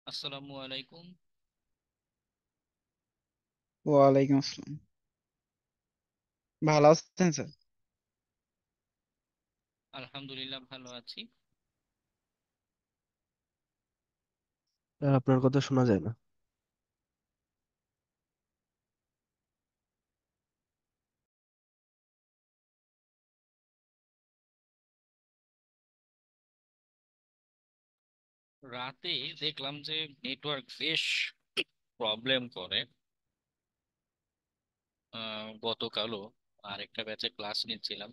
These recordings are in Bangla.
আসসালামু আলাইকুম। ওয়ালাইকুম আসসালাম। ভালো আছেন স্যার? আলহামদুলিল্লাহ, ভালো আছি। আপনার কথা শোনা যায় না। রাতে দেখলাম যে নেটওয়ার্ক বেশ প্রবলেম করে। গতকালও আরেকটা ব্যাচে ক্লাস নিচ্ছিলাম,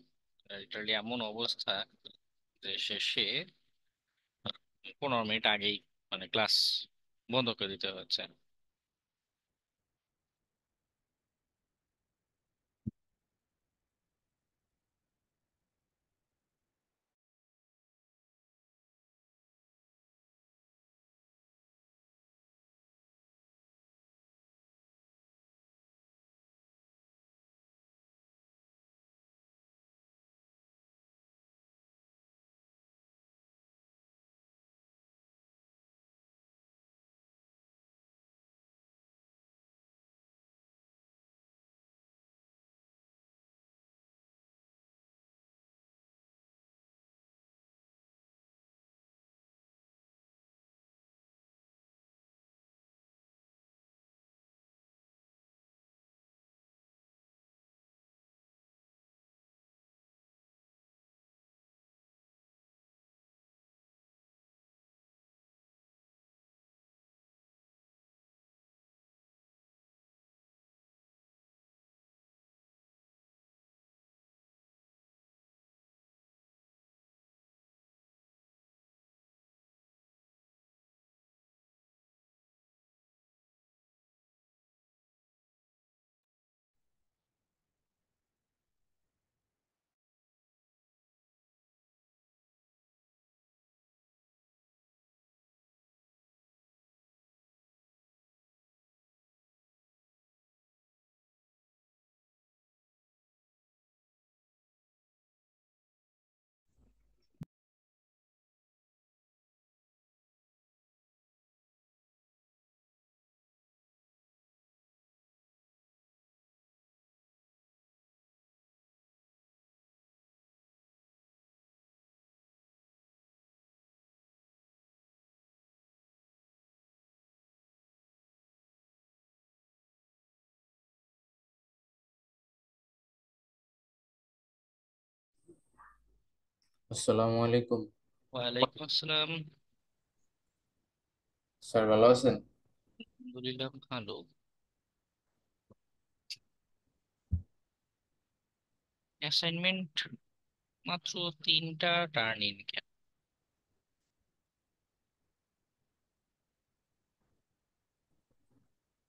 লিটারালি এমন অবস্থা যে শেষে 15 মিনিট আগেই মানে ক্লাস বন্ধ করে দিতে হচ্ছে। আসসালামু আলাইকুম। ওয়ালাইকুম আসসালাম। স্যার ভালো আছেন? আলহামদুলিল্লাহ, ভালো। অ্যাসাইনমেন্ট মাত্র 3টা টার্নিং।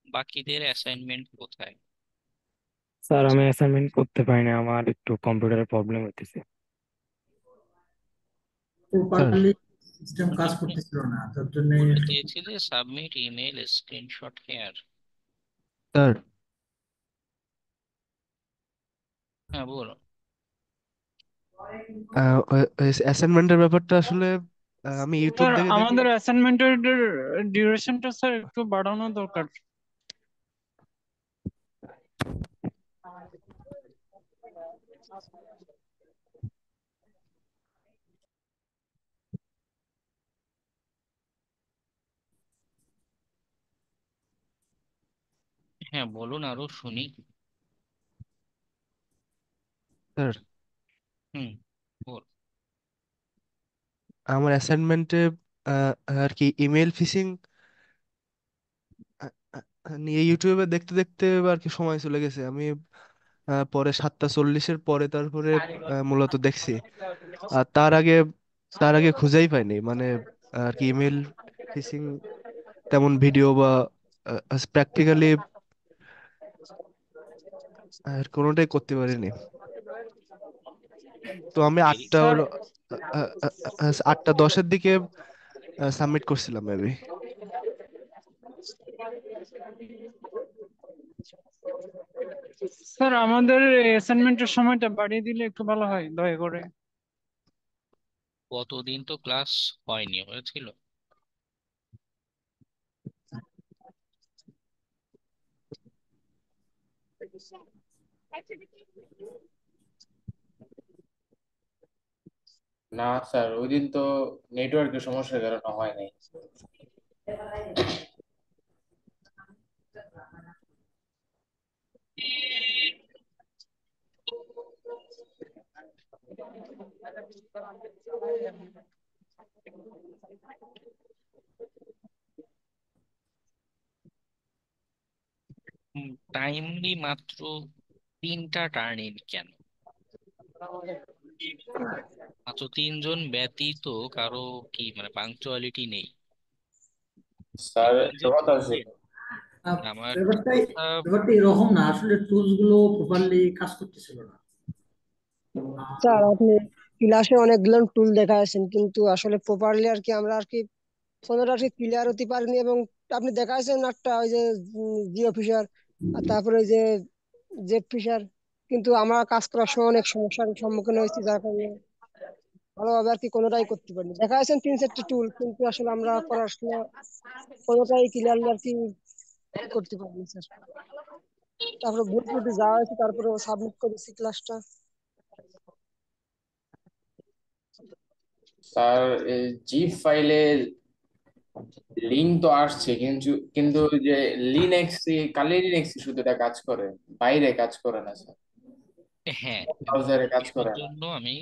বাকিদের অ্যাসাইনমেন্ট কোথায়? স্যার আমি অ্যাসাইনমেন্ট করতে পারি না, আমার একটু কম্পিউটারের প্রবলেম হতেছে। স্যার প্রপারলি সিস্টেম কাজ তুমি করতেছিল না, তার জন্য। বলে দিয়েছিলে submit email screenshot here. Sir হ্যাঁ, বলো। অ্যাসাইনমেন্টের ব্যাপারটা আসলে আমি ইউটিউব স্যার দেখে দেখে। আমাদের অ্যাসাইনমেন্টের ডিউরেশনটা স্যার একটু বাড়ানো দরকার। হ্যাঁ, বলুন, আরো শুনি। স্যার হুম, বল। আমার অ্যাসাইনমেন্টে আর কি ইমেল ফিশিং নিয়ে ইউটিউবে দেখতে দেখতে আর কি সময় চলে গেছে। আমি পরে 7টা 40-এর পরে তারপরে মূলত দেখছি। আর তার আগে খুঁজেই পাইনি, মানে আর কি ইমেল ফিশিং তেমন ভিডিও বা প্র্যাকটিক্যালি আর কোনোটাই করতে পারিনি। তো আমি স্যার 8টা 10-এর দিকে সাবমিট করছিলাম মেবি। স্যার আমাদের অ্যাসাইনমেন্টের সময়টা বাড়িয়ে দিলে একটু ভালো হয়, দয়া করে। কতদিন তো ক্লাস হয়নি, হয়েছিল? না স্যার, ওই দিন তো নেটওয়ার্কের সমস্যার কারণে হয় নাই। টাইমলি মাত্র 3টা টার্ন ইন কেন? মাত্র 3জন ব্যতীত কারো কি মানে পাংচুয়ালিটি নেই? স্যার দেখবেন একটা যে কথা আছে। ট্যুরে আহ, আমার ব্যাপারটাই কথা। ব্যাপারটা এরকম না, আসলে টুলস গুলো প্রপারলি কাজ করতেছিল না। স্যার আপনি ক্লাসে অনেকগুলো টুল দেখাচ্ছেন কিন্তু আসলে প্রপারলি আর কি আমরা আর কি ফোনের আর কি ক্লিয়ার হতে পারিনি। এবং আপনি দেখাচ্ছেন একটা ওই যে জিও ফিশার আর তারপরে ওই যে জেড ফিশার, কিন্তু আমরা কাজ করার সময় অনেক সমস্যার সম্মুখীন হয়েছি, যার কারণে ভালোভাবে আর কি কোনোটাই করতে পারিনি। দেখা যাচ্ছে 3-4টি টুল, কিন্তু আসলে আমরা করার সময় কোনোটাই ক্লিয়ারলি আর কি করতে পারিনি স্যার। তারপরে গ্রুপ গ্রুপে যাওয়া হয়েছে, তারপরে সাবমিট করেছি ক্লাসটা। স্যার, জিপ ফাইলে লিঙ্ক তো আসছে, কিন্তু কিন্তু ওই যে লিনেক্সে, কালি লিনেক্সে শুধু এটা কাজ করে, বাইরে কাজ করে না স্যার, হ্যাঁ, ব্রাউজারে কাজ এটার করে না। জন্য আমি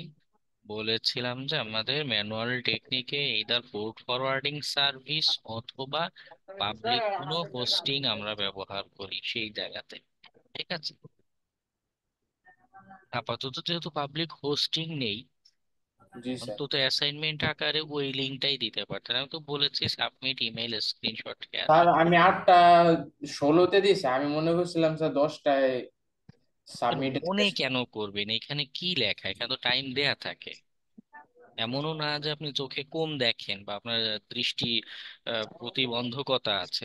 বলেছিলাম যে আমাদের ম্যানুয়াল টেকনিকে এইদার পোর্ট ফরওয়ার্ডিং সার্ভিস অথবা পাবলিক কোনো হোস্টিং আমরা ব্যবহার করি সেই জায়গাতে। ঠিক আছে, আপাতত যেহেতু পাবলিক হোস্টিং নেই, জি স্যার। অন্তত অ্যাসাইনমেন্ট আকারে ওই লিঙ্কটাই দিতে পারতেন। আমি তো বলেছি submit email screenshot share. Sir আমি 8টা 16-তে দিছি, আমি মনে করছিলাম স্যার 10টায় সাবমিট। মনে কেন করবেন? এখানে কি লেখা? এখানে তো টাইম দেয়া থাকে। এমনও না যে আপনি চোখে কম দেখেন বা আপনার দৃষ্টি প্রতিবন্ধকতা আছে।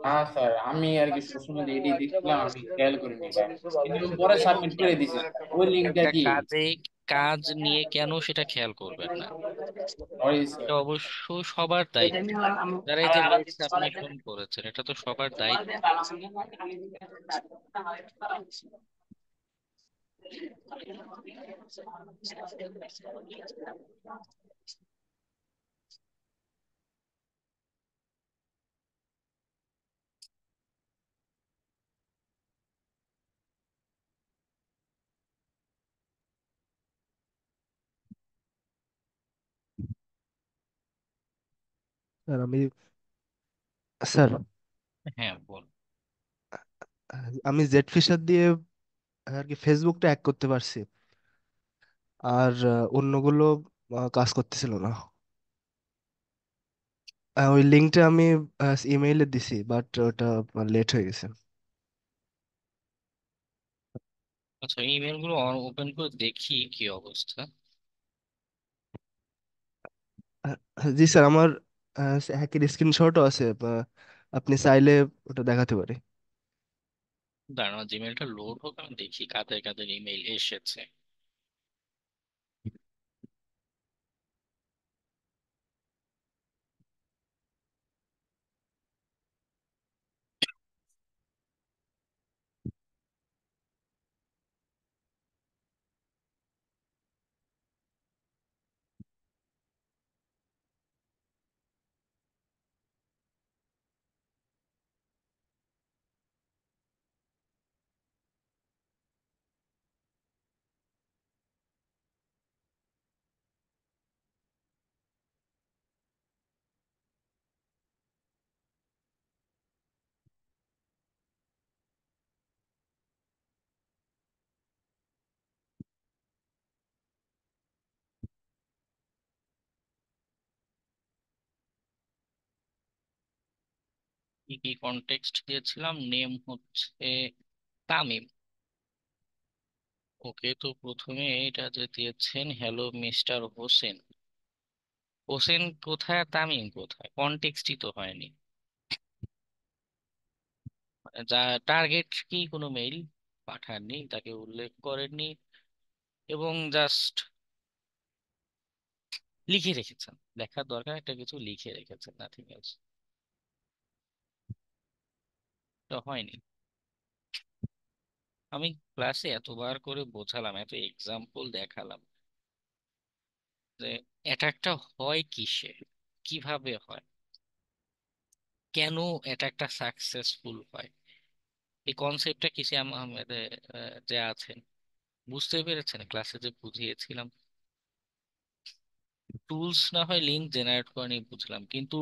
হ্যাঁ স্যার, আমি আর কি সবসময় যে এটি দেখছিলাম, আমি খেয়াল করিনি এটা, কিন্তু আমি পরে সাবমিট করে দিছি স্যার। ওই লিঙ্কটা একটা কি? কাজ নিয়ে কেন সেটা খেয়াল করবেন না? সরি এটা স্যার। অবশ্য সবার দায়িত্ব। যারা এই যে লেট সাবমিশন করেছেন, এটা তো সবার দায়িত্ব। স্যার স্যার হ্যাঁ, বল। আমি জেড ফিশার দিয়ে আর কি ফেসবুকটা হ্যাক করতে পারছি, আর অন্যগুলো কাজ করতেছিল না। ওই লিঙ্কটা আমি ইমেইলে দিছি, বাট ওটা লেট হয়ে গেছে। আচ্ছা, ইমেল গুলো ওপেন করে দেখি কি অবস্থা। জি স্যার, আমার হ্যাকের স্ক্রিনশটও আছে, আপনি চাইলে ওটা দেখাতে পারি। দাঁড়ান, আমার জিমেলটা লোড হোক, আমি দেখি কাদের কাদের ইমেল এসেছে। কি কি কনটেক্সট দিয়েছিলাম? নেম হচ্ছে তামিম। ওকে, তো প্রথমে এটা যে দিয়েছেন, হ্যালো মিস্টার হোসেন। হোসেন কোথায় আর তামিম কোথায়? কনটেক্সটই তো হয়নি। যা টার্গেট কি কোনো মেইল পাঠাননি, তাকে উল্লেখ করেননি, এবং জাস্ট লিখে রেখেছেন। লেখার দরকার একটা কিছু লিখে রেখেছেন, নাথিং এলস। তো হয়নি। আমি ক্লাসে এতবার করে বোঝালাম, এত এক্সাম্পল দেখালাম যে অ্যাটাকটা হয় কিসে, কিভাবে হয়, কেন অ্যাটাকটা সাকসেসফুল হয়। এই কনসেপ্টটা কিসে আহমেদ যে আছেন বুঝতে পেরেছেন ক্লাসে যে বুঝিয়েছিলাম। টুলস না হয় লিঙ্ক জেনারেট করে নিয়ে বুঝলাম, কিন্তু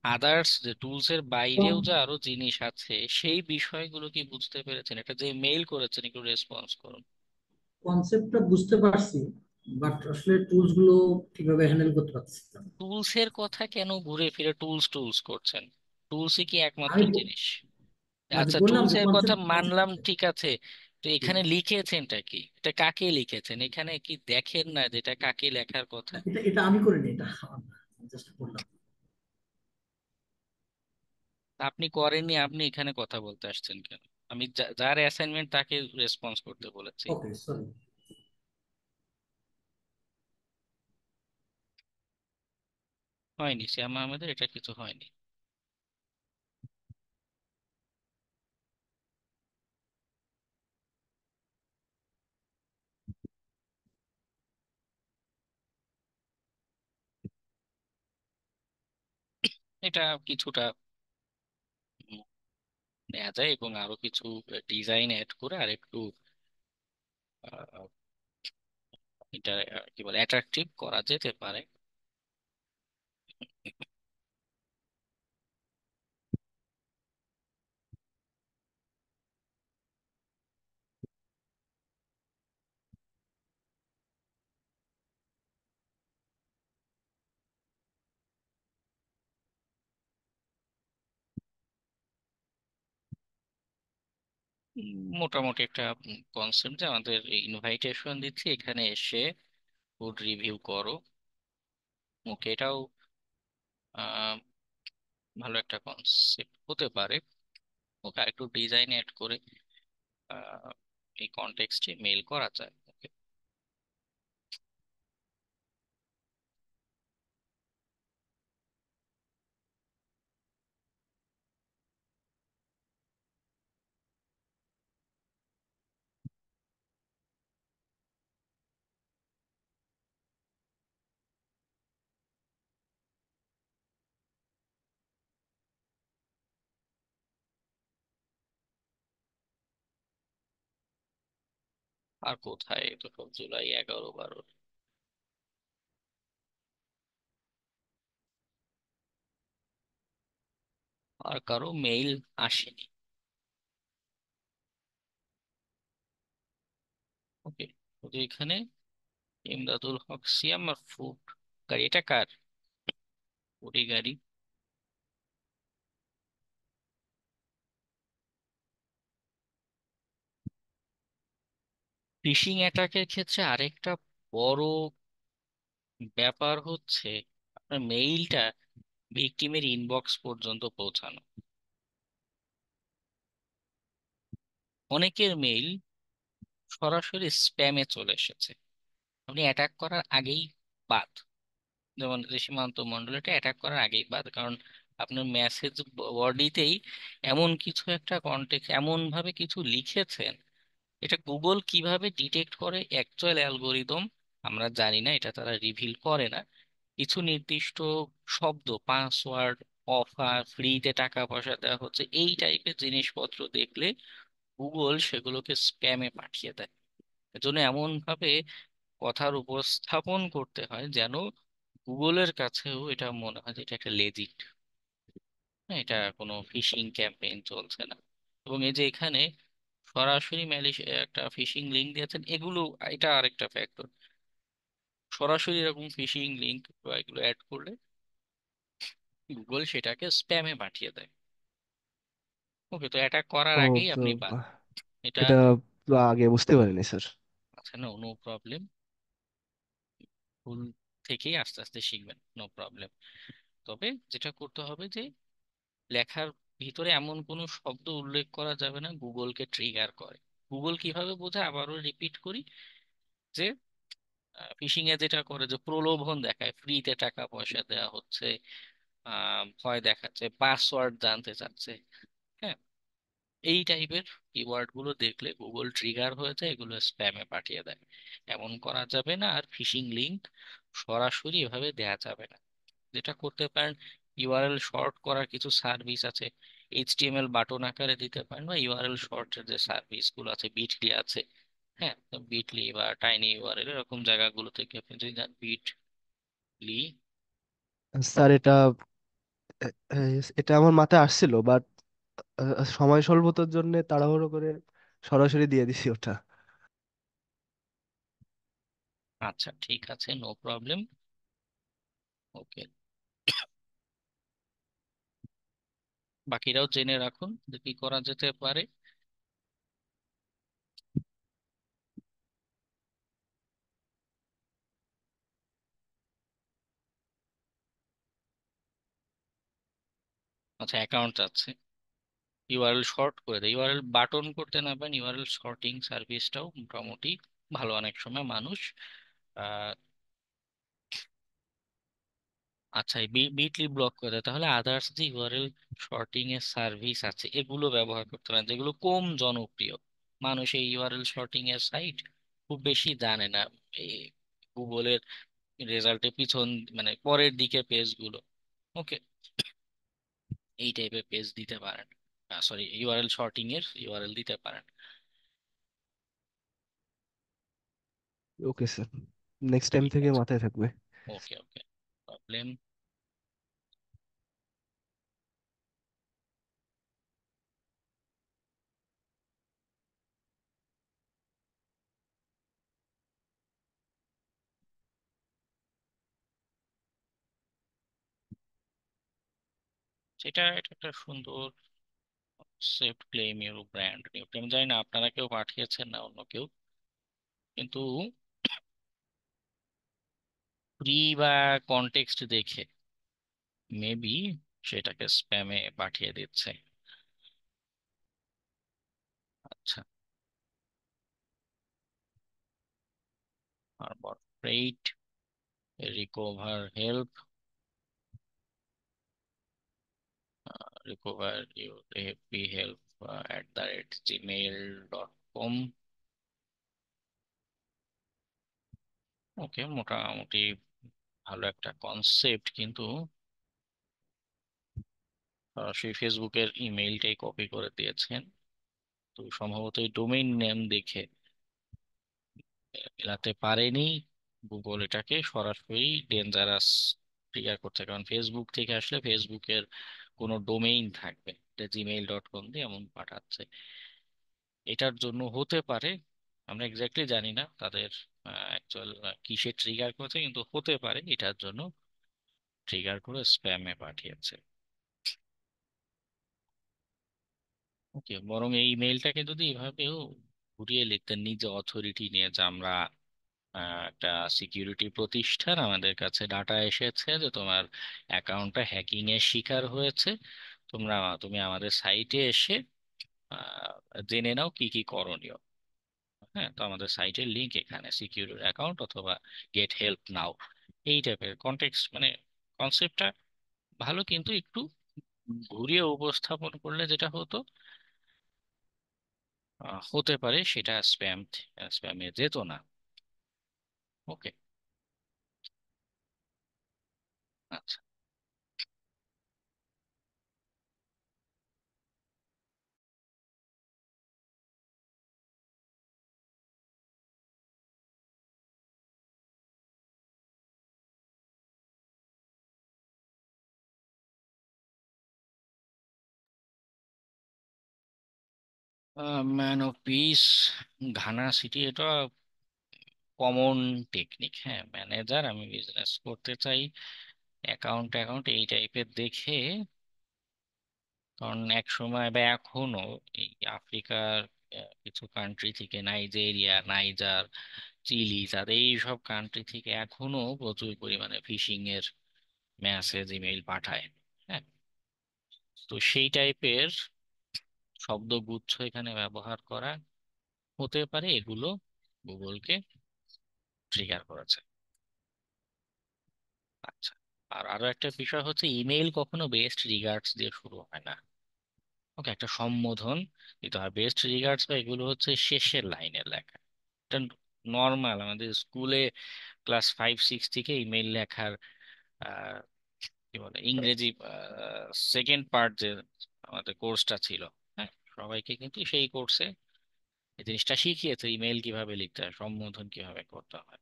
আদার্স যে টুলস এর বাইরেও যে আরো জিনিস আছে সেই বিষয়গুলো কি বুঝতে পেরেছেন? এটা যে মেইল করেছেন একটু রেসপন্স করুন। কনসেপ্টটা বুঝতে পারছি, বাট আসলে টুলস গুলো ঠিকভাবে হ্যান্ডেল করতে পারছি না। টুলস এর কথা কেন ঘুরে ফিরে টুলস টুলস করছেন? টুলসই কি একমাত্র আমি জিনিস? আমি আচ্ছা, বললাম টুলস যে এর কথা কনসেপ্ট মানলাম, কনসেপ্ট ঠিক আছে। তো এখানে লিখেছেনটা কি, এটা কাকে লিখেছেন? এখানে কি দেখেন না যেটা কাকে লেখার কথা? এটা এটা আমি করিনি, এটা জাস্ট বললাম। আপনি করেননি, আপনি এখানে কথা বলতে আসছেন কেন? আমি যার অ্যাসাইনমেন্ট তাকে রেসপন্স করতে বলেছি। ওকে, সরি। হয়নি শ্যাম আহমেদের, এটা কিছু হয়নি। এটা কিছুটা উম, নেওয়া যায় এবং আরো কিছু ডিজাইন অ্যাড করে আর একটু আহ, এটা কি বলে অ্যাট্রাকটিভ করা যেতে পারে। মোটামুটি একটা কনসেপ্ট যে আমাদের ইনভাইটেশন দিচ্ছি, এখানে এসে ফুড রিভিউ করো। ওকে, এটাও আহ, ভালো একটা কনসেপ্ট হতে পারে। ওকে, আরেকটু ডিজাইন অ্যাড করে আহ, এই কনটেক্সটে মেল করা যায়। ওকে। আর কোথায়, তো সব জুলাই 11-12। আর কারো মেইল আসেনি। ওকে, শুধু এখানে ইমদাদুল হক সিয়াম আর ফুড গাড়ি, এটা কার? ফুডি গাড়ি। ফিশিং অ্যাটাকের ক্ষেত্রে আরেকটা বড় ব্যাপার হচ্ছে আপনার মেইলটা ভিকটিমের ইনবক্স পর্যন্ত পৌঁছানো। অনেকের মেইল সরাসরি স্প্যামে চলে এসেছে, আপনি অ্যাটাক করার আগেই বাদ। যেমন যে সীমান্ত মণ্ডল, এটা অ্যাটাক করার আগেই বাদ, কারণ আপনার মেসেজ বডিতেই এমন কিছু একটা কন্টেক্ট এমন ভাবে কিছু লিখেছেন। এটা গুগল কিভাবে ডিটেক্ট করে অ্যাকচুয়াল অ্যালগোরিদম আমরা জানি না, এটা তারা রিভিল করে না। কিছু নির্দিষ্ট শব্দ, পাসওয়ার্ড, অফার, ফ্রিতে টাকা পয়সা দেওয়া হচ্ছে, এই টাইপের জিনিসপত্র দেখলে গুগল সেগুলোকে স্প্যামে পাঠিয়ে দেয়। এজন্য এমন ভাবে কথার উপস্থাপন করতে হয় যেন গুগলের কাছেও এটা মনে হয় যে এটা একটা লেজিট, এটা কোনো ফিশিং ক্যাম্পেইন চলছে না। এবং এই যে এখানে সরাসরি একটা ফিশিং লিংক দিয়েছেন, এগুলো এটা আরেকটা ফ্যাক্টর। সরাসরি এরকম ফিশিং লিংক বা এগুলো অ্যাড করলে গুগল সেটাকে স্প্যামে পাঠিয়ে দেয়। ওকে, তো এটা করার ও, আগেই তো আপনি বাদ। এটা এটা তো আগে বুঝতে পারিনি স্যার। আচ্ছা, নো নো প্রবলেম। ভুল থেকেই আস্তে আস্তে শিখবেন, নো প্রবলেম। তবে যেটা করতে হবে যে লেখার ভিতরে এমন কোনো শব্দ উল্লেখ করা যাবে না গুগলকে ট্রিগার করে। গুগল কিভাবে বোঝে, আবারও রিপিট করি, যে ফিশিং এ যেটা করে যে প্রলোভন দেখায়, ফ্রিতে টাকা পয়সা দেওয়া হচ্ছে, ভয় দেখাচ্ছে, পাসওয়ার্ড জানতে চাচ্ছে। হ্যাঁ, এই টাইপের কিওয়ার্ড গুলো দেখলে গুগল ট্রিগার হয়ে যায়, এগুলো স্প্যামে পাঠিয়ে দেয়। এমন করা যাবে না। আর ফিশিং লিংক সরাসরি এভাবে দেয়া যাবে না। যেটা করতে পারেন, ইউআরএল শর্ট করার কিছু সার্ভিস আছে, এইচটিএমএল বাটন আকারে দিতে পারেন, বা ইউআরএল শর্টের যে সার্ভিস গুলো আছে, বিটলি আছে। হ্যাঁ, তো বিটলি বা টাইনি ইউআরএল এরকম জায়গাগুলো থেকে আপনি যদি যান, বিটলি। স্যার এটা আমার মাথায় আসছিল, বাট সময় স্বল্পতার জন্য তাড়াহুড়ো করে সরাসরি দিয়ে দিছি ওটা। আচ্ছা, ঠিক আছে, নো প্রবলেম। ওকে, বাকিরাও জেনে রাখুন যে কি করা যেতে পারে। আচ্ছা, অ্যাকাউন্ট আছে, ইউআরএল শর্ট করে দেয়। ইউআরএল বাটন করতে না পারেন, ইউআরএল শর্টিং সার্ভিসটাও মোটামুটি ভালো। অনেক সময় মানুষ আহ আচ্ছা, এই বিটলি ব্লক করে দেয়, তাহলে আদার্স যে ইউআরএল শর্টিং এর সার্ভিস আছে এগুলো ব্যবহার করতে পারেন, যেগুলো কম জনপ্রিয়। মানুষ এই ইউআরএল শর্টিং এর সাইট খুব বেশি জানে না। এই গুগলের রেজাল্টের পিছন, মানে পরের দিকে পেজগুলো। ওকে, এই টাইপের পেজ দিতে পারেন। সরি, ইউআরএল শর্টিং এর ইউআরএল দিতে পারেন। ওকে স্যার, নেক্সট টাইম ঠিক থেকে আছে, মাথায় থাকবে। ওকে ওকে, প্রবলেম। এটা একটা সুন্দর সেফট claim your brand new claim. জানি না আপনারা কেউ পাঠিয়েছেন না অন্য কেউ, কিন্তু ফ্রি বা কনটেক্সট দেখে মেবি সেটাকে স্প্যামে পাঠিয়ে দিচ্ছে। আচ্ছা, তারপর freight recover help, recover your happy help @gmail.com। ওকে, মোটামুটি ভালো একটা কনসেপ্ট, কিন্তু সেই ফেসবুকের ইমেইলটাই কপি করে দিয়েছেন। তো সম্ভবত এই ডোমেইন নেম দেখে মেলাতে পারেনি গুগল, এটাকে সরাসরি ডেঞ্জারাস ট্রিগার করছে। কারণ ফেসবুক থেকে আসলে ফেসবুকের কোনো ডোমেইন থাকবে, এটা gmail.com দিয়ে এমন পাঠাচ্ছে। এটার জন্য হতে পারে, আমরা এক্স্যাক্টলি জানি না তাদের অ্যাকচুয়াল কিসে ট্রিগার করেছে, কিন্তু হতে পারে এটার জন্য ট্রিগার করে স্প্যামে পাঠিয়েছে। ওকে, বরং এই ইমেলটাকে যদি এভাবেও ঘুরিয়ে লিখতেন নিজ অথরিটি নিয়ে, যে আমরা একটা সিকিউরিটি প্রতিষ্ঠান, আমাদের কাছে ডাটা এসেছে যে তোমার অ্যাকাউন্টটা হ্যাকিং এর শিকার হয়েছে, তুমি আমাদের সাইটে এসে জেনে নাও কি কি করণীয়। হ্যাঁ, তো আমাদের সাইটের লিংক এখানে, সিকিউর অ্যাকাউন্ট অথবা গেট হেল্প নাও। এই টাইপের কনটেক্সট, মানে কনসেপ্টটা ভালো, কিন্তু একটু ঘুরিয়ে উপস্থাপন করলে যেটা হতো, হতে পারে সেটা স্প্যামে যেত না। ওকে, আচ্ছা। Man of piece, Ghana city, এটা কমন টেকনিক। হ্যাঁ, ম্যানেজার, আমি বিজনেস করতে চাই, অ্যাকাউন্ট অ্যাকাউন্ট এই টাইপের দেখে। কারণ এক সময় বা এখনো এই আফ্রিকার কিছু কান্ট্রি থেকে, নাইজেরিয়া, নাইজার, চিলি, তাদের এইসব কান্ট্রি থেকে এখনো প্রচুর পরিমাণে ফিশিং এর মেসেজ, ইমেইল পাঠায়। হ্যাঁ, তো সেই টাইপের শব্দগুচ্ছ এখানে ব্যবহার করা হতে পারে, এগুলো গুগলকে ট্রিগার করেছে। আচ্ছা, আর আরো একটা বিষয় হচ্ছে, ইমেইল কখনো বেস্ট রিগার্ডস দিয়ে শুরু হয় না। ওকে, একটা সম্বোধন দিতে হয়। বেস্ট রিগার্ডস বা এগুলো হচ্ছে শেষের লাইনের লেখা। এটা নর্মাল আমাদের স্কুলে ক্লাস 5 6 থেকে ইমেল লেখার আহ, কি বলে ইংরেজি সেকেন্ড পার্ট যে আমাদের কোর্সটা ছিল, হ্যাঁ, সবাইকে কিন্তু সেই কোর্সে এই জিনিসটা শিখিয়েছে, ইমেল কিভাবে লিখতে হয়, সম্বোধন কিভাবে করতে হয়।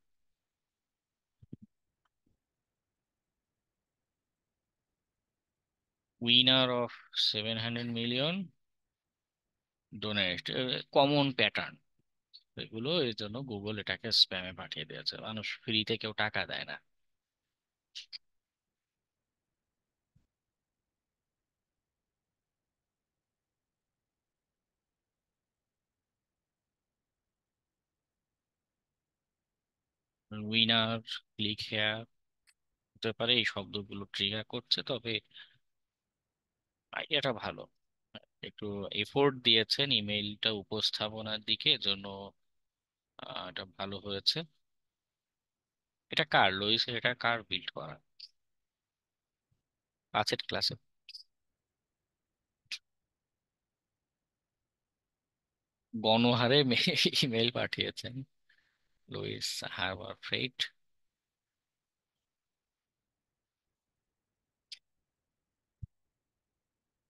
Winner of 700 million donate, common pattern. এগুলো এর জন্য গুগল এটাকে স্প্যামে পাঠিয়ে দিয়েছে, মানুষ ফ্রিতে কেউ টাকা দেয় না। উইনার, ক্লিক হেয়ার হতে পারে, এই শব্দগুলো ট্রিগার করছে, তবে আইডিয়াটা ভালো। একটু এফোর্ট দিয়েছেন ইমেইলটা উপস্থাপনার দিকে, এজন্য এটা ভালো হয়েছে। এটা কার, লুইসের, এটা কার বিল্ড করা? 5 ক্লাসে। গণহারে ইমেল পাঠিয়েছেন লুইস হার্বার ফ্রেড।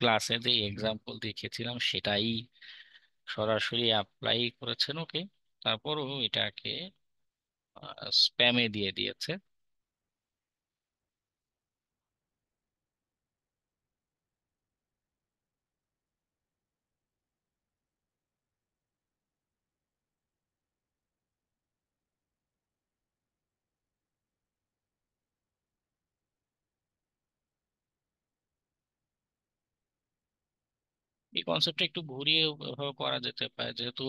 ক্লাসে যে এক্সাম্পল দেখিয়েছিলাম সেটাই সরাসরি অ্যাপ্লাই করেছেন ওকে, তারপরও এটাকে স্প্যামে দিয়ে দিয়েছে। এই কনসেপ্টটা একটু ঘুরিয়ে এভাবে করা যেতে পারে, যেহেতু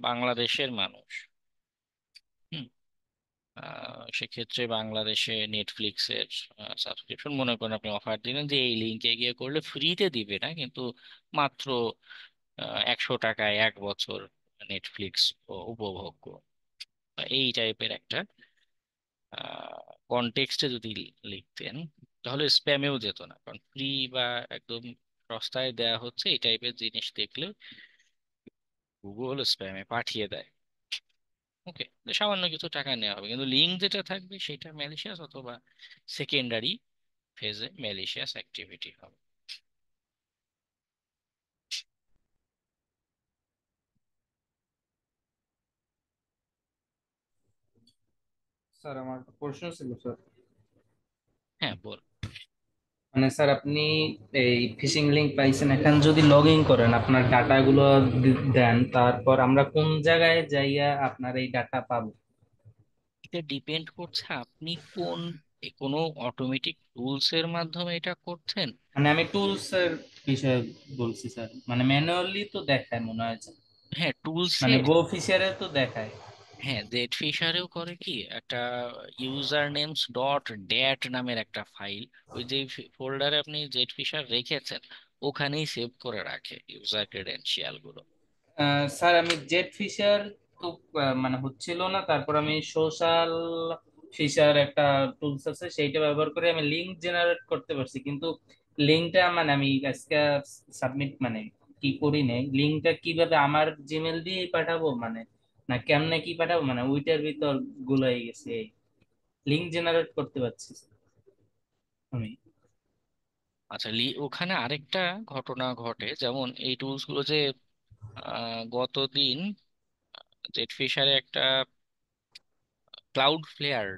বাংলাদেশের মানুষ, হুম, সেক্ষেত্রে বাংলাদেশে নেটফ্লিক্সের সাবস্ক্রিপশন, মনে করেন আপনি অফার দিলেন যে এই লিঙ্কে গিয়ে করলে ফ্রিতে দিবে না, কিন্তু মাত্র 100 টাকায় 1 বছর নেটফ্লিক্স উপভোগ্য, বা এই টাইপের একটা কনটেক্সটে যদি লিখতেন, তাহলে স্প্যামেও যেত না, কারণ ফ্রি বা একদম সস্তায় দেয়া হচ্ছে এই টাইপের জিনিস দেখলে গুগল স্প্যামে পাঠিয়ে দেয়। ওকে, সামান্য কিছু টাকা নেওয়া হবে, কিন্তু লিঙ্ক যেটা থাকবে সেটা ম্যালিশিয়াস অথবা সেকেন্ডারি ফেজে ম্যালিশিয়াস অ্যাক্টিভিটি হবে। স্যার আমার একটা প্রশ্ন ছিল স্যার। হ্যাঁ, বল। মানে স্যার আপনি এই ফিশিং লিংক পাইছেন, এখন যদি লগ ইন করেন আপনার ডাটাগুলো দেন, তারপর আমরা কোন জায়গায় যাইয়া আপনার এই ডাটা পাবো? এটা ডিপেন্ড করছে আপনি কোন কোনো অটোমেটিক টুলস এর মাধ্যমে এটা করছেন। মানে আমি টুলস এর বিষয়ে বলছি স্যার, মানে ম্যানুয়ালি তো দেখায় মনে হয় যে, হ্যাঁ, টুলসে। মানে গো ফিশারে তো দেখায়। হ্যাঁ, জেড ফিশারেও করে কি, একটা ইউজার নেমস ডট ড্যাট নামের একটা ফাইল, ওই যে ফোল্ডারে আপনি জেড ফিশার রেখেছেন ওখানেই সেভ করে রাখে ইউজার ক্রেডেনশিয়াল গুলো। স্যার আমি জেট ফিশার তো মানে হচ্ছিল না, তারপর আমি সোশ্যাল ফিশার একটা টুলস আছে সেইটা ব্যবহার করে আমি লিংক জেনারেট করতে পারছি, কিন্তু লিঙ্কটা মানে আমি আজকে সাবমিট মানে কি করি নাই, লিঙ্কটা কিভাবে আমার জিমেল দিয়ে পাঠাবো মানে, না কেমনে কি পাঠাবো মানে ওইটার ভিতর গুলাই গেছে, লিঙ্ক জেনারেট করতে পারছি আমি। আচ্ছা, ওখানে আরেকটা ঘটনা ঘটে, যেমন এই টুলস গুলো যে গতদিন জেড ফিশারে একটা ক্লাউড ফ্লেয়ার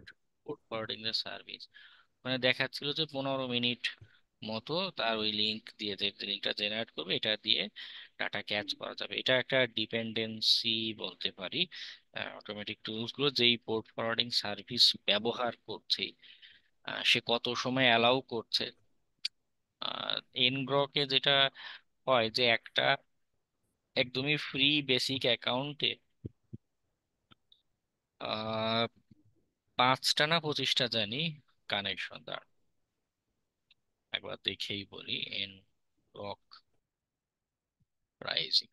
ফরওয়ার্ডিং এর সার্ভিস, মানে দেখাচ্ছিল যে 15 মিনিট মতো তার ওই লিংক দিয়ে, যে লিঙ্কটা জেনারেট করবে এটা দিয়ে ডাটা ক্যাচ করা যাবে। এটা একটা ডিপেন্ডেন্সি বলতে পারি। অটোমেটিক টুলস গুলো যেই পোর্ট ফরওয়ার্ডিং সার্ভিস ব্যবহার করছে, সে কত সময় অ্যালাউ করছে। এনগ্রকে যেটা হয় যে একটা একদমই ফ্রি বেসিক অ্যাকাউন্টে 5টা না 25টা জানি কানেকশন, দাঁড় একবার দেখেই বলি। এনগ্রক প্রাইসিং,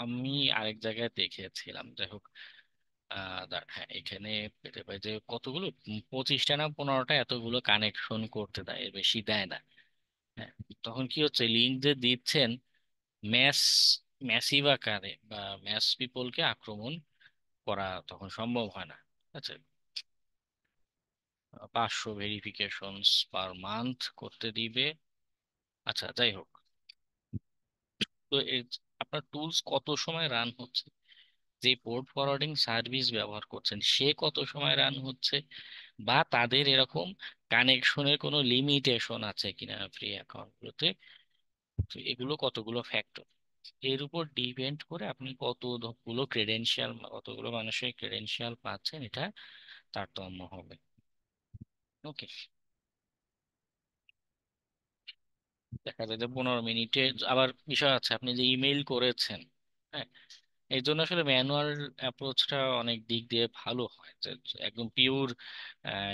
আমি আরেক জায়গায় দেখেছিলাম, যাই হোক। হ্যাঁ, এখানে পেতে পাই যে কতগুলো 25টা না 15টা এতগুলো কানেকশন করতে দেয়, এর বেশি দেয় না। হ্যাঁ, তখন কি হচ্ছে, লিঙ্ক যে দিচ্ছেন ম্যাস ম্যাসিভ আকারে বা ম্যাস পিপলকে আক্রমণ করা তখন সম্ভব হয় না। আচ্ছা, 500 ভেরিফিকেশনস পার মান্থ করতে দিবে। আচ্ছা, যাই হোক। তো আপনার টুলস কত সময় রান হচ্ছে, যে পোর্ট ফরওয়ার্ডিং সার্ভিস ব্যবহার করছেন সে কত সময় রান হচ্ছে, বা তাদের এরকম কানেকশনের কোনো লিমিটেশন আছে কিনা ফ্রি অ্যাকাউন্টগুলোতে, তো এগুলো কতগুলো ফ্যাক্টর, এর উপর ডিপেন্ড করে আপনি কতগুলো ক্রেডেনশিয়াল, কতগুলো মানুষের ক্রেডেনশিয়াল পাচ্ছেন, এটা তারতম্য হবে। ওকে, দেখা যায় যে 15 মিনিটে আবার বিষয় আছে, আপনি যে ইমেইল করেছেন। হ্যাঁ, এই জন্য আসলে ম্যানুয়াল অ্যাপ্রোচটা অনেক দিক দিয়ে ভালো হয়, যে একদম পিওর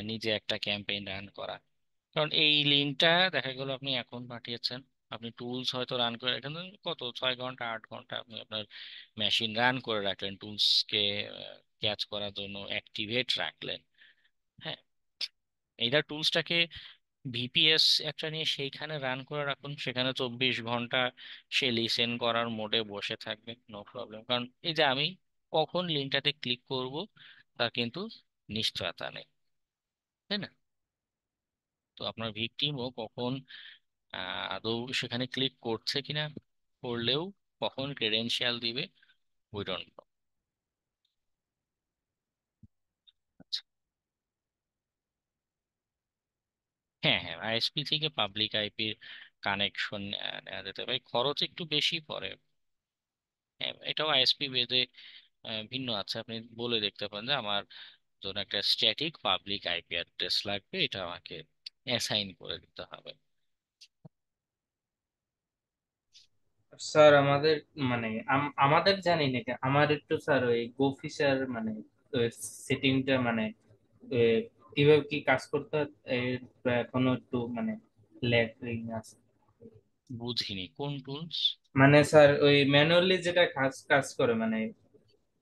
নিজে একটা ক্যাম্পেইন রান করা। কারণ এই লিঙ্কটা দেখা গেল আপনি এখন পাঠিয়েছেন, আপনি টুলস হয়তো রান করে রাখেন, কত 6 ঘন্টা 8 ঘন্টা আপনি আপনার মেশিন রান করে রাখলেন, টুলসকে ক্যাচ করার জন্য অ্যাক্টিভেট রাখলেন। হ্যাঁ, এইটা টুলসটাকে ভিপিএস একটা নিয়ে সেইখানে রান করে রাখুন, সেখানে 24 ঘন্টা সে লিসেন করার মোডে বসে থাকবে, নো প্রবলেম। কারণ এই যে আমি কখন লিঙ্কটাতে ক্লিক করব তার কিন্তু নিশ্চয়তা নেই, তাই না? তো আপনার ভিকটিমও কখন আদৌ সেখানে ক্লিক করছে কিনা, করলেও কখন ক্রেডেনশিয়াল দিবে, উই ডোন্ট নো। হ্যাঁ হ্যাঁ, আইএসপি থেকে পাবলিক আইপির কানেকশন নেওয়া যেতে পারে, খরচ একটু বেশি পড়ে। হ্যাঁ, এটাও আইএসপি বেদে ভিন্ন আছে, আপনি বলে দেখতে পারেন যে আমার জন্য একটা স্ট্যাটিক পাবলিক আইপি অ্যাড্রেস লাগবে, এটা আমাকে অ্যাসাইন করে দিতে হবে। স্যার আমাদের মানে আমাদের জানি না আমার একটু স্যার ওই গোফিসার মানে সেটিংটা মানে এ, কিভাবে কি কাজ করতে হয় এর এখনো একটু মানে ল্যাকিং আছে। বুঝিনি কোন টুলস। মানে স্যার ওই ম্যানুয়ালি যেটা কাজ কাজ করে মানে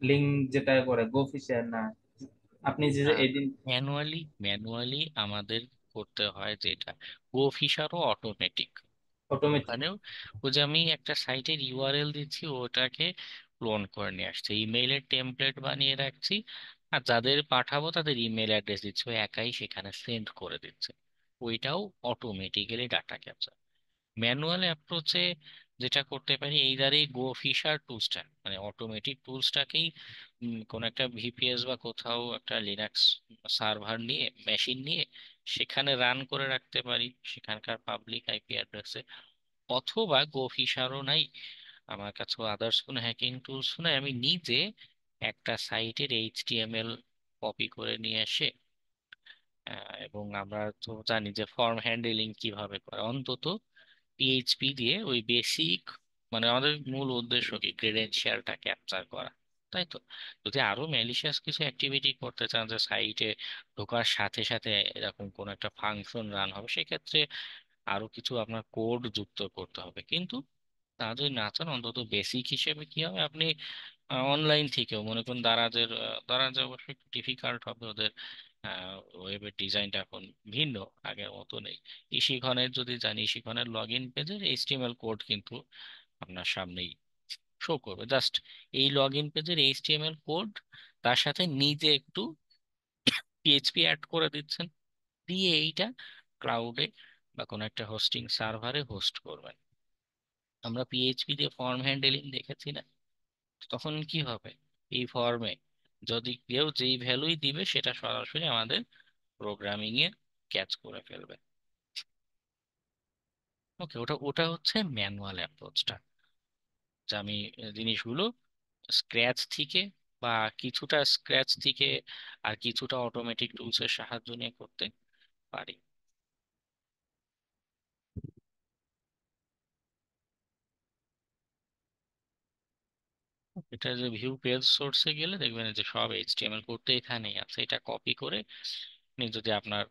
লিঙ্ক যেটা করে গোফিসার না, আপনি যে না, এদিন ম্যানুয়ালি আমাদের করতে হয় যেটা, গো ফিশারও অটোমেটিক। অটোমেটিক। ওখানেও ওই যে আমি একটা সাইটের ইউআরএল দিচ্ছি, ওটাকে ক্লোন করে নিয়ে আসছে, ইমেইলের টেমপ্লেট বানিয়ে রাখছি, আর যাদের পাঠাবো তাদের ইমেল অ্যাড্রেস দিচ্ছে, ও একাই সেখানে সেন্ড করে দিচ্ছে। ওইটাও অটোমেটিক্যালি ডাটা ক্যাপচার। ম্যানুয়াল অ্যাপ্রোচে যেটা করতে পারি, এইদার এই গো ফিশার টুলসটা মানে অটোমেটিক টুলসটাকেই কোন একটা ভিপিএস বা কোথাও একটা লিনাক্স সার্ভার নিয়ে, মেশিন নিয়ে সেখানে রান করে রাখতে পারি সেখানকার পাবলিক আইপি অ্যাড্রেসে। অথবা গো ফিশারও নাই, আমার কাছে আদার্স কোনো হ্যাকিং টুলস নাই, আমি নিজে একটা সাইটের এইচটিএমএল কপি করে নিয়ে এসে এবং আমরা তো জানি যে ফর্ম হ্যান্ডলিং কিভাবে করে, অন্তত পিএইচপি দিয়ে ওই বেসিক, মানে আমাদের মূল উদ্দেশ্য কি ক্রেডেনশিয়ালটা ক্যাপচার করা, তাই তো। যদি আরো ম্যালিশিয়াস কিছু অ্যাক্টিভিটি করতে চান, যে সাইটে ঢোকার সাথে সাথে এরকম কোন একটা ফাংশন রান হবে, সেক্ষেত্রে আরো কিছু আপনার কোড যুক্ত করতে হবে। কিন্তু তা যদি না চান, অন্তত বেসিক হিসেবে কি হবে, আপনি অনলাইন থেকেও মনে করুন দারাজে অবশ্যই একটু ডিফিকাল্ট হবে, ওদের ওয়েবের ডিজাইনটা এখন ভিন্ন, আগের মতো নেই। ইশিখনের যদি জানি, ইশিখনের লগ ইন পেজের এইচটিএমএল কোড কিন্তু আপনার সামনেই শো করবে, জাস্ট এই লগ ইন পেজের এইচটিএমএল কোড, তার সাথে নিজে একটু পিএইচপি অ্যাড করে দিচ্ছেন, দিয়ে এইটা ক্লাউডে বা কোনো একটা হোস্টিং সার্ভারে হোস্ট করবেন। আমরা পিএইচপি দিয়ে ফর্ম হ্যান্ডলিং দেখেছি না, তখন কি হবে, এই ফর্মে যদি কেউ যেই ভ্যালুই দিবে সেটা সরাসরি আমাদের প্রোগ্রামিং এ ক্যাচ করে ফেলবে। ওকে, ওটা ওটা হচ্ছে ম্যানুয়াল অ্যাপ্রোচটা, যে আমি জিনিসগুলো স্ক্র্যাচ থেকে বা কিছুটা স্ক্র্যাচ থেকে আর কিছুটা অটোমেটিক টুলসের সাহায্য নিয়ে করতে পারি। এটা যে ভিউ পেজ সোর্সে গেলে দেখবেন যে সব এইচটিএমএল কোড তো এখানেই আছে, এটা কপি করে আপনি যদি আপনার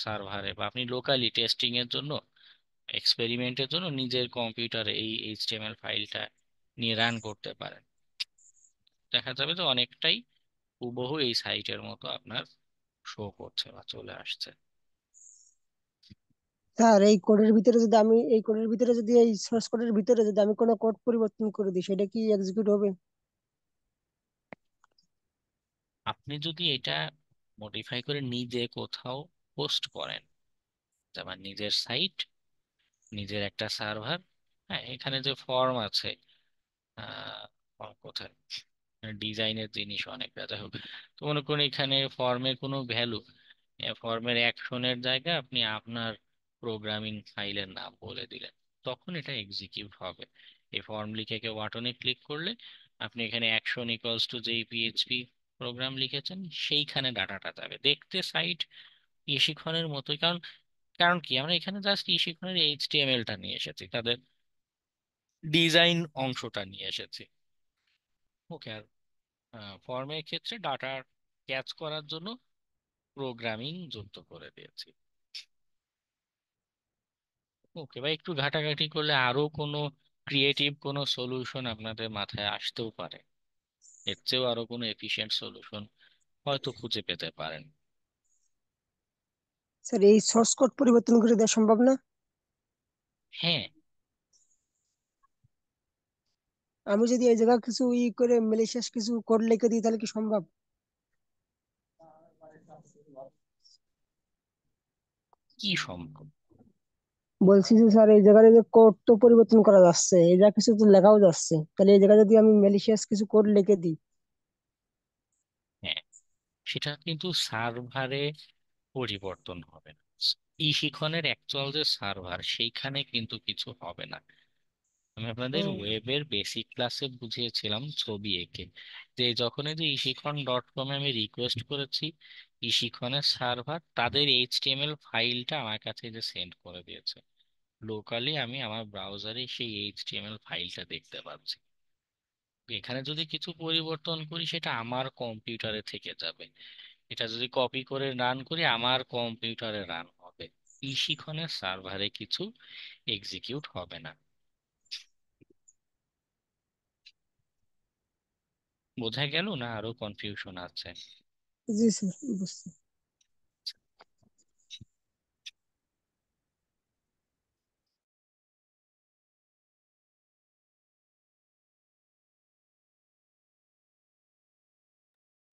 সার্ভারে বা আপনি লোকালি টেস্টিং এর জন্য, এক্সপেরিমেন্টের জন্য নিজের কম্পিউটারে এই এইচটিএমএল ফাইলটা নিয়ে রান করতে পারেন, দেখা যাবে যে অনেকটাই হুবহু এই সাইটের মতো আপনার শো করছে বা চলে আসছে। স্যার এই কোডের ভিতরে যদি এই সোর্স কোডের ভিতরে যদি আমি কোনো কোড পরিবর্তন করে দিই সেটা কি এক্সিকিউট হবে? আপনি যদি এটা মডিফাই করে নিজে কোথাও পোস্ট করেন, যেমন নিজের সাইট, নিজের একটা সার্ভার, হ্যাঁ এখানে যে ফর্ম আছে, কোথায় ডিজাইনের জিনিস অনেক যাই হোক, তো মনে করুন এখানে ফর্মের কোনো ভ্যালু, ফর্মের অ্যাকশনের জায়গায় আপনি আপনার প্রোগ্রামিং ফাইলের নাম বলে দিলেন, তখন এটা এক্সিকিউট হবে। এই ফর্ম লিখে কেউ বাটনে ক্লিক করলে আপনি এখানে অ্যাকশন ইকুয়ালস টু যেই পিএইচপি প্রোগ্রাম লিখেছেন সেইখানে ডাটাটা যাবে, দেখতে সাইট ইশিখনের মতোই। কারণ কারণ কি আমরা এখানে জাস্ট ইশিখনের এইচটিএমএলটা নিয়ে এসেছি, তাদের ডিজাইন অংশটা নিয়ে এসেছি। ওকে, আর ফর্মের ক্ষেত্রে ডাটা ক্যাচ করার জন্য প্রোগ্রামিং যুক্ত করে দিয়েছি। ওকে, বা একটু ঘাটাঘাটি করলে আরো কোনো ক্রিয়েটিভ কোনো সলিউশন আপনাদের মাথায় আসতেও পারে, এর চেয়েও আরো কোনো এফিশিয়েন্ট সলিউশন হয়তো খুঁজে পেতে পারেন। স্যার এই সোর্স কোড পরিবর্তন করে দেওয়া সম্ভব না? হ্যাঁ, আমি যদি এই জায়গায় কিছু করে ম্যালিশিয়াস কিছু কোড লিখে দিই তাহলে কি সম্ভব? কি সম্ভব? বলছি যে স্যার এই জায়গায় যে কোড তো পরিবর্তন করা যাচ্ছে, এই জায়গায় কিছু তো লেখাও যাচ্ছে, তাহলে এই জায়গায় যদি আমি ম্যালিশিয়াস কিছু কোড লিখে দিই? হ্যাঁ, সেটা কিন্তু সার্ভারে পরিবর্তন হবে না, ই শিখনের অ্যাকচুয়াল যে সার্ভার সেইখানে কিন্তু কিছু হবে না। আমি আপনাদের ও, ওয়েবের বেসিক ক্লাসে বুঝিয়েছিলাম ছবি এঁকে, যে যখন এই যে ইশিখন.কম আমি রিকোয়েস্ট করেছি, ইশিখনের সার্ভার তাদের এইচটিএমএল ফাইলটা আমার কাছে যে সেন্ড করে দিয়েছে, লোকালি আমি আমার ব্রাউজারে সেই এইচটিএমএল ফাইলটা দেখতে পাচ্ছি। এখানে যদি কিছু পরিবর্তন করি সেটা আমার কম্পিউটারে থেকে যাবে, এটা যদি কপি করে রান করি আমার কম্পিউটারে রান হবে, ইশিখনের সার্ভারে কিছু এক্সিকিউট হবে না। বোঝা গেল না আরো কনফিউশন আছে? জি স্যার, বুঝছি।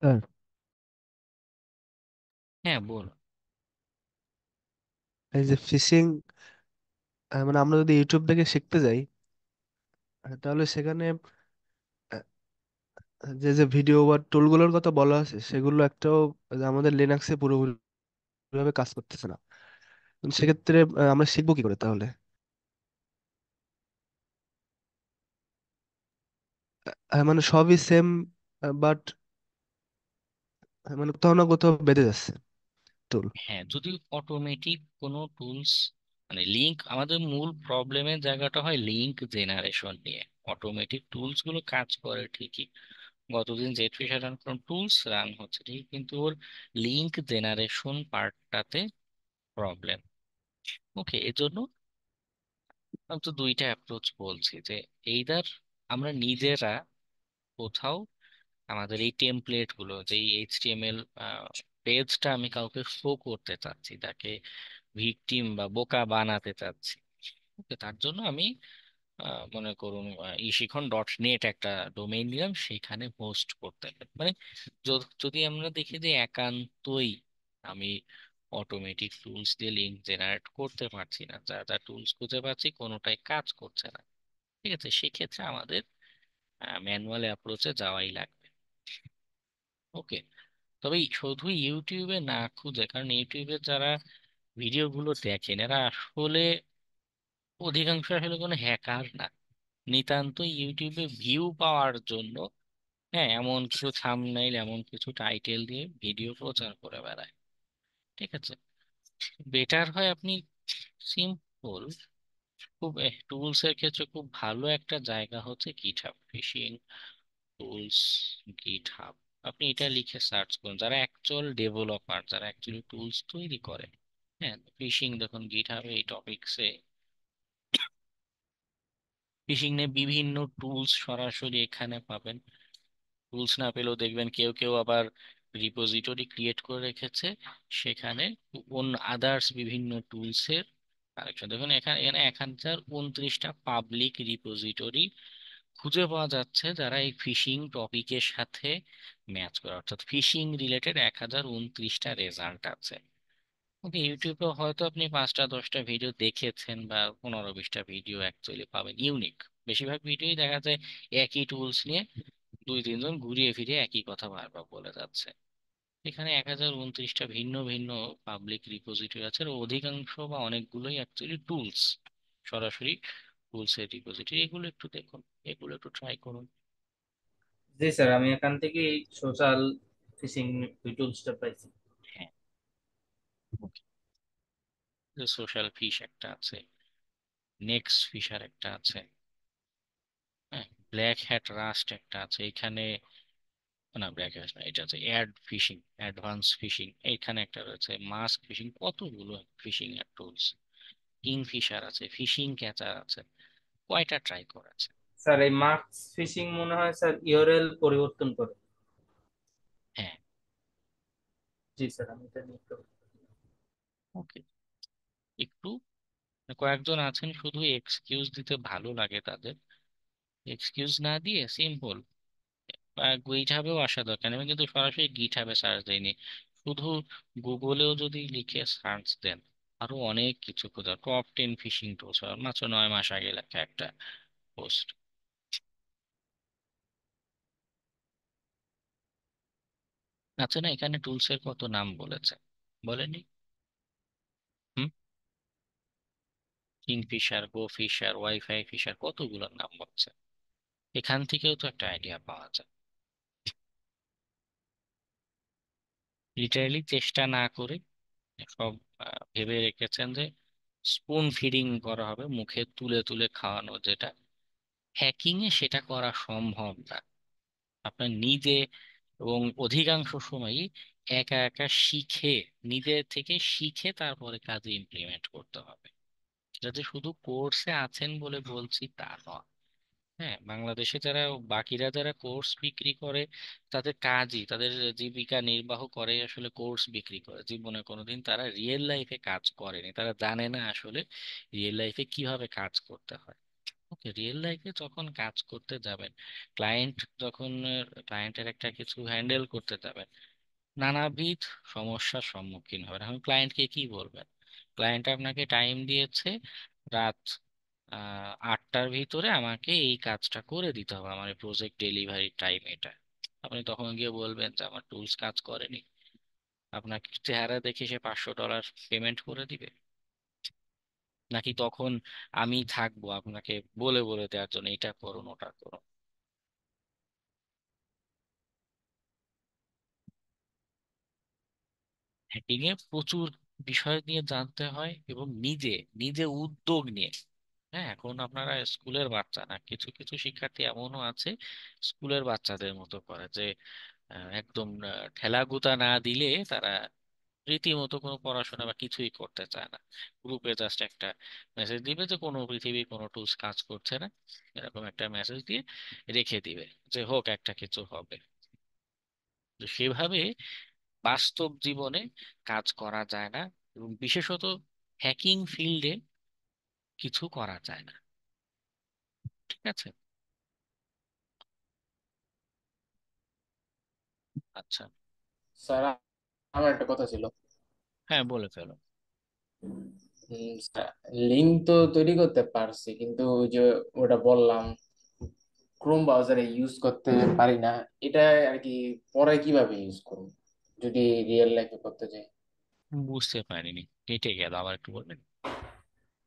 স্যার, হ্যাঁ বল। এই যে ফিশিং, মানে আমরা যদি ইউটিউব থেকে শিখতে যাই, তাহলে সেখানে যে যে ভিডিও বা টুলগুলোর কথা বলা আছে সেগুলো একটাও আমাদের লিনাক্সে পুরোপুরি ভাবে কাজ করতেছে না। সেক্ষেত্রে আমরা শিখবো কি করে তাহলে? মানে সবই সেম, বাট মানে কোথাও না কোথাও বেঁধে যাচ্ছে টুল। হ্যাঁ, যদি অটোমেটিক কোনো টুলস, মানে লিংক, আমাদের মূল প্রবলেমের জায়গাটা হয় লিংক জেনারেশন নিয়ে। অটোমেটিক টুলস গুলো কাজ করে ঠিকই, গতদিন জেড ফিশার রান কোন টুলস রান হচ্ছে ঠিক, কিন্তু ওর লিংক জেনারেশন পার্টটাতে প্রবলেম। ওকে, এজন্য আমি তো দুইটা অ্যাপ্রোচ বলছি, যে এইদার আমরা নিজেরা কোথাও আমাদের এই টেমপ্লেট গুলো, যে এইচটিএমএল পেজটা আমি কাউকে শো করতে চাচ্ছি, তাকে ভিকটিম বা বোকা বানাতে চাচ্ছি, ওকে, তার জন্য আমি মনে করুন ইশিখন.নেট একটা ডোমেইন নিলাম, সেখানে হোস্ট করতে হবে। মানে যদি আমরা দেখি যে একান্তই আমি অটোমেটিক টুলস দিয়ে লিঙ্ক জেনারেট করতে পারছি না, যা যা টুলস খুঁজে পাচ্ছি কোনোটাই কাজ করছে না, ঠিক আছে, সেক্ষেত্রে আমাদের ম্যানুয়াল অ্যাপ্রোচে যাওয়াই লাগবে। ওকে, তবে শুধু ইউটিউবে না খুঁজে, কারণ ইউটিউবে যারা ভিডিও গুলো দেখেন এরা আসলে অধিকাংশ আসলে কোনো হ্যাকার না, নিতান্ত ইউটিউবে ভিউ পাওয়ার জন্য, হ্যাঁ, এমন কিছু থাম্বনেইল এমন কিছু টাইটেল দিয়ে ভিডিও প্রচার করে বেড়ায়, ঠিক আছে। বেটার হয় আপনি সিম্পল, খুব টুলস এর ক্ষেত্রে খুব ভালো একটা জায়গা হচ্ছে গিটহাব, ফিশিং টুলস গিটহাব। আপনি এটা লিখে সার্চ করুন, যারা অ্যাকচুয়াল ডেভেলপার, যারা অ্যাকচুয়ালি টুলস তৈরি করে, হ্যাঁ, ফিশিং দেখুন গিটহাবে এই টপিকসে ফিশিং নিয়ে বিভিন্ন টুলস সরাসরি এখানে পাবেন। টুলস না পেলেও দেখবেন কেউ কেউ আবার রিপোজিটরি ক্রিয়েট করে রেখেছে, সেখানে অন্য আদার্স বিভিন্ন টুলসের কালেকশন। দেখুন এখানে এখানে 1029টা পাবলিক রিপোজিটরি খুঁজে পাওয়া যাচ্ছে যারা এই ফিশিং টপিকের সাথে ম্যাচ করে, অর্থাৎ ফিশিং রিলেটেড 1029টা রেজাল্ট আছে। ওকে, ইউটিউবে হয়তো আপনি 5টা 10টা ভিডিও দেখেছেন বা 15 20টা ভিডিও অ্যাকচুয়ালি পাবেন ইউনিক। বেশিরভাগ ভিডিওই দেখা যায় একই টুলস নিয়ে 2 3 জন ঘুরিয়ে ফিরিয়ে একই কথা বারবার বলে যাচ্ছে। এখানে 1029টা ভিন্ন ভিন্ন পাবলিক রিপোজিটরি আছে, আর অধিকাংশ বা অনেকগুলোই অ্যাকচুয়ালি টুলস, সরাসরি টুলস এর রিপোজিটরি। এগুলো একটু দেখুন, এগুলো একটু ট্রাই করুন। জি স্যার, আমি এখান থেকে সোশ্যাল ফিশিং টুলসটা পাইছি। হ্যাঁ, ওকে। সোশ্যাল ফিশ একটা আছে, নেক্সট ফিশার একটা আছে, হ্যাঁ, ব্ল্যাক হ্যাট রাস্ট একটা আছে এখানে। না, ব্ল্যাক হ্যাট না, এটা আছে অ্যাড ফিশিং, অ্যাডভান্স ফিশিং। এখানে একটা রয়েছে মাস্ক ফিশিং, কতগুলো ফিশিং এর টুলস। কিং ফিশার আছে, ফিশিং ক্যাচার আছে, কয়টা ট্রাই করেছে। স্যার এই মার্কস ফিশিং মনে হয় স্যার ইউআরএল পরিবর্তন করে। হ্যাঁ, জি স্যার, আমি এটা নিয়ে একটু- ওকে। একটু কয়েকজন আছেন শুধু এক্সকিউজ দিতে ভালো লাগে তাদের, এক্সকিউজ না দিয়ে সিম্পল গিট হাবেও আসা দরকার নেই। আমি কিন্তু সরাসরি গিট হাবে সার্চ দিইনি, শুধু গুগলেও যদি লিখে সার্চ দেন আরো অনেক কিছু খোঁজা, টপ 10 ফিশিং টুলস, মাত্র 9 মাস আগে লেখা একটা পোস্ট আছে না। এখানে টুলস এর কত নাম বলেছে, বলেনি? হুম, কিং ফিশার, গো ফিশার, ওয়াইফাই ফিশার, কতগুলোর নাম বলছে। এখান থেকেও তো একটা আইডিয়া পাওয়া যায়। লিটারালি চেষ্টা না করে সব ভেবে রেখেছেন যে স্পুন ফিডিং করা হবে, মুখে তুলে তুলে খাওয়ানো, যেটা হ্যাকিং এ সেটা করা সম্ভব না। আপনার নিজে এবং অধিকাংশ সময়ই একা একা শিখে, নিজে থেকে শিখে তারপরে কাজে ইমপ্লিমেন্ট করতে হবে। এটা যে শুধু কোর্সে আছেন বলে বলছি তা নয়। হ্যাঁ, বাংলাদেশে যারা, বাকিরা যারা কোর্স বিক্রি করে, তাদের কাজই, তাদের জীবিকা নির্বাহ করে আসলে কোর্স বিক্রি করে। জীবনে কোনোদিন তারা রিয়েল লাইফে কাজ করেনি, তারা জানে না আসলে রিয়েল লাইফে কিভাবে কাজ করতে হয়। ওকে, রিয়েল লাইফে যখন কাজ করতে যাবেন, ক্লায়েন্ট যখন, ক্লায়েন্টের একটা কিছু হ্যান্ডেল করতে যাবেন, নানাবিধ সমস্যার সম্মুখীন হবেন। এখন ক্লায়েন্টকে কি বলবেন? ক্লায়েন্ট আপনাকে টাইম দিয়েছে রাত 8টার ভিতরে আমাকে এই কাজটা করে দিতে হবে, আমার প্রজেক্ট ডেলিভারি টাইম এটা। আপনি তখন গিয়ে বলবেন যে আমার টুলস কাজ করেনি, আপনাকে চেহারা দেখে সে $500 পেমেন্ট করে দিবে? নাকি তখন আমি থাকবো আপনাকে বলে বলে দেওয়ার জন্য, এটা করুন ওটা করুন? হ্যাকিং এ প্রচুর বিষয় নিয়ে জানতে হয় এবং নিজে নিজে উদ্যোগ নিয়ে। হ্যাঁ, এখন আপনারা স্কুলের বাচ্চা না, কিছু কিছু শিক্ষার্থী এমনও আছে স্কুলের বাচ্চাদের মতো করে যে একদম ঠেলাগুতা না দিলে তারা রীতিমতো কোনো পড়াশোনা বা কিছুই করতে চায় না। গ্রুপে জাস্ট একটা মেসেজ দিবে যে কোনো পৃথিবীর কোনো টুলস কাজ করছে না, এরকম একটা মেসেজ দিয়ে রেখে দিবে যে হোক একটা কিছু হবে। তো সেভাবে বাস্তব জীবনে কাজ করা যায় না, এবং বিশেষত হ্যাকিং ফিল্ডে কিছু করা যায় না। ঠিক আছে, আচ্ছা। স্যার, আমার একটা কথা ছিল। হ্যাঁ, বলে ফেলো। লিঙ্ক তো তৈরি করতে পারছি, কিন্তু ওই যে ওটা বললাম ক্রোম ব্রাউজারে ইউজ করতে পারি না। এটা আর কি পরে কিভাবে ইউজ করব যদি রিয়েল লাইফে করতে চাই? বুঝতে পারিনি, কেটে গেল, আবার একটু বলবেন?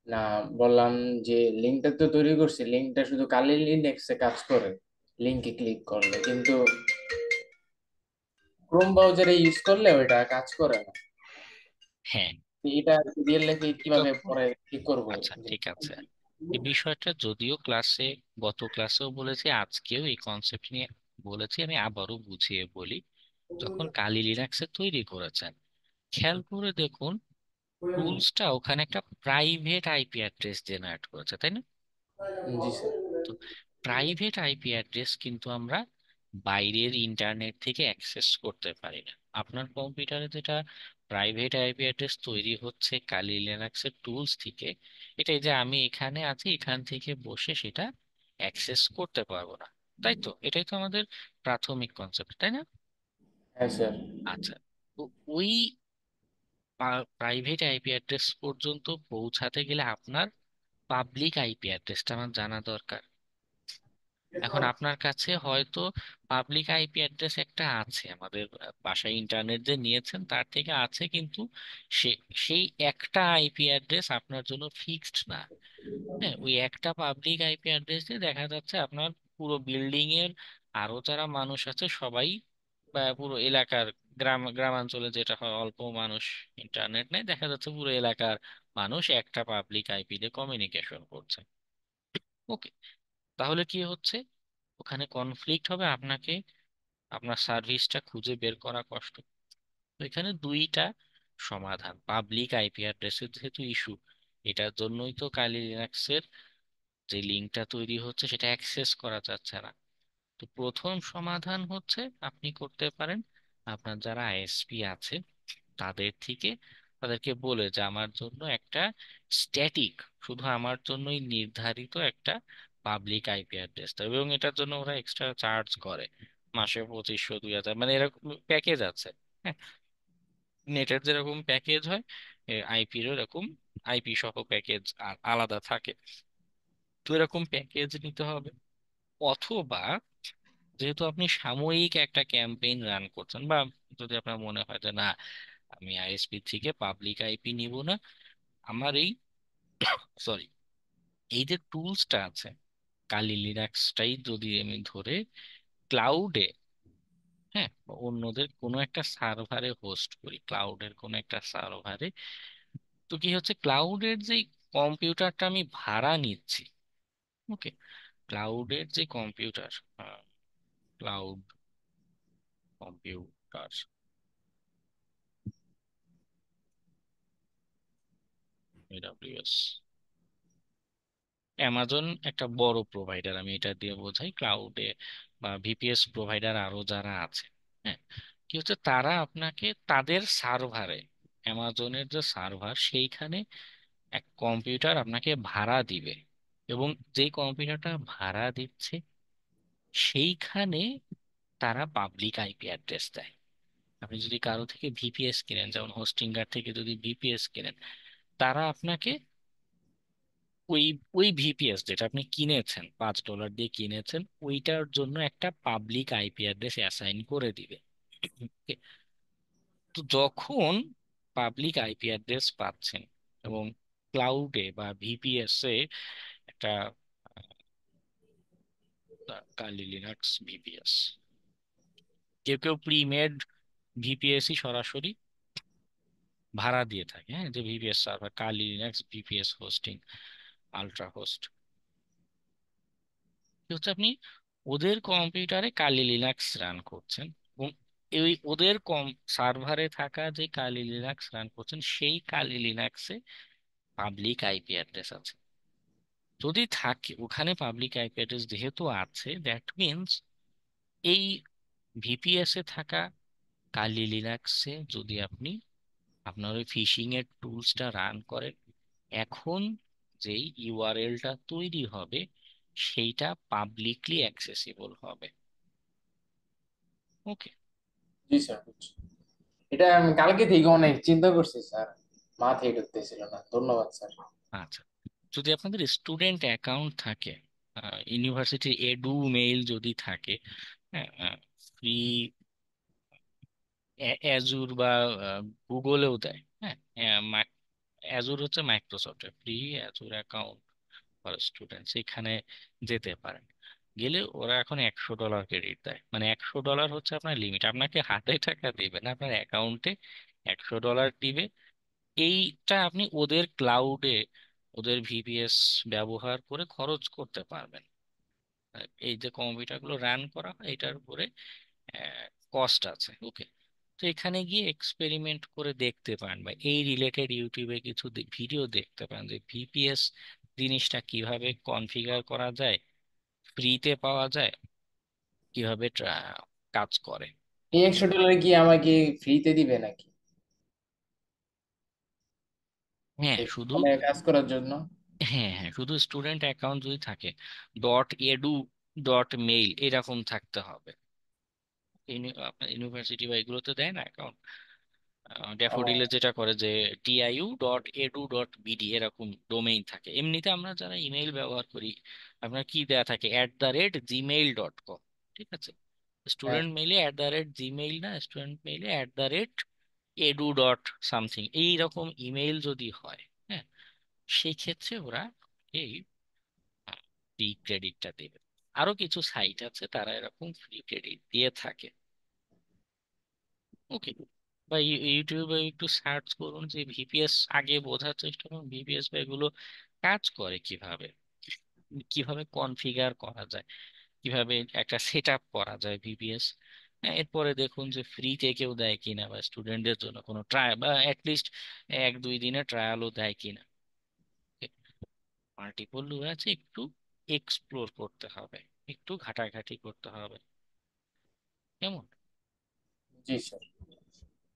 না, বললাম যে লিঙ্কটা তো তৈরি করছি, লিঙ্কটা শুধু কালি লিনেক্সে কাজ করে লিঙ্কে ক্লিক করলে, কিন্তু ক্রোম ব্রাউজারে ইউজ করলে ওইটা কাজ করে না। হ্যাঁ, এটা রিয়েল লাইফে কিভাবে যখন, পরে কি করব? আচ্ছা ঠিক আছে, এই বিষয়টা যদিও ক্লাসে, গত ক্লাসেও বলেছি, আজকেও এই কনসেপ্ট নিয়ে বলেছি, আমি আবারও বুঝিয়ে বলি। যখন কালি লিনাক্সে তৈরি করেছেন, খেয়াল করে দেখুন টুলসটা ওখানে একটা প্রাইভেট আইপি অ্যাড্রেস জেনারেট করেছে, তাই না? জি স্যার। তো প্রাইভেট আইপি অ্যাড্রেস কিন্তু আমরা বাইরের ইন্টারনেট থেকে অ্যাক্সেস করতে পারি না। আপনার কম্পিউটারে যেটা প্রাইভেট আইপি অ্যাড্রেস তৈরি হচ্ছে কালি লিনাক্সের টুলস থেকে, এটাই যে আমি এখানে আছি, এখান থেকে বসে সেটা অ্যাক্সেস করতে পারবো না। তাই তো, এটাই তো আমাদের প্রাথমিক কনসেপ্ট, তাই না? হ্যাঁ স্যার। আচ্ছা, তো ওই প্রাইভেট আইপি অ্যাড্রেস পর্যন্ত পৌঁছাতে গেলে আপনার পাবলিক আইপি অ্যাড্রেসটা আমার জানা দরকার। এখন আপনার কাছে হয়তো পাবলিক আইপি অ্যাড্রেস একটা আছে, আমাদের বাসায় ইন্টারনেট যে নিয়েছেন তার থেকে আছে, কিন্তু সে সেই একটা আইপি অ্যাড্রেস আপনার জন্য ফিক্সড না। হ্যাঁ, ওই একটা পাবলিক আইপি অ্যাড্রেস দিয়ে দেখা যাচ্ছে আপনার পুরো বিল্ডিং এর আরো যারা মানুষ আছে সবাই, বা পুরো এলাকার, গ্রামাঞ্চলে যেটা হয় অল্প মানুষ ইন্টারনেট নেই, দেখা যাচ্ছে পুরো এলাকার মানুষ একটা পাবলিক আইপি দিয়ে কমিউনিকেশন করছে। ওকে, তাহলে কি হচ্ছে, ওখানে কনফ্লিক্ট হবে, আপনাকে আপনার সার্ভিসটা খুঁজে বের করা কষ্ট। তো এখানে দুইটা সমাধান, পাবলিক আইপি অ্যাড্রেসের যেহেতু ইস্যু, এটার জন্যই তো কালি লিনাক্সের যে লিঙ্কটা তৈরি হচ্ছে সেটা অ্যাক্সেস করা যাচ্ছে না। তো প্রথম সমাধান হচ্ছে আপনি করতে পারেন আপনার যারা আইএসপি আছে তাদের থেকে, তাদেরকে বলে যে আমার জন্য একটা স্ট্যাটিক, শুধু আমার জন্যই নির্ধারিত একটা পাবলিক আইপি অ্যাড্রেস, এবং এটার জন্য ওরা এক্সট্রা চার্জ করে, মাসে 2500 2000, মানে এরকম প্যাকেজ আছে। হ্যাঁ, নেটের যেরকম প্যাকেজ হয় আইপিরও এরকম আইপি সহ প্যাকেজ আলাদা থাকে। তো এরকম প্যাকেজ নিতে হবে, অথবা যেহেতু আপনি সাময়িক একটা ক্যাম্পেইন রান করছেন, বা যদি আপনার মনে হয় যে না আমি আইএসপি থেকে পাবলিক আইপি নিব না, আমার এই সরি এই যে টুলসটা আছে কালি লিনাক্সটাই যদি আমি ধরে ক্লাউডে, হ্যাঁ, বা অন্যদের কোনো একটা সার্ভারে হোস্ট করি, ক্লাউডের কোনো একটা সার্ভারে, তো কি হচ্ছে, ক্লাউডের যে কম্পিউটারটা আমি ভাড়া নিচ্ছি, ওকে, ক্লাউডের যে computer, cloud computer, AWS, Amazon একটা বড় প্রোভাইডার, আমি এটা দিয়ে বোঝাই, ক্লাউডে বা ভিপিএস প্রোভাইডার আরো যারা আছে, হ্যাঁ, কি হচ্ছে, তারা আপনাকে তাদের সার্ভারে, অ্যামাজনের যে সার্ভার সেইখানে এক কম্পিউটার আপনাকে ভাড়া দিবে, এবং যেই কম্পিউটারটা ভাড়া দিচ্ছে সেইখানে তারা পাবলিক আইপি অ্যাড্রেস দেয়। আপনি যদি কারো থেকে ভিপিএস কিনেন, যেমন হোস্টিংগার থেকে যদি ভিপিএস কিনেন, তারা আপনাকে ওই ওই ভিপিএস যেটা আপনি কিনেছেন, $5 দিয়ে কিনেছেন, ওইটার জন্য একটা পাবলিক আইপি অ্যাড্রেস অ্যাসাইন করে দিবে। Okay? তো যখন পাবলিক আইপি অ্যাড্রেস পাচ্ছেন এবং ক্লাউডে বা ভিপিএস এ একটা কালি লিনাক্স ভিপিএস, কেউ কেউ প্রিমেড ভিপিএসই সরাসরি ভাড়া দিয়ে থাকে, হ্যাঁ, যে ভিপিএস সার্ভার কালি Linux VPS hosting ultra host, কি হচ্ছে, আপনি ওদের কম্পিউটারে কালি লিনাক্স রান করছেন, এবং এই ওদের কম সার্ভারে থাকা যে কালি লিনাক্স রান করছেন সেই কালি লিনাক্সে পাবলিক আইপি অ্যাড্রেস আছে। যদি থাকে ওখানে পাবলিক আইপি অ্যাড্রেস যেহেতু আছে, দ্যাট মিনস এই ভিপিএস এ থাকা কালি লিনাক্সে যদি আপনি আপনার ওই ফিশিং এর টুলসটা রান করেন, এখন যেই ইউআরএলটা তৈরি হবে সেইটা পাবলিকলি অ্যাক্সেসিবল হবে। ওকে, জি স্যার, বুঝছি। এটা আমি কালকে থেকে অনেক চিন্তা করছি স্যার, মাথায় ঢুকতেছিল না। ধন্যবাদ স্যার। আচ্ছা, যদি আপনাদের স্টুডেন্ট অ্যাকাউন্ট থাকে, ইউনিভার্সিটির এডু মেইল যদি থাকে, হ্যাঁ, ফ্রি অ্যাজুর বা গুগলেও দেয়, হ্যাঁ, অ্যাজুর হচ্ছে মাইক্রোসফটের free Azure account for student, সেখানে যেতে পারেন। গেলে ওরা এখন $100 ক্রেডিট দেয়, মানে $100 হচ্ছে আপনার লিমিট, আপনাকে হাতে টাকা দিবে না, আপনার অ্যাকাউন্টে $100 দিবে। এইটা আপনি ওদের ক্লাউডে ওদের ভিপিএস ব্যবহার করে খরচ করতে পারবেন। এই যে কম্পিউটার গুলো রান করা হয় এটার উপরে কস্ট আছে। ওকে, তো এখানে গিয়ে এক্সপেরিমেন্ট করে দেখতে পারেন, বা এই রিলেটেড ইউটিউবে কিছু ভিডিও দেখতে পারেন যে ভিপিএস জিনিসটা কিভাবে কনফিগার করা যায়, ফ্রিতে পাওয়া যায়, কিভাবে কাজ করে। এই ওকে। 100 ডলার কি আমাকে ফ্রিতে দিবে নাকি হ্যাঁ এই শুধু, মানে কাজ করার জন্য? হ্যাঁ হ্যাঁ, শুধু স্টুডেন্ট অ্যাকাউন্ট যদি থাকে, .edu.mail এরকম থাকতে হবে। আপনার ইউনিভার্সিটি বা এগুলোতে দেয় না অ্যাকাউন্ট, ড্যাফোডিলে ও যেটা করে যে tiu.edu.bd এরকম ডোমেইন থাকে। এমনিতে আমরা যারা ইমেইল ব্যবহার করি, আপনার কি দেয়া থাকে @gmail.com, ঠিক আছে। হ্যাঁ, স্টুডেন্ট মেইলে @gmail না, স্টুডেন্ট মেইলে @edu.something এইরকম ইমেইল যদি হয়, হ্যাঁ, সেই ক্ষেত্রে ওরা এই ফ্রি ক্রেডিটটা দেবে। আরো কিছু সাইট আছে তারা এরকম ফ্রি ক্রেডিট দিয়ে থাকে। ওকে। বা ইউটিউবে একটু সার্চ করুন যে ভিপিএস, আগে বোঝার চেষ্টা করুন ভিপিএস বা এগুলো কাজ করে কিভাবে, কিভাবে কনফিগার করা যায়, কিভাবে একটা সেট আপ করা যায় ভিপিএস। এরপরে দেখুন যে ফ্রিতে কেউ দেয় কিনা, বা স্টুডেন্টদের জন্য কোনো ট্রায়াল বা অ্যাটলিস্ট 1-2 দিনের ট্রায়ালও দেয় কিনা। মাল্টিপল লুক আছে, একটু এক্সপ্লোর করতে হবে, একটু ঘাটাঘাটি করতে হবে। কেমন? জি স্যার,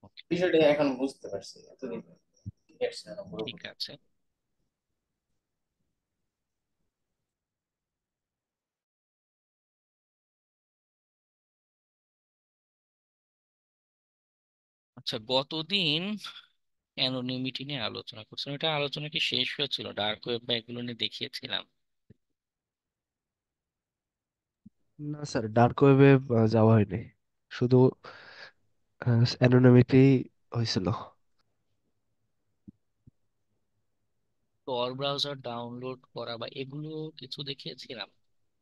Okay, বিষয়টা এখন বুঝতে পারছি, এতদিন ক্লিয়ার ছিল না ঠিক পুরোপুরি। আছে। আচ্ছা, গতদিন অ্যানোনিমিটি নিয়ে আলোচনা করছিলাম, এটা আলোচনা কি শেষ হয়েছিল? ডার্ক ওয়েব বা এগুলো নিয়ে দেখিয়েছিলাম। না স্যার, ডার্ক ওয়েবে যাওয়া হয়নি, শুধু অ্যানোনিমিটি হয়েছিল। tor ব্রাউজার ডাউনলোড করা বা এগুলো কিছু দেখিয়েছিলাম।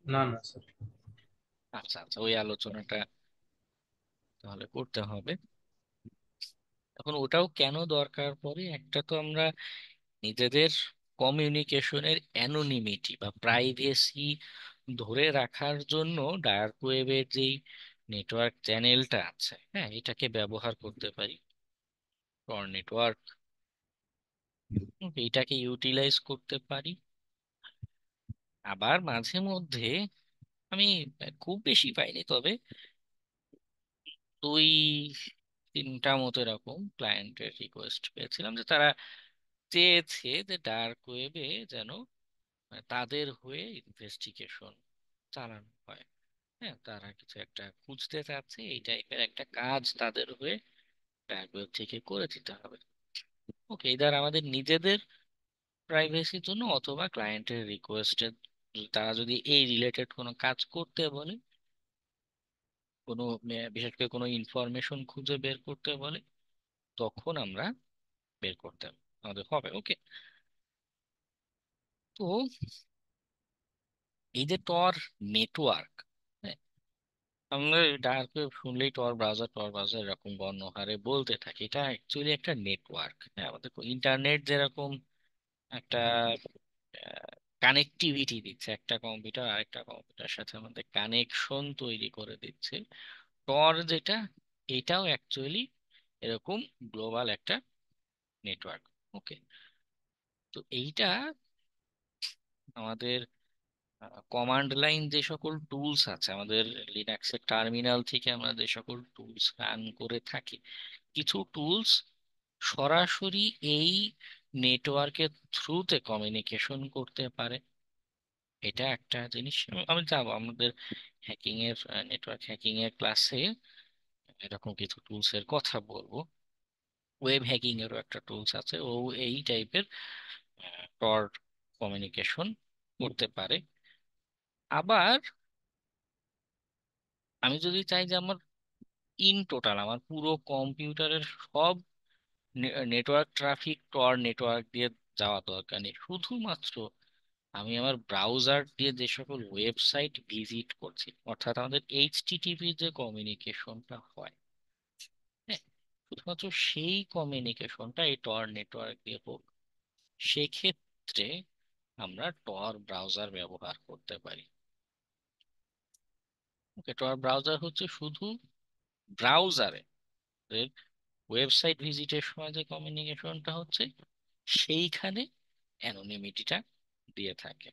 না না স্যার। আচ্ছা আচ্ছা, ওই আলোচনাটা তাহলে করতে হবে। এখন ওটাও কেন দরকার পড়ে, একটা তো আমরা নিজেদের কমিউনিকেশনের অ্যানোনিমিটি বা প্রাইভেসি ধরে রাখার জন্য ডার্ক ওয়েবের যেই নেটওয়ার্ক চ্যানেলটা আছে, হ্যাঁ, এটাকে ব্যবহার করতে পারি, tor নেটওয়ার্ক, এটাকে ইউটিলাইজ করতে পারি। আবার মাঝে মধ্যে আমি খুব বেশি পাইনি, তবে 2-3টা মতো এরকম ক্লায়েন্টের রিকোয়েস্ট পেয়েছিলাম যে তারা চেয়েছে যে ডার্ক ওয়েবে যেন তাদের হয়ে ইনভেস্টিগেশন চালানো হয়। হ্যাঁ, তারা কিছু একটা খুঁজতে চাচ্ছে, এই টাইপের একটা কাজ তাদের হয়ে ডার্ক ওয়েব থেকে করে দিতে হবে। ওকে, এদের আমাদের নিজেদের প্রাইভেসির জন্য অথবা ক্লায়েন্টের রিকোয়েস্টে তারা যদি এই রিলেটেড কোনো কাজ করতে বলে, কোনো বিশেষ করে কোনো ইনফরমেশন খুঁজে বের করতে বলে, তখন আমরা বের করতে আমাদের হবে। ওকে। তো এই যে টর নেটওয়ার্ক, আমরা ডার্ক ওয়েব শুনলেই টর ব্রাউজার এরকম বর্ণহারে বলতে থাকি, এটা অ্যাকচুয়ালি একটা নেটওয়ার্ক। হ্যাঁ, আমাদের ইন্টারনেট যেরকম একটা কানেক্টিভিটি দিচ্ছে, একটা কম্পিউটার আরেকটা কম্পিউটার সাথে আমাদের কানেকশন তৈরি করে দিচ্ছে, টর যেটা, এটাও অ্যাকচুয়ালি এরকম গ্লোবাল একটা নেটওয়ার্ক। ওকে। তো এইটা আমাদের কমান্ড লাইন যে সকল টুলস আছে, আমাদের লিনাক্সের টার্মিনাল থেকে আমরা যে সকল টুলস রান করে থাকি, কিছু টুলস সরাসরি এই নেটওয়ার্কের থ্রুতে কমিউনিকেশন করতে পারে। এটা একটা জিনিস আমি যাবো আমাদের হ্যাকিং এর, নেটওয়ার্ক হ্যাকিং এর ক্লাসে এরকম কিছু টুলস এর কথা বলবো। ওয়েব হ্যাকিং এরও একটা টুলস আছে, ও এই টাইপের টর কমিউনিকেশন করতে পারে। আবার আমি যদি চাই যে আমার ইন টোটাল আমার পুরো কম্পিউটারের সব নেটওয়ার্ক ট্রাফিক টর নেটওয়ার্ক দিয়ে যাওয়া দরকার নেই, শুধুমাত্র আমি আমার ব্রাউজার দিয়ে যে সকল ওয়েবসাইট ভিজিট করছি, অর্থাৎ আমাদের এইচটিটিপি যে কমিউনিকেশনটা হয়, হ্যাঁ, শুধুমাত্র সেই কমিউনিকেশনটা এই টর নেটওয়ার্ক দিয়ে হোক, সেক্ষেত্রে আমরা টর ব্রাউজার ব্যবহার করতে পারি। ওকে, টর ব্রাউজার হচ্ছে শুধু ব্রাউজারে ওয়েবসাইট ভিজিটের সময় যে কমিউনিকেশনটা হচ্ছে, সেইখানে অ্যানোনিমিটিটা দিয়ে থাকে।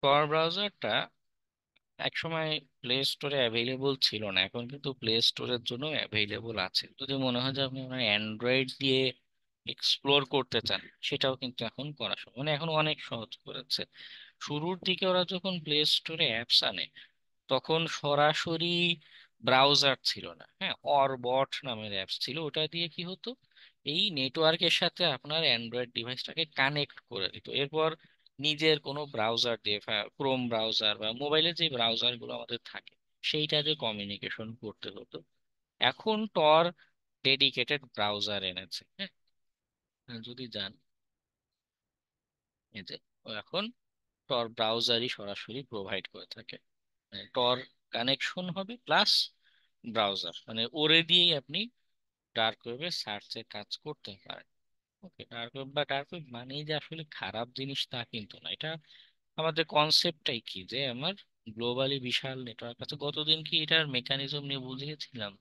tor ব্রাউজারটা একসময় প্লে স্টোরে অ্যাভেলেবল ছিল না, এখন কিন্তু প্লে স্টোরের জন্য অ্যাভেলেবল আছে। যদি মনে হয় যে আপনি আপনার অ্যান্ড্রয়েড দিয়ে এক্সপ্লোর করতে চান, সেটাও কিন্তু এখন করা সম্ভব, মানে এখন অনেক সহজ করেছে। শুরুর দিকে ওরা যখন প্লে স্টোরে অ্যাপস আনে, তখন সরাসরি ব্রাউজার ছিল না, হ্যাঁ, অরবট নামের অ্যাপস ছিল। ওটা দিয়ে কি হতো, এই নেটওয়ার্কের সাথে আপনার অ্যান্ড্রয়েড ডিভাইসটাকে কানেক্ট করে দিত। এরপর নিজের কোনো ব্রাউজার দিয়ে, ক্রোম ব্রাউজার বা মোবাইলে যে ব্রাউজার গুলো আমাদের থাকে, সেইটা দিয়ে কমিউনিকেশন করতে হতো। এখন টর ডেডিকেটেড ব্রাউজার এনেছে, হ্যাঁ। যদি যান, এই যে ও এখন টর ব্রাউজারই সরাসরি প্রোভাইড করে থাকে। টর কানেকশন হবে প্লাস ব্রাউজার, মানে ওরে দিয়েই আপনি ডার্ক ওয়েবে সার্চের কাজ করতে পারেন। ওকে, ডার্ক ওয়েব বা ডার্ক ওয়েব মানেই যে আসলে খারাপ জিনিস তা কিন্তু না। এটা আমাদের কনসেপ্টটাই কি, যে আমার গ্লোবালি বিশাল নেটওয়ার্ক আছে। গতদিন কি এটার মেকানিজম নিয়ে বুঝিয়েছিলাম?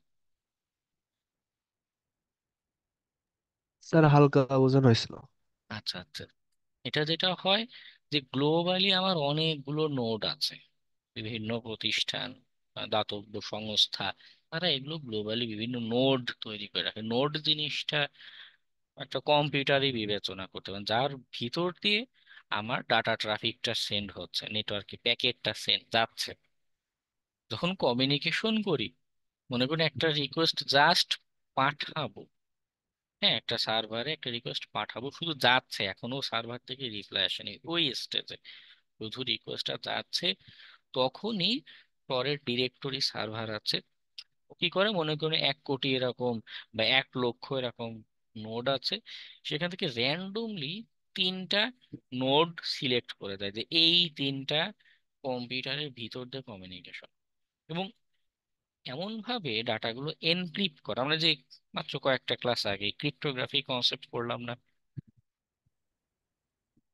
স্যার হালকা বোঝানো হয়েছিল। আচ্ছা আচ্ছা। এটা যেটা হয় যে গ্লোবালি আমার অনেকগুলো নোড আছে, বিভিন্ন প্রতিষ্ঠান, দাতব্য সংস্থা, তারা এগুলো গ্লোবালি বিভিন্ন নোড তৈরি করে রাখে। নোড জিনিসটা একটা কম্পিউটারই বিবেচনা করতে পারেন, যার ভিতর দিয়ে আমার ডাটা ট্রাফিকটা সেন্ড হচ্ছে, নেটওয়ার্কে প্যাকেটটা সেন্ড যাচ্ছে। যখন কমিউনিকেশন করি, মনে করুন একটা রিকোয়েস্ট জাস্ট পাঠাবো, হ্যাঁ, একটা সার্ভারে একটা রিকোয়েস্ট পাঠাবো, শুধু যাচ্ছে, এখনো সার্ভার থেকে রিপ্লাই আসেনি, ওই স্টেজে শুধু রিকোয়েস্টটা যাচ্ছে। তখনই পরের ডিরেক্টরি সার্ভার আছে, ও কি করে, মনে করুন 1 কোটি এরকম বা 1 লক্ষ এরকম নোড আছে, সেখান থেকে র্যান্ডমলি 3টা নোড সিলেক্ট করে দেয় যে এই 3টা কম্পিউটারের ভিতর দিয়ে কমিউনিকেশন। এবং এমন ভাবে ডাটাগুলো এনক্রিপ্ট করা, আমরা যে মাত্র কয়েকটা ক্লাস আগে ক্রিপ্টোগ্রাফি কনসেপ্ট পড়লাম না,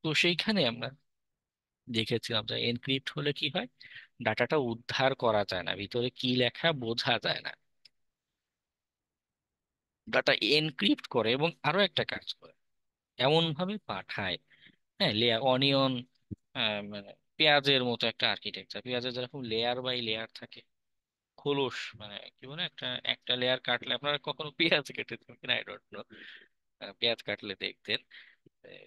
তো সেইখানে আমরা দেখেছিলাম যে এনক্রিপ্ট হলে কি হয়, ডাটাটা উদ্ধার করা যায় না, ভিতরে কি লেখা বোঝা যায় না। ডাটা এনক্রিপ্ট করে এবং আরো একটা কাজ করে, এমন ভাবে পাঠায়, হ্যাঁ, লেয়ার অনিয়ন, মানে পেঁয়াজের মতো একটা আর্কিটেকচার। পেঁয়াজের যেরকম লেয়ার বাই লেয়ার থাকে, খোলস, মানে কি বলে, একটা একটা লেয়ার কাটলে, আপনারা কখনো পেঁয়াজ কেটেছেন কিনা আই ডোন্ট নো, পেঁয়াজ কাটলে দেখতেন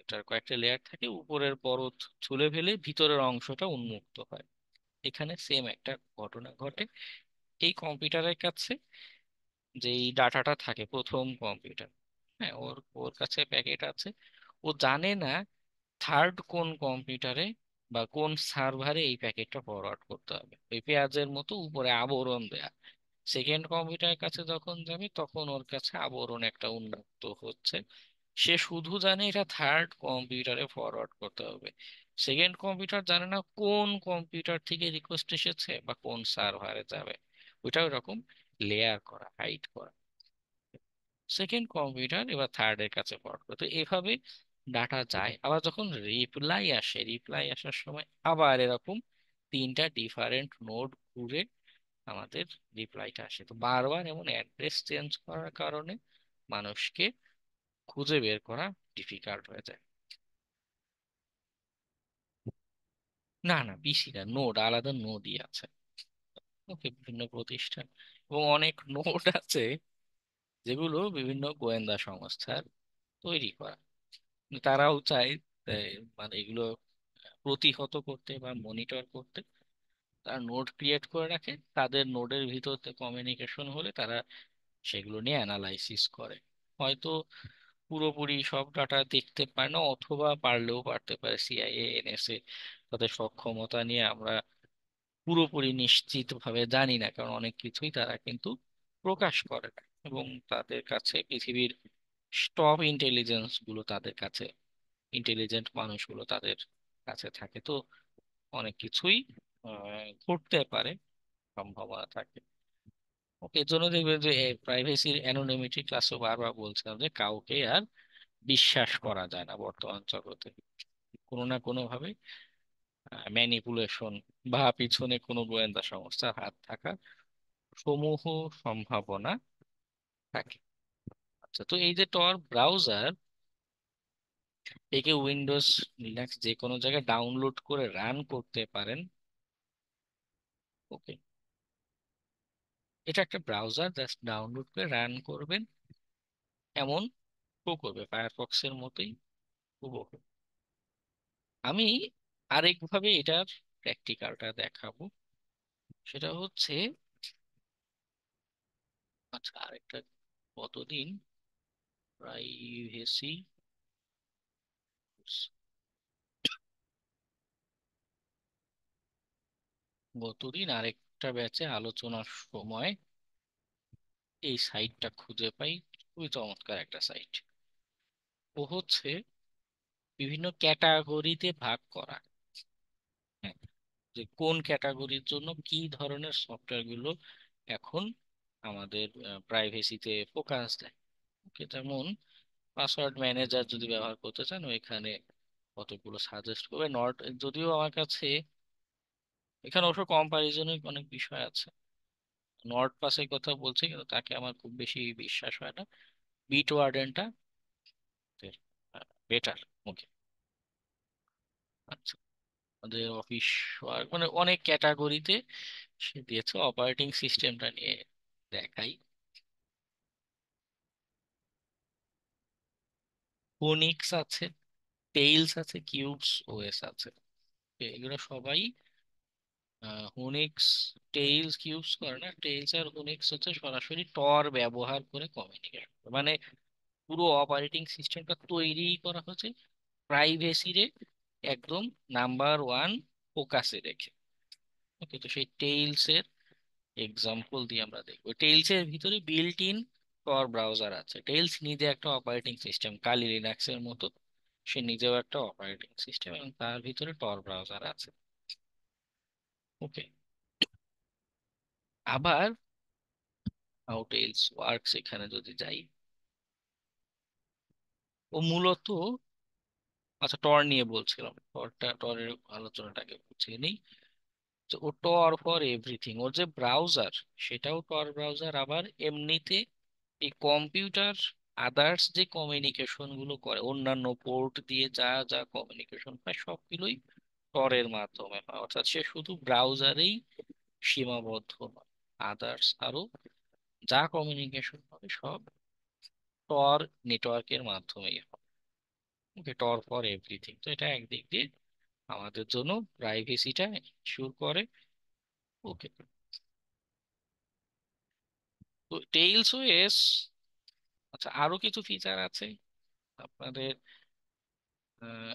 এটার কয়েকটা লেয়ার থাকে, উপরের পরত ছুলে ফেলে ভিতরের অংশটা উন্মুক্ত হয়। এখানে সেম একটা ঘটনা ঘটে। এই কম্পিউটারের কাছে যে এই ডাটাটা থাকে, প্রথম কম্পিউটার, হ্যাঁ, ওর ওর কাছে প্যাকেট আছে, ও জানে না থার্ড কোন কম্পিউটারে বা কোন সার্ভারে এই প্যাকেটটা ফরওয়ার্ড করতে হবে। ওই পেঁয়াজের মতো উপরে আবরণ দেয়া, সেকেন্ড কম্পিউটারের কাছে যখন যাবে তখন ওর কাছে আবরণ একটা উন্মুক্ত হচ্ছে। সে শুধু জানে এটা থার্ড কম্পিউটারে ফরওয়ার্ড করতে হবে। সেকেন্ড কম্পিউটার জানে না কোন কম্পিউটার থেকে রিকোয়েস্ট এসেছে বা কোন সার্ভারে যাবে। ওইটা ওরকম লেয়ার করা, হাইড করা। সেকেন্ড কম্পিউটার এবার থার্ড এর কাছে ফরওয়ার্ড করে, তো এভাবে ডাটা যায়। আবার যখন রিপ্লাই আসে, রিপ্লাই আসার সময় আবার এরকম 3টা ডিফারেন্ট নোড ঘুরে আমাদের রিপ্লাইটা আসে। তো বারবার এমন অ্যাড্রেস চেঞ্জ করার কারণে মানুষকে খুঁজে বের করা ডিফিকাল্ট হয়ে যায়। না না, পিসি না, নোড, আলাদা নোডই আছে। ওকে, বিভিন্ন প্রতিষ্ঠান এবং অনেক নোড আছে যেগুলো বিভিন্ন গোয়েন্দা সংস্থার তৈরি করা। তারাও চায় মানে এগুলো প্রতিহত করতে বা মনিটর করতে, তারা নোড ক্রিয়েট করে রাখে। তাদের নোডের ভিতর কমিউনিকেশন হলে তারা সেগুলো নিয়ে অ্যানালাইসিস করে। হয়তো পুরোপুরি সব ডাটা দেখতে পারে না, অথবা পারলেও পারতে পারে। সিআইএ, এনএসএ, তাদের সক্ষমতা নিয়ে আমরা পুরোপুরি নিশ্চিত ভাবে জানি না, কারণ অনেক কিছুই তারা কিন্তু প্রকাশ করে না। এবং তাদের কাছে পৃথিবীর টপ ইন্টেলিজেন্স গুলো তাদের কাছে, ইন্টেলিজেন্ট মানুষগুলো তাদের কাছে থাকে, তো অনেক কিছুই ঘটতে পারে, সম্ভাবনা থাকে। ওকে, এর জন্য দেখবেন যে প্রাইভেসির অ্যানোনিমিটি ক্লাসও বারবার বলছিলাম যে কাউকে আর বিশ্বাস করা যায় না বর্তমান জগতে। কোনো না কোনো ভাবে ম্যানিপুলেশন বা পিছনে কোনো গোয়েন্দা সংস্থার হাত থাকা সমূহ সম্ভাবনা থাকে। আচ্ছা, তো এই যে টর ব্রাউজার, একে উইন্ডোজ লিনাক্স যে কোনো জায়গায় ডাউনলোড করে রান করতে পারেন। ওকে, এটা একটা ব্রাউজার, জাস্ট ডাউনলোড করে রান করবেন, এমন করবে ফায়ারফক্সের মতোই হুবহু। আমি আরেকভাবে এটার প্র্যাকটিক্যালটা দেখাবো, সেটা হচ্ছে, আচ্ছা আরেকটা, কতদিন প্রাইভেসি, গতদিন আরেকটা ব্যাচে আলোচনার সময় এই সাইটটা খুঁজে পাই, খুবই চমৎকার একটা সাইট। ও হচ্ছে বিভিন্ন ক্যাটাগরিতে ভাগ করা, হ্যাঁ, যে কোন ক্যাটাগরির জন্য কি ধরনের সফটওয়্যার গুলো এখন আমাদের প্রাইভেসিতে ফোকাস দেয়। ওকে, যেমন পাসওয়ার্ড ম্যানেজার যদি ব্যবহার করতে চান, ওইখানে কতগুলো সাজেস্ট করবে। নট, যদিও আমার কাছে এখানে অবশ্য কম্পারিজনের অনেক বিষয় আছে, নর্ড পাসের কথা বলছে কিন্তু তাকে আমার খুব বেশি বিশ্বাস হয় না। Bit ওয়ার্ডেনটা better. ওকে, আচ্ছা, আমাদের অফিস ওয়ার্ক মানে অনেক ক্যাটাগরিতে সে দিয়েছে। অপারেটিং সিস্টেমটা নিয়ে দেখাই, ফোনিক্স আছে, টেইলস আছে, কিউবস ওএস আছে। এগুলো সবাই হুনিক্স, টেইলস কিউবস করে না, টেইলস আর হুনিক্স হচ্ছে সরাসরি টর ব্যবহার করে কমিউনিকেশন, মানে পুরো অপারেটিং সিস্টেমটা তৈরি করা হচ্ছে প্রাইভেসি রে একদম নাম্বার ওয়ান ফোকাসে রেখে। ওকে, তো সেই টেইলস এর এক্সাম্পল দিয়ে আমরা দেখবো। টেইলস এর ভিতরে বিল্ট ইন টর ব্রাউজার আছে। টেইলস নিজে একটা অপারেটিং সিস্টেম, কালি লিনাক্স এর মতো, সে নিজেও একটা অপারেটিং সিস্টেম এবং তার ভিতরে টর ব্রাউজার আছে। ওকে, আবার হাউ টেইলস ওয়ার্কস এখানে যদি যাই, ও মূলত, আচ্ছা টর নিয়ে বলছিলাম, টরের আলোচনাটাকে বুঝিয়ে নিই। তো ও টর ফর এভরিথিং, ওর যে ব্রাউজার সেটাও টর ব্রাউজার, আবার এমনিতে এই কম্পিউটার আদার্স যে কমিউনিকেশন গুলো করে অন্যান্য পোর্ট দিয়ে যা যা কমিউনিকেশন পায় সবগুলোই টরের মাধ্যমে হয়, অর্থাৎ সে শুধু ব্রাউজারেই সীমাবদ্ধ নয়, আদার্স আরো যা কমিউনিকেশন হবে সব টর নেটওয়ার্কের মাধ্যমেই হয়। ওকে, টর ফর এভরিথিং, তো এটা একদিক দিয়ে আমাদের জন্য প্রাইভেসিটা ইনশিওর করে। ওকে, তো টেইলস ওএস, আচ্ছা আরো কিছু ফিচার আছে আপনাদের। আহ,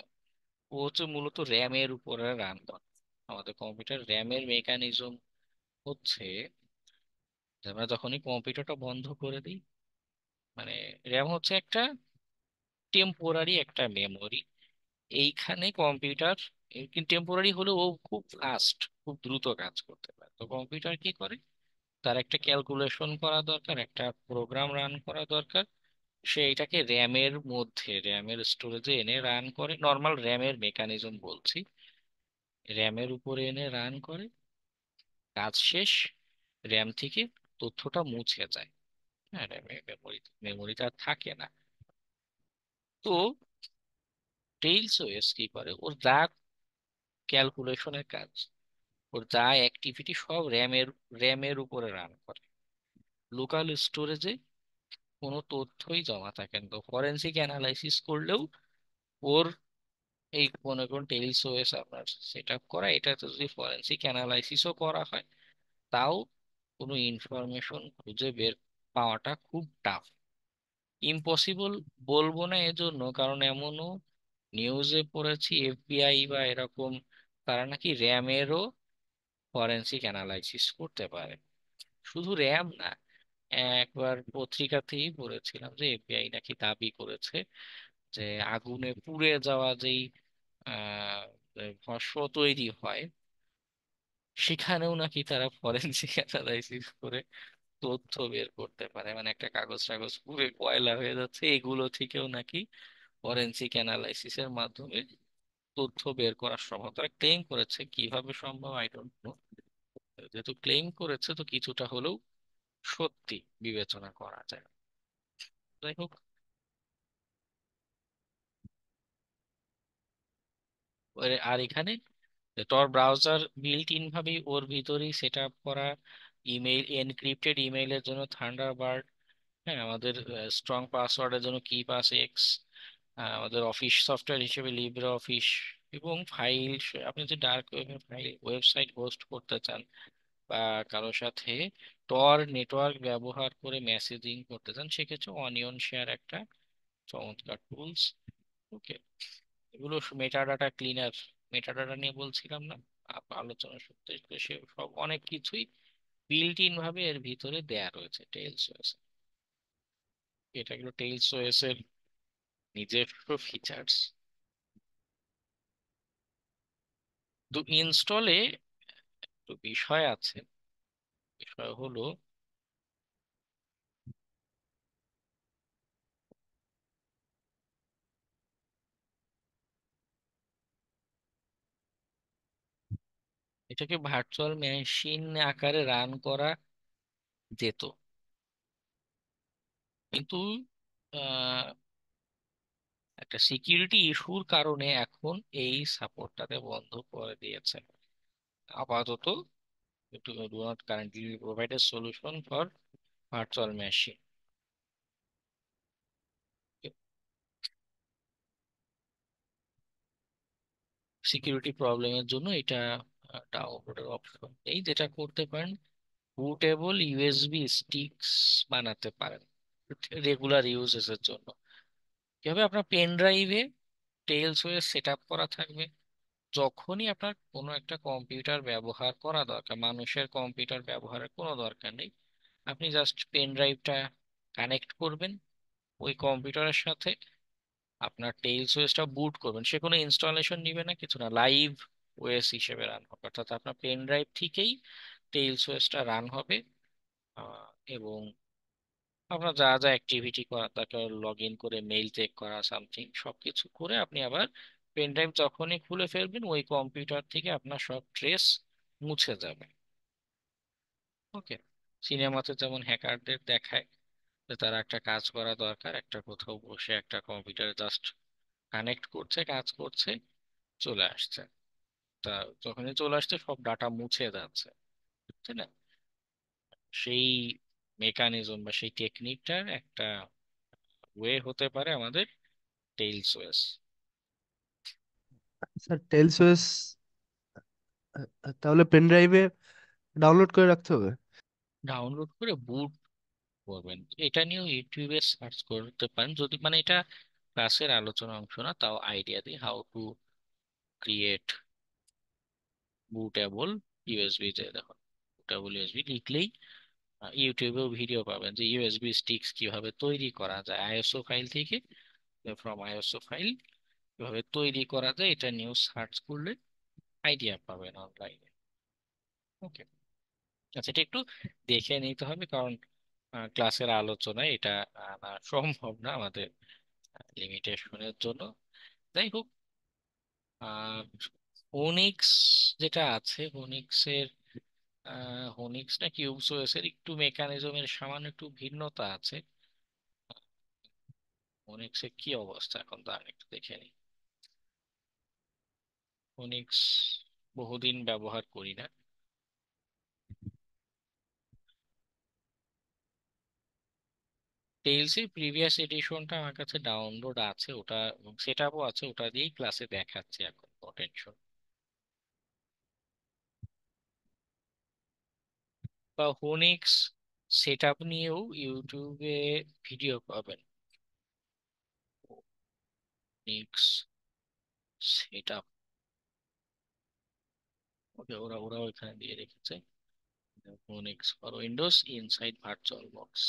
ও হচ্ছে মূলত র্যামের উপরে রান করে। আমাদের কম্পিউটার র্যামের মেকানিজম হচ্ছে যে আমরা যখনই কম্পিউটারটা বন্ধ করে দিই, মানে র্যাম হচ্ছে একটা টেম্পোরারি একটা মেমোরি, এইখানে কম্পিউটার টেম্পোরারি হলেও ও খুব ফাস্ট, খুব দ্রুত কাজ করতে পারে। তো কম্পিউটার কি করে, তার একটা ক্যালকুলেশন করা দরকার, একটা প্রোগ্রাম রান করা দরকার, সে এটাকে র্যামের মধ্যে, র্যামের স্টোরেজে এনে রান করে। নর্মাল র্যামের মেকানিজম বলছি, র্যামের উপরে এনে রান করে, কাজ শেষ, র্যাম থেকে তথ্যটা মুছে যায়। হ্যাঁ, র্যামে মেমোরিটা আর থাকে না। তো টেইলস ওএস কি করে, ওর যা ক্যালকুলেশনের কাজ, ওর যা অ্যাক্টিভিটি সব র্যামের উপরে রান করে। লোকাল স্টোরেজে কোনো তথ্যই জমা থাকে না। তো ফরেনসিক অ্যানালাইসিস করলেও ওর এই মনে করুন টেইলস ওএস আপনার সেট আপ করা, এটাতে যদি ফরেনসিক অ্যানালাইসিসও করা হয়, তাও কোনো ইনফরমেশন খুঁজে বের পাওয়াটা খুব টাফ। ইম্পসিবল বলবো না এজন্য, কারণ এমনও নিউজে পড়েছি এফবিআই বা এরকম তারা নাকি র্যামেরও ফরেনসিক অ্যানালাইসিস করতে পারে, শুধু র্যাম না। একবার পত্রিকাতেই পড়েছিলাম যে এফবিআই নাকি দাবি করেছে যে আগুনে পুড়ে যাওয়া যেই আহ ভস্ম তৈরি হয়, সেখানেও নাকি তারা ফরেনসিক অ্যানালাইসিস করে তথ্য বের করতে পারে। মানে একটা কাগজ টাগজ পুড়ে কয়লা হয়ে যাচ্ছে, এগুলো থেকেও নাকি ফরেনসিক অ্যানালাইসিসের মাধ্যমে তথ্য বের করা সম্ভব। তারা ক্লেম করেছে, কিভাবে সম্ভব আই ডোন্ট নো, যেহেতু ক্লেম করেছে তো কিছুটা হলেও সত্যি বিবেচনা করা যায়। যাই হোক, আর এখানে টর ব্রাউজার বিল্ট ইন ভাবেই ওর ভিতরেই সেট আপ করা, ইমেইল এনক্রিপ্টেড ইমেইলের জন্য থান্ডারবার্ড, হ্যাঁ আমাদের স্ট্রং পাসওয়ার্ডের জন্য কি পাস এক্স, আমাদের অফিস সফটওয়্যার হিসেবে লিব্রে অফিস, এবং ফাইল, আপনি যদি ডার্ক ওয়েবে ফাইল ওয়েবসাইট হোস্ট করতে চান বা কারোর সাথে টর নেটওয়ার্ক ব্যবহার করে মেসেজিং করতে চান, সেক্ষেত্রে অনিয়ন শেয়ার একটা চমৎকার টুলস। ওকে, এগুলো মেটাডাটা ক্লিনার, মেটাডাটা নিয়ে বলছিলাম না আলোচনা সূত্রে, তো সে সব অনেক কিছুই বিল্ট ইন ভাবে এর ভিতরে দেয়া রয়েছে টেইলস ওএস। এটা গেলো টেইলস ওএস এর নিজস্ব ফিচার্স। তো ইনস্টলে একটু বিষয় আছে, বিষয় হলো এটাকে ভার্চুয়াল মেশিন আকারে রান করা যেত, কিন্তু আহ, একটা সিকিউরিটি ইস্যুর কারণে এখন এই সাপোর্টটাকে বন্ধ করে দিয়েছে আপাতত। Do not currently provide a solution for virtual machine. Security প্রবলেমের জন্য এটা ডাউনলোডের অপশন এই, যেটা করতে পারেন বুটেবল ইউএসবি স্টিকস বানাতে পারেন রেগুলার ইউজেসের জন্য। কি হবে, আপনার পেন ড্রাইভে টেলস হয়ে সেট আপ করা থাকবে, যখনই আপনার কোনো একটা কম্পিউটার ব্যবহার করা দরকার, মানুষের কম্পিউটার ব্যবহারের কোনো দরকার নেই, আপনি জাস্ট পেন ড্রাইভটা কানেক্ট করবেন ওই কম্পিউটারের সাথে, আপনার টেইলস ওএসটা বুট করবেন, সে কোনো ইনস্টলেশন নিবে না, কিছু না, লাইভ ওএস হিসেবে রান হবে, অর্থাৎ আপনার পেন ড্রাইভ থেকেই টেইলস ওএসটা রান হবে। আহ, এবং আপনার যা যা অ্যাক্টিভিটি করা, তাকে লগ ইন করে মেইল চেক করা সামথিং সবকিছু করে আপনি আবার পেন ড্রাইভ যখনই খুলে ফেলবেন ওই কম্পিউটার থেকে আপনার সব ট্রেস মুছে যাবে। ওকে, সিনেমাতে যেমন হ্যাকারদের দেখায় যে তারা একটা কাজ করা দরকার, একটা কোথাও বসে একটা কম্পিউটারে জাস্ট কানেক্ট করছে, কাজ করছে, চলে আসছে, তা যখনই চলে আসছে সব ডাটা মুছে যাচ্ছে, তাই না? সেই মেকানিজম বা সেই টেকনিকটার একটা ওয়ে হতে পারে আমাদের tails OS. Sir tails OS তাহলে পেন ড্রাইভে ডাউনলোড করে রাখতে হবে? ডাউনলোড করে বুট করবেন, এটা নিয়েও ইউটিউবে সার্চ করতে পারেন, যদি মানে এটা ক্লাসের আলোচনা অংশ না, তাও আইডিয়া দিই how to create bootable USB. যে দেখুন বুটেবল ইউএসবি লিখলেই ইউটিউবেও ভিডিও পাবেন যে ইউএসবি স্টিক্স কিভাবে তৈরি করা যায় আইএসও ফাইল থেকে, ফ্রম আইএসও ফাইল কিভাবে তৈরি করা যায়, এটা নিয়েও সার্চ করলে আইডিয়া পাবেন অনলাইনে। ওকে, আচ্ছা এটা একটু দেখে নিতে হবে, কারণ ক্লাসের আলোচনায় এটা আনা সম্ভব না আমাদের লিমিটেশনের জন্য। যাই হোক, হোনিক্স যেটা আছে, হোনিক্সের হোনিক্স না কিউবসওএস এর একটু মেকানিজমের সামান্য একটু ভিন্নতা আছে। হোনিক্সের কি অবস্থা এখন তা আমি একটু দেখে নিই। হোনিক্স বহুদিন ব্যবহার করি না। টেইলস এর প্রিভিয়াস এডিশনটা আমার কাছে ডাউনলোড আছে, ওটা সেট আপও আছে, ওটা দিয়েই ক্লাসে দেখাচ্ছি এখন, নো টেনশন। বা হোনিক্স সেট আপ নিয়েও ইউটিউবে ভিডিও পাবেন, হোনিক্স সেট আপ। ওকে, ওরা ওরাও এখানে দিয়ে রেখেছে Whonix for Windows inside virtual box.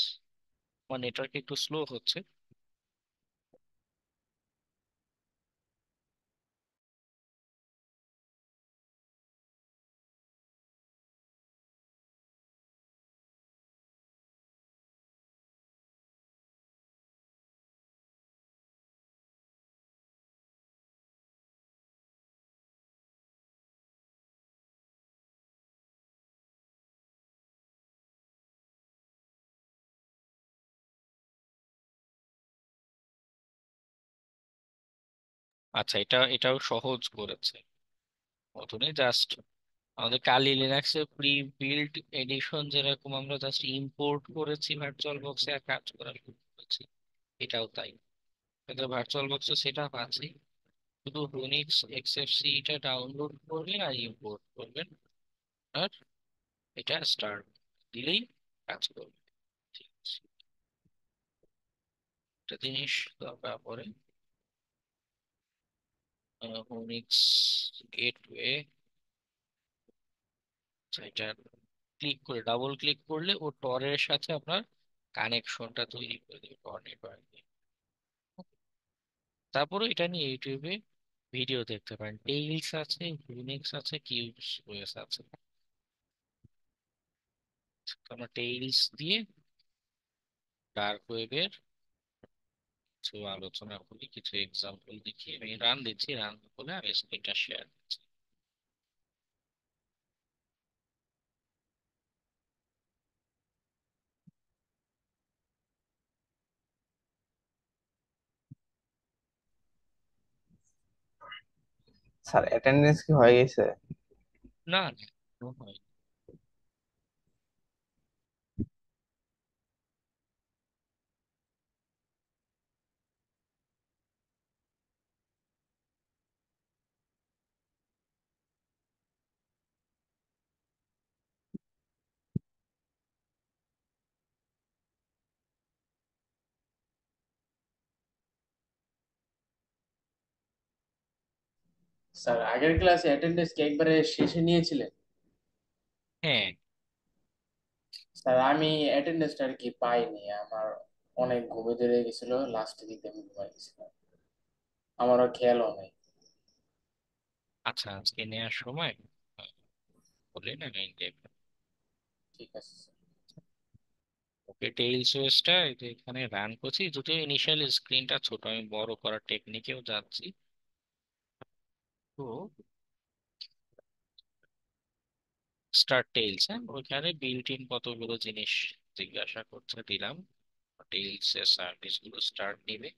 আমার নেটওয়ার্ক একটু স্লো হচ্ছে। আচ্ছা, এটাও সহজ করেছে। প্রথমে জাস্ট আমাদের কালি লিনাক্সে প্রি বিল্ড এডিশন যেরকম আমরা জাস্ট ইম্পোর্ট করেছি ভার্চুয়াল বক্সে আর কাজ করা শুরু করেছি, এটাও তাই। এটা ভার্চুয়াল বক্সে সেট আপ আছে, শুধু ইউনিক্স এক্সএফসি এটা ডাউনলোড করবেন আর ইম্পোর্ট করবেন, আর এটা স্টার্ট দিলেই কাজ করবে। ঠিক আছে, একটা জিনিস দরকার পড়ে, ইউনিক্স গেটওয়ে, এটা ক্লিক করে ডাবল ক্লিক করলে ও টরের সাথে আপনার কানেকশনটা তৈরি করে দেবে টর নেটওয়ার্ক। তারপরে এটা নিয়ে ইউটিউবে ভিডিও দেখতে পারেন, টেইলস আছে, ইউনিক্স আছে, কিউবস ওএস আছে। তো আমরা টেইলস দিয়ে ডার্ক ওয়েবের কিছু আলোচনা করি, কিছু এক্সাম্পল দেখি। আমি রান দিচ্ছি, রান বলে আমি স্ক্রিনটা শেয়ার করছি। স্যার অ্যাটেন্ডেন্স কি হয়ে গেছে? না না, no হয়। স্যার আগের ক্লাসে অ্যাটেন্ডেন্স কি একবারে শেষে নিয়েছিলেন? হ্যাঁ, স্যার আমি অ্যাটেন্ডেন্সটা আর কি পাইনি, আমার অনেক ঘুমে ধরে গেছিল, লাস্টের দিকে আমি ঘুমাই গেছিলাম, আমারও খেয়ালও নাই। আচ্ছা আজকে নেওয়ার সময় বললেন আমি দেখবো। ঠিক আছে স্যার। ওকে, টেইলস ওএসটা এখানে রান করছি, যদিও ইনিশিয়াল স্ক্রিনটা ছোট, আমি বড় করার টেকনিকেও যাচ্ছি। তো স্টার টেইলস, হ্যাঁ ওইখানে বিল্ট ইন কতগুলো জিনিস জিজ্ঞাসা করতে দিলাম, টেইলস এর সার্ভিস গুলো স্টার্ট নিবে।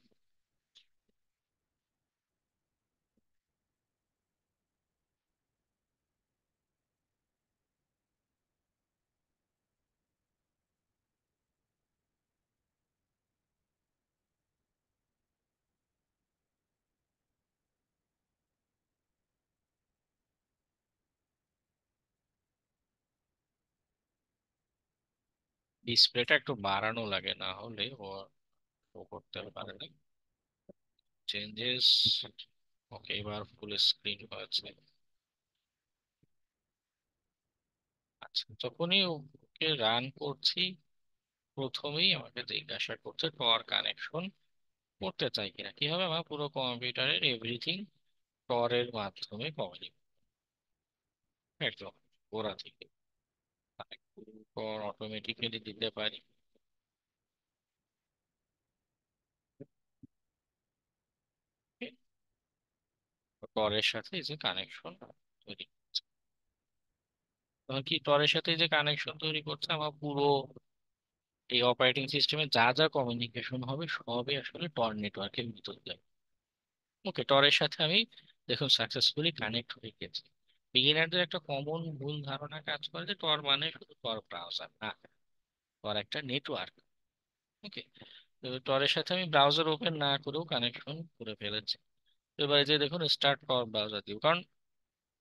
ডিসপ্লেটা একটু বাড়ানো লাগে, না হলে ও করতে পারে না চেঞ্জেস। ওকে, এবার ফুল স্ক্রিন হয়েছে। আচ্ছা, যখনই ওকে রান করছি প্রথমেই আমাকে জিজ্ঞাসা করছে টর কানেকশন করতে চাই কিনা, কি হবে আমার পুরো কম্পিউটারের এভরিথিং টরের মাধ্যমে কমিউনিকেট, একদম গোড়া থেকে অটোমেটিক্যালি দিতে পারি। টরের সাথে এই যে কানেকশন তৈরি করছে, তখন কি টরের সাথে এই যে কানেকশন তৈরি করছে আমার পুরো এই অপারেটিং সিস্টেমে যা যা কমিউনিকেশন হবে সবই আসলে টর নেটওয়ার্কের ভিতর যায়। ওকে, টরের সাথে আমি দেখুন সাকসেসফুলি কানেক্ট হয়ে গেছি। বিগিনারদের একটা কমন ভুল ধারণা কাজ করে যে টর মানে শুধু টর ব্রাউজার, না, টর একটা নেটওয়ার্ক। ওকে, তো টরের সাথে আমি ব্রাউজার ওপেন না করেও কানেকশন করে ফেলেছি। তো এবার এই যে দেখুন স্টার্ট টর ব্রাউজার দিব, কারণ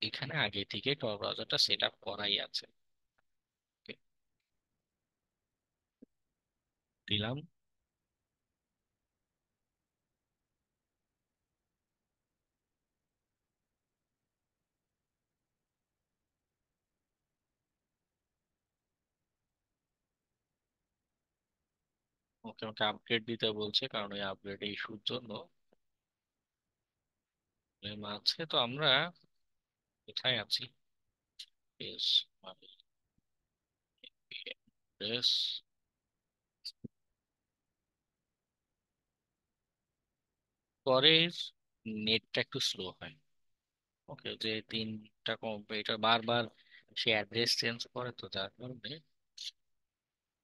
এখানে আগে থেকে টর ব্রাউজারটা সেট আপ করাই আছে। Okay, দিলাম। ওকে, আমাকে আপগ্রেড দিতে বলছে, কারণ ওই আপগ্রেড ইস্যুর জন্য problem আছে। তো আমরা কোথায় আছি? Yes, yes, পরের নেটটা একটু স্লো হয়। ওকে, যে তিনটা কম্পিউটার বারবার সে অ্যাড্রেস চেঞ্জ করে, তো যার কারণে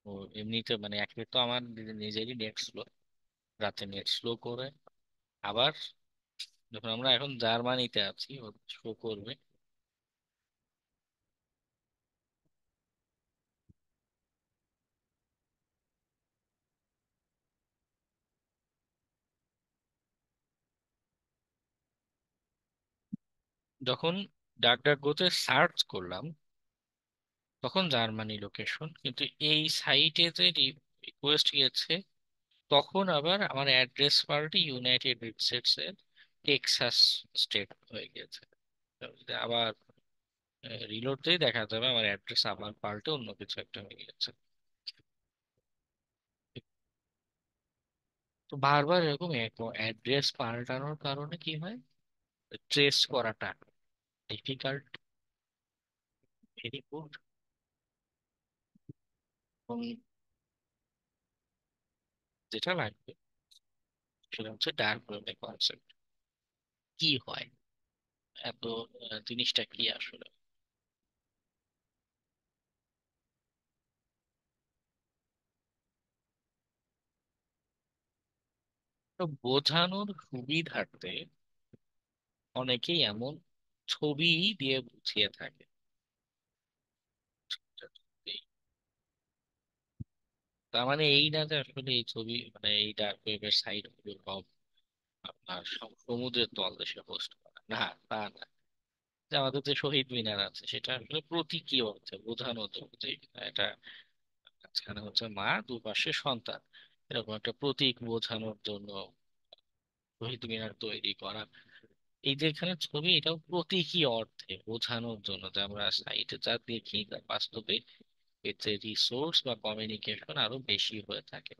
ও এমনিতে মানে একে তো আমার নিজেরই নেট স্লো, রাতে নেট স্লো করে, আবার যখন আমরা এখন জার্মানিতে আছি, শো করবে। যখন ডাকডাকগোতে সার্চ করলাম তখন জার্মানি লোকেশন, কিন্তু এই সাইটে যে রিকোয়েস্ট গেছে তখন আবার আমার অ্যাড্রেস পার্টি ইউনাইটেড স্টেটস এর টেক্সাস স্টেট হয়ে গেছে। যদি আবার রিলোড দিয়ে দেখা যাবে আমার অ্যাড্রেস আবার পাল্টে অন্য কিছু একটা হয়ে গেছে। তো বারবার এরকম অ্যাড্রেস পাল্টানোর কারণে কি হয়, ট্রেস করাটা ডিফিকাল্ট, ভেরি গুড। এবং যেটা লাগবে সেটা হচ্ছে ডার্ক ওয়েব কনসেপ্ট কি হয়, এত জিনিসটা কি আসলে। তো বোঝানোর সুবিধার্থে অনেকেই এমন ছবি দিয়ে বুঝিয়ে থাকে। তার মানে এই না যে আসলে এই ছবি মানে এই ডার্ক ওয়েবের সাইট গুলো সব আপনার সমুদ্রের তলদেশে হোস্ট করা, না তা না। যে আমাদের যে শহীদ মিনার আছে সেটা আসলে প্রতীকী অর্থে বোঝানোর জন্য যে এটা মাঝখানে হচ্ছে মা, দুপাশে সন্তান, এরকম একটা প্রতীক বোঝানোর জন্য শহীদ মিনার তৈরি করা। এই যে এখানে ছবি, এটাও প্রতীকী অর্থে বোঝানোর জন্য যে আমরা সাইটে যা দেখি তার বাস্তবে এর যে রিসোর্স বা কমিউনিকেশন আরো বেশি হয়ে থাকে।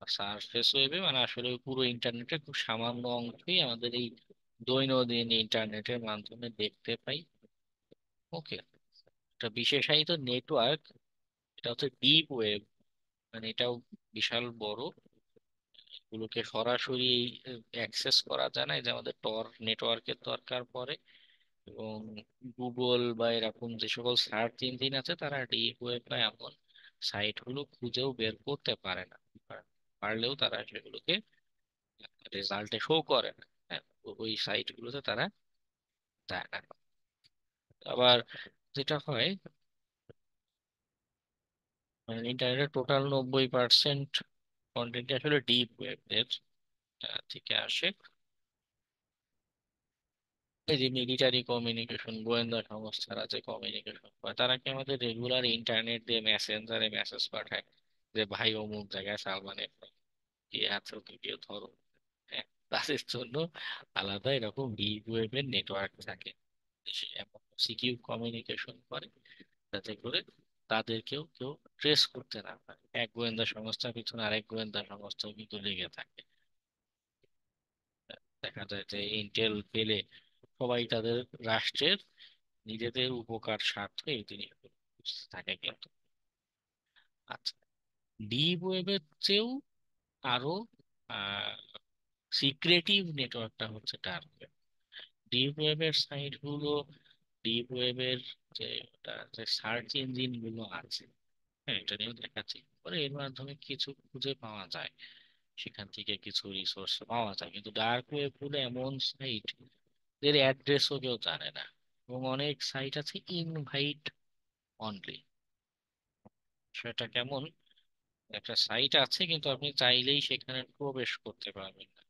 সারফেস ওয়েবে মানে আসলে ওই পুরো ইন্টারনেটের খুব সামান্য অংশই আমাদের এই দৈনন্দিন ইন্টারনেটের মাধ্যমে দেখতে পাই। ওকে, একটা বিশেষায়িত নেটওয়ার্ক, এটা হচ্ছে ডিপ ওয়েব, মানে এটাও বিশাল বড়। এগুলোকে সরাসরি অ্যাক্সেস করা যায় না, এই যে আমাদের টর নেটওয়ার্কের দরকার পড়ে। এবং গুগল বা এরকম যে সকল সার্চ ইঞ্জিন আছে তারা ডিপ ওয়েব বা এমন সাইট গুলো খুঁজেও বের করতে পারে না, পারলেও তারা সেগুলোকে রেজাল্টে শো করে না। হ্যাঁ, ওই সাইট গুলোতে তারা যায় না। আবার যেটা হয়, মানে ইন্টারনেটের টোটাল 90% কন্টেন্ট আসলে ডিপ ওয়েব এর থেকে আসে। এই যে মিলিটারি কমিউনিকেশন, গোয়েন্দা সংস্থারা যে কমিউনিকেশন করে, তারা কি আমাদের রেগুলার ইন্টারনেট দিয়ে মেসেঞ্জারে মেসেজ পাঠায় যে ভাই অমুক জায়গায় সালমানের কি আছে, ওকে কেউ ধরো? হ্যাঁ, তাদের জন্য আলাদা এরকম ডিপ ওয়েবের নেটওয়ার্ক থাকে, সে এমন সিকিউর কমিউনিকেশন করে যাতে করে তাদেরকেও কেউ ট্রেস করতে না পারে। এক গোয়েন্দা সংস্থার পিছনে আরেক গোয়েন্দা সংস্থা কিন্তু লেগে থাকে। দেখা যায় যে ইন্টেল পেলে সবাই তাদের রাষ্ট্রের নিজেদের উপকার স্বার্থে এই জিনিসগুলো বুঝতে থাকে কিন্তু। আচ্ছা, ডিপ ওয়েবের চেয়েও আরো সিক্রেটিভ নেটওয়ার্কটা হচ্ছে ডার্ক ওয়েব। ডিপ ওয়েবের সাইট গুলো, ডিপ ওয়েবের যে ওটা যে সার্চ ইঞ্জিন গুলো আছে, হ্যাঁ এটা নিয়েও দেখাচ্ছি পরে, এর মাধ্যমে কিছু খুঁজে পাওয়া যায়, সেখান থেকে কিছু রিসোর্স পাওয়া যায়। কিন্তু ডার্ক ওয়েব হলো এমন সাইট এর অ্যাড্রেসও কেউ জানে না, এবং অনেক সাইট আছে ইনভাইট অনলি। সেটা কেমন, একটা সাইট আছে কিন্তু আপনি চাইলেই সেখানে প্রবেশ করতে পারবেন না।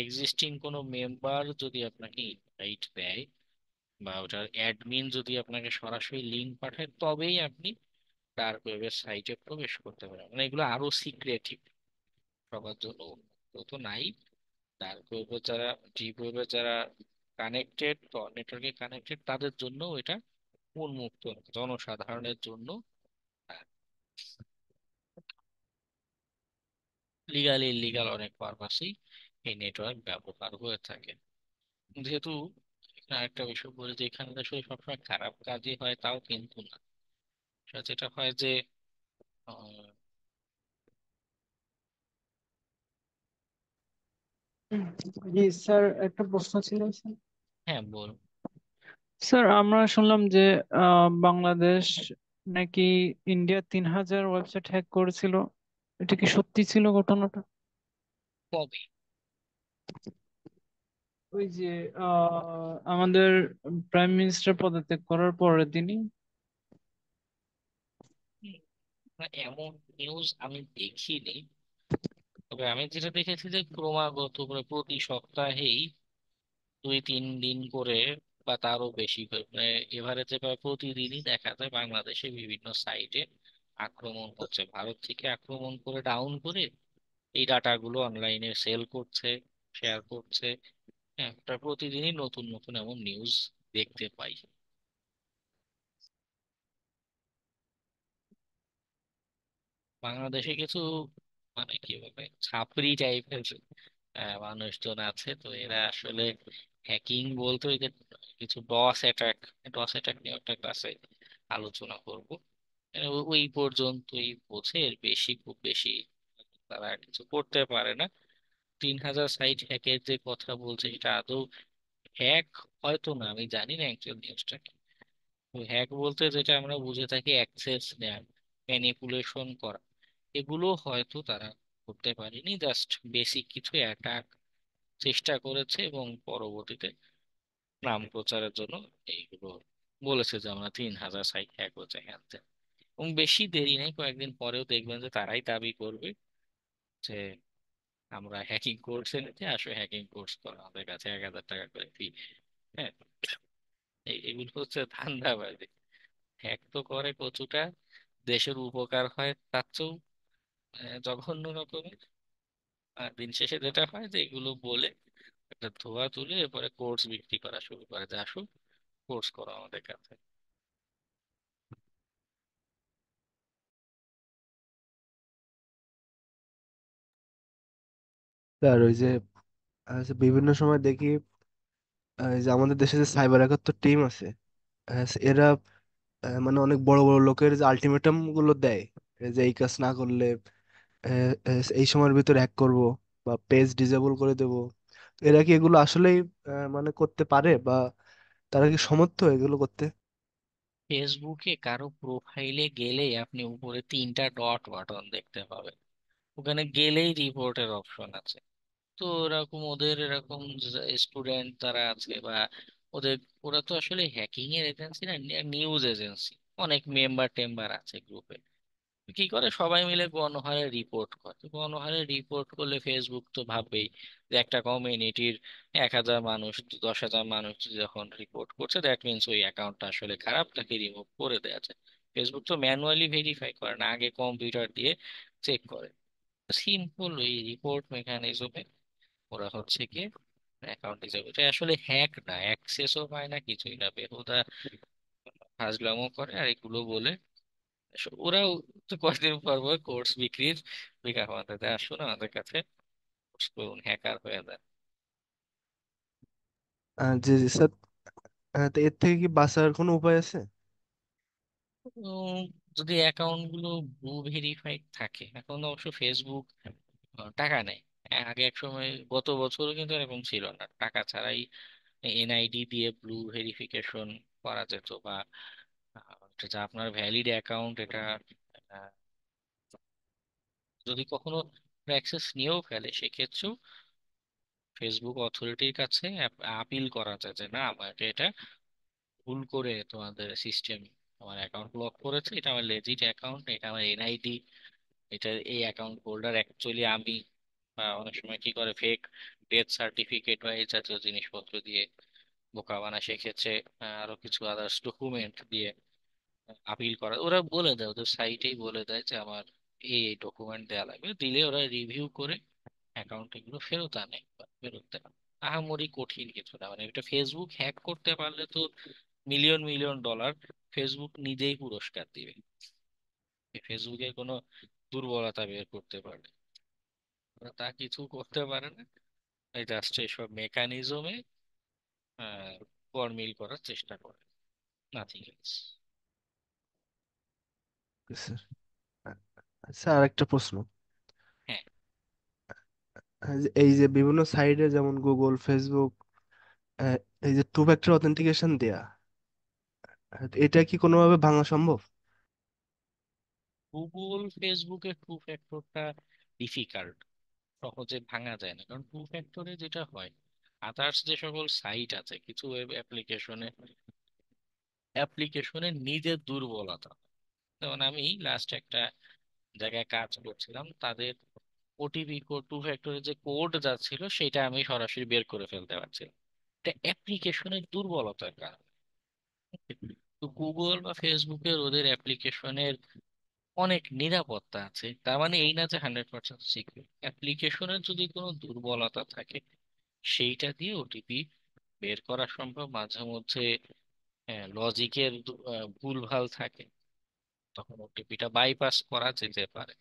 এক্সিস্টিং কোনো মেম্বার যদি আপনাকে ইনভাইট দেয় বা ওটার অ্যাডমিন যদি আপনাকে সরাসরি লিংক পাঠায় তবেই আপনি ডার্ক ওয়েবের সাইটে প্রবেশ করতে পারবেন। মানে এগুলো আরো সিক্রেটিভ, সবার জন্য উন্মুক্ত তো নাই। ডার্ক ওয়েবে যারা, ডিপ ওয়েবে যারা কানেক্টেড, নেটওয়ার্কে কানেক্টেড, তাদের জন্য এটা উন্মুক্ত না, জনসাধারণের জন্য লিগাল ইলিগাল অনেক পারপাসেই এই নেটওয়ার্ক ব্যবহার হয়ে থাকে। যেহেতু এখানে আরেকটা বিষয় বলে যে এখানে আসলে সবসময় খারাপ কাজই হয় তাও কিন্তু না। যেটা হয় যে আহ, জি স্যার, একটা প্রশ্ন ছিল স্যার। হ্যাঁ বল। স্যার আমরা শুনলাম যে বাংলাদেশ নাকি ইন্ডিয়া 3,000 ওয়েবসাইট হ্যাক করেছিল। এটা কি সত্যি ছিল ঘটনাটা? কবে? ওই যে আমাদের প্রাইম মিনিস্টার পদত্যাগ করার পরের দিনই। হুম, না, এমন নিউজ আমি দেখিনি। তবে আমি যেটা দেখেছি যে ক্রমাগত করে প্রতি সপ্তাহেই 2-3 দিন করে বা তারও বেশি করে, মানে এভারেজে প্রায় প্রতিদিনই দেখা যায় বাংলাদেশে বিভিন্ন সাইটে আক্রমণ হচ্ছে, ভারত থেকে আক্রমণ করে ডাউন করে এই ডাটাগুলো অনলাইনে সেল করছে, শেয়ার করছে। হ্যাঁ, প্রায় প্রতিদিনই নতুন নতুন এমন নিউজ দেখতে পাই। বাংলাদেশে কিছু মানে কি বলে ছাপরি টাইপের মানুষজন আছে, তো এরা আসলে হ্যাকিং বলতে ওই যে কিছু ডস অ্যাটাক নিয়ে একটা ক্লাসে আলোচনা করব। ওই পর্যন্তই বোঝে, এর বেশি খুব বেশি তারা কিছু করতে পারে না। 3,000 সাইট হ্যাকের যে কথা বলছে এটা আদৌ হ্যাক হয়তো না, আমি জানি না অ্যাকচুয়াল নিউজটা। হ্যাক বলতে যেটা আমরা বুঝে থাকি অ্যাক্সেস নেওয়া, ম্যানিপুলেশন করা, এগুলো হয়তো তারা করতে পারেনি, জাস্ট বেসিক কিছু অ্যাটাক চেষ্টা করেছে এবং পরবর্তীতে নাম প্রচারের জন্য এইগুলো বলেছে যে আমরা 3,000 সাইট হ্যাক হয়েছে হ্যান ত্যান। এবং বেশি দেরি নেই, কয়েকদিন পরেও দেখবেন যে তারাই দাবি করবে যে আমরা হ্যাকিং কোর্সে নিতে আসো, হ্যাকিং কোর্স করো, আমাদের কাছে 1,000 টাকা করে ফি। হ্যাঁ, এগুলো হচ্ছে ধান্দাবাজি। হ্যাক তো করে কচুটা, দেশের উপকার হয় তার চেয়েও জঘন্য রকমের। আর দিন শেষে যেটা হয় যে এগুলো বলে একটা ধোয়া তুলে এরপরে কোর্স বিক্রি করা শুরু করে, যে আসো কোর্স করো আমাদের কাছে। আর ওই যে বিভিন্ন সময় দেখি এই যে আমাদের দেশে যে সাইবার একাত্তর টিম আছে, এরা মানে অনেক বড় বড় লোকের যে আলটিমেটাম গুলো দেয়, এই যে এই কাজ না করলে এই সময়ের ভিতর হ্যাক করব বা পেজ ডিসেবল করে দেব। তো এরা কি এগুলো আসলেই মানে করতে পারে, বা তারা কি সমর্থ এগুলো করতে? ফেসবুকে কারো প্রোফাইলে গেলেই আপনি উপরে 3টা ডট বাটন দেখতে পাবেন, ওখানে গেলেই রিপোর্টের অপশন আছে। তো এরকম ওদের এরকম স্টুডেন্ট তারা আছে বা ওদের, ওরা তো আসলে হ্যাকিং এর এজেন্সি না, নিউজ এজেন্সি। অনেক মেম্বার টেম্বার আছে গ্রুপে, কি করে সবাই মিলে গণহারে রিপোর্ট করে। তো গণহারে রিপোর্ট করলে ফেসবুক তো ভাববেই যে একটা কমিউনিটির 1,000 মানুষ 10,000 মানুষ যখন রিপোর্ট করছে, দ্যাট মিনস ওই অ্যাকাউন্টটা আসলে খারাপ, তাকে রিমুভ করে দেওয়া যায়। ফেসবুক তো ম্যানুয়ালি ভেরিফাই করে না, আগে কম্পিউটার দিয়ে চেক করে। সিম্পল ওই রিপোর্ট মেকানিজমে ওরা হচ্ছে কি অ্যাকাউন্ট হিসেবে, এটা আসলে হ্যাক না, অ্যাক্সেসও পায় না, কিছুই না, বেহুদা ফাজলামো করে। আর এগুলো বলে ওরাও তো কয়েকদিন পর পর কোর্স বিক্রির বিজ্ঞাপন দেয়, আসুন আমাদের কাছে কোর্স করুন, হ্যাকার হয়ে যায়। জি জি স্যার। তো এর থেকে কি বাঁচার কোনো উপায় আছে? উম, যদি অ্যাকাউন্ট গুলো ব্লু ভেরিফাইড থাকে, এখন অবশ্য ফেসবুক টাকা নেয়। আগে এক সময় গত বছরও কিন্তু এরকম ছিল না, টাকা ছাড়াই এনআইডি দিয়ে ব্লু ভেরিফিকেশন করা যেত, বা এটা যে আপনার ভ্যালিড অ্যাকাউন্ট এটা আহ, যদি কখনো অ্যাক্সেস নিয়েও ফেলে সেক্ষেত্রেও ফেসবুক অথরিটির কাছে আপিল করা যায় যে না, আমাকে এটা ভুল করে তোমাদের সিস্টেম আমার অ্যাকাউন্ট ব্লক করেছে, এটা আমার লেজিট অ্যাকাউন্ট, এটা আমার এনআইডি, এটা এই অ্যাকাউন্ট হোল্ডার অ্যাকচুয়ালি আমি। বা অনেক সময় কি করে ফেক ডেথ সার্টিফিকেট বা এই জাতীয় জিনিসপত্র দিয়ে বোকা বানায়, সেক্ষেত্রে আরো কিছু আদার্স ডকুমেন্ট দিয়ে আপিল করা। ওরা বলে দেয়, ওদের সাইটেই বলে দেয় যে আমার এই ডকুমেন্ট দেওয়া লাগবে, দিলে ওরা রিভিউ করে অ্যাকাউন্ট এগুলো ফেরত আনে বা ফেরত দেয়। আহামরি কঠিন কিছু না, মানে এটা ফেসবুক হ্যাক করতে পারলে তো মিলিয়ন মিলিয়ন ডলার ফেসবুক নিজেই পুরস্কার দিবে, ফেসবুকের কোনো দুর্বলতা বের করতে পারলে। ওরা তা কিছু করতে পারে না, এই জাস্ট এইসব মেকানিজমে গরমিল করার চেষ্টা করে, নাথিং এলস। স্যার, আচ্ছা আর একটা প্রশ্ন। হ্যাঁ, এই যে বিভিন্ন সাইটে যেমন গুগল, ফেসবুক, আহ, এই যে টু ফ্যাক্টর অথেন্টিকেশন দেয়া, এটা কি কোনোভাবে ভাঙা সম্ভব? গুগল ফেসবুকের টু ফ্যাক্টরটা ডিফিকাল্ট, সহজে ভাঙা যায় না, কারণ টু ফ্যাক্টরে যেটা হয় আদার্স যে সকল সাইট আছে, কিছু ওয়েব অ্যাপ্লিকেশনের নিজের দুর্বলতা। যেমন আমি লাস্ট একটা জায়গায় কাজ করছিলাম, তাদের ওটিপি কোড, টু ফ্যাক্টরের যে কোড যা ছিল সেটা আমি সরাসরি বের করে ফেলতে পারছিলাম। এটা অ্যাপ্লিকেশনের দুর্বলতার কারণে। তো গুগল বা ফেসবুকের ওদের অ্যাপ্লিকেশনের অনেক নিরাপত্তা আছে, তার মানে এই না যে 100% সিকিউর। অ্যাপ্লিকেশনের যদি কোনো দুর্বলতা থাকে সেইটা দিয়ে ওটিপি বের করা সম্ভব। মাঝে মধ্যে লজিকের ভুলভাল থাকে, তখন ওটিপিটা বাইপাস করা যেতে পারে।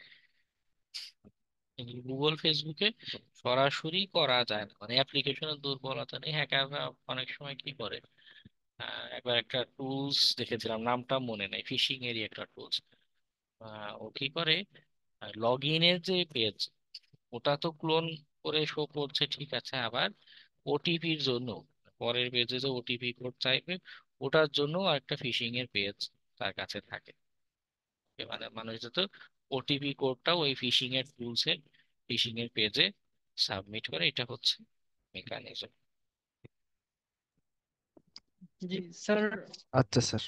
কিন্তু গুগল ফেসবুকে সরাসরি করা যায় না, মানে অ্যাপ্লিকেশনের দুর্বলতা নেই। হ্যাকাররা অনেক সময় কি করে, একবার একটা টুলস দেখেছিলাম, নামটা মনে নেই, ফিশিং এরই একটা টুলস। ও কি করে, লগ ইনের যে পেজ ওটা তো ক্লোন করে শো করছে, ঠিক আছে, আবার ওটিপির জন্য পরের পেজে যে ওটিপি কোড চাইবে ওটার জন্য একটা ফিশিং এর পেজ তার কাছে থাকে। মানে মানুষ যত ওটিপি কোডটা ওই ফিশিং এর টুলসে, ফিশিং এর পেজে সাবমিট করে, এটা হচ্ছে মেকানিজম। জি স্যার। আচ্ছা স্যার।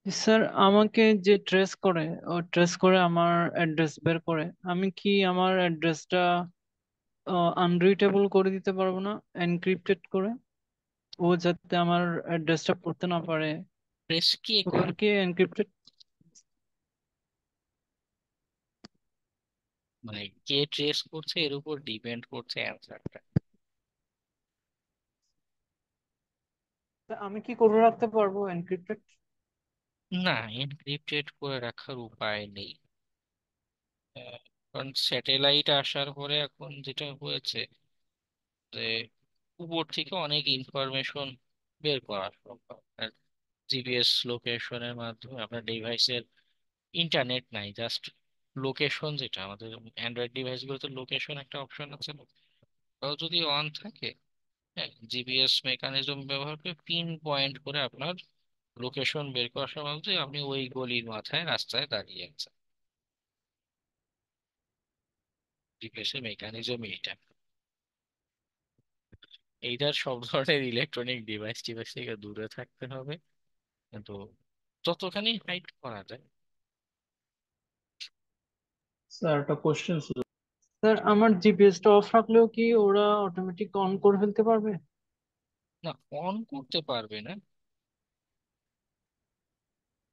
স্যার আমাকে যে ট্রেস করে, ও ট্রেস করে আমার অ্যাড্রেস বের করে, আমি কি আমার অ্যাড্রেসটা আনরিডেবল করে দিতে পারবো না এনক্রিপ্টেড করে? ও যাতে আমার অ্যাড্রেসটা পড়তে না পারে, প্রেস কে ওখানে করে, কি এনক্রিপ্টেড? মানে কে ট্রেস করছে এর উপর ডিপেন্ড করছে অ্যান্সারটা। আমি কি করে রাখতে পারবো এনক্রিপ্টেড? না, এনক্রিপ্টেড করে রাখার উপায় নেই। আহ, কারণ স্যাটেলাইট আসার পরে এখন যেটা হয়েছে যে উপর থেকে অনেক ইনফরমেশন বের করা সম্ভব। জিপিএস লোকেশনের মাধ্যমে আপনার ডিভাইসের, ইন্টারনেট নাই, জাস্ট লোকেশন, যেটা আমাদের অ্যান্ড্রয়েড ডিভাইসগুলোতে লোকেশন একটা অপশন আছে না, ওটাও যদি অন থাকে, হ্যাঁ, জিপিএস মেকানিজম ব্যবহার করে পিন পয়েন্ট করে আপনার লোকেশন বের করা সম্ভব যে আপনি ওই গলির মাথায় রাস্তায় দাঁড়িয়ে আছেন। জিপিএস এর মেকানিজম এইটা। এইটার সব ধরনের ইলেকট্রনিক ডিভাইস টিভাইস থেকে দূরে থাকতে হবে, কিন্তু যতখানি হাইড করা যায়। স্যার একটা কোশ্চেন ছিল। স্যার আমার জিপিএসটা অফ রাখলেও কি ওরা অটোমেটিক অন করে ফেলতে পারবে? না, অন করতে পারবে না।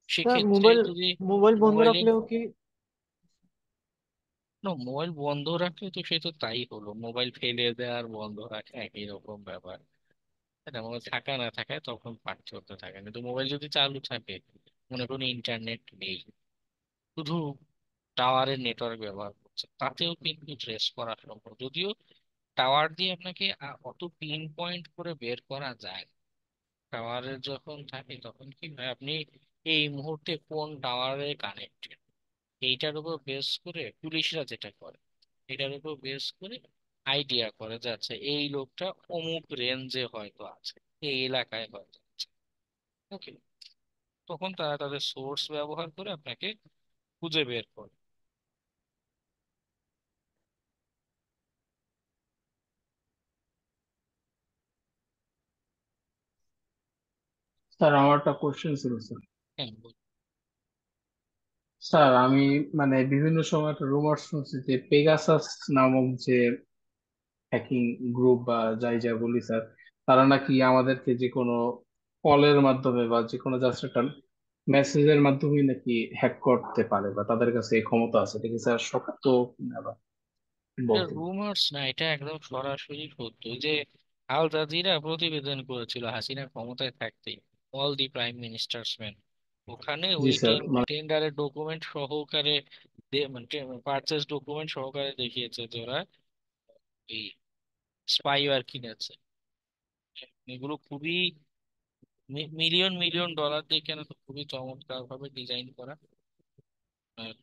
স্যার সেক্ষেত্রে মোবাইল যদি মোবাইল বন্ধ মোবাইলে, রাখলেও কি? না, মোবাইল বন্ধ রাখলে তো সে তো তাই হলো, মোবাইল ফেলে দেওয়া আর বন্ধ রাখা একই রকম ব্যাপার। এটা মোবাইল থাকা না থাকায় তখন পার্থক্য থাকে, কিন্তু মোবাইল যদি চালু থাকে, মনে করুন ইন্টারনেট নেই, শুধু টাওয়ারের নেটওয়ার্ক ব্যবহার করছে, তাতেও কিন্তু ট্রেস করা সম্ভব। যদিও টাওয়ার দিয়ে আপনাকে অত পিন পয়েন্ট করে বের করা যায় না। টাওয়ারের যখন থাকে তখন কি হয়, আপনি এই মুহূর্তে কোন টাওয়ারে কানেক্টেড, এইটার উপর বেস করে পুলিশরা যেটা করে, এটার উপর বেস করে আইডিয়া করে যাচ্ছে এই লোকটা অমুক রেঞ্জে হয়তো আছে, এই এলাকায় হয়তো আছে। ওকে, তখন তারা তাদের সোর্স ব্যবহার করে আপনাকে খুঁজে বের করে। স্যার আমার একটা কোশ্চেন ছিল স্যার। হ্যাঁ, স্যার আমি মানে বিভিন্ন সময় একটা রুমার শুনছি যে পেগাসাস নামক যে হ্যাকিং গ্রুপ বা যাই যা বলি স্যার, তারা নাকি আমাদেরকে যে কোনো কলের মাধ্যমে বা যে কোনো জাস্ট একটা মেসেজের মাধ্যমে নাকি হ্যাক করতে পারে বা তাদের কাছে এই ক্ষমতা আছে। এটা কি স্যার সত্য কিনা বা এটা বলতে? রুমার্স না, এটা একদম সরাসরি সত্য। ওই যে আল জাজিরা প্রতিবেদন করেছিল হাসিনা ক্ষমতায় থাকতেই, all the prime ministers man, ওখানে জি ওই স্যার মানে টেন্ডারের ডকুমেন্ট সহকারে, পারচেস ডকুমেন্ট সহকারে দেখিয়েছে যে ওরা এই স্পাইওয়্যার কিনেছে। এগুলো খুবই মিলিয়ন মিলিয়ন ডলার দিয়ে কেন, তো খুবই চমৎকার ভাবে ডিজাইন করা। আর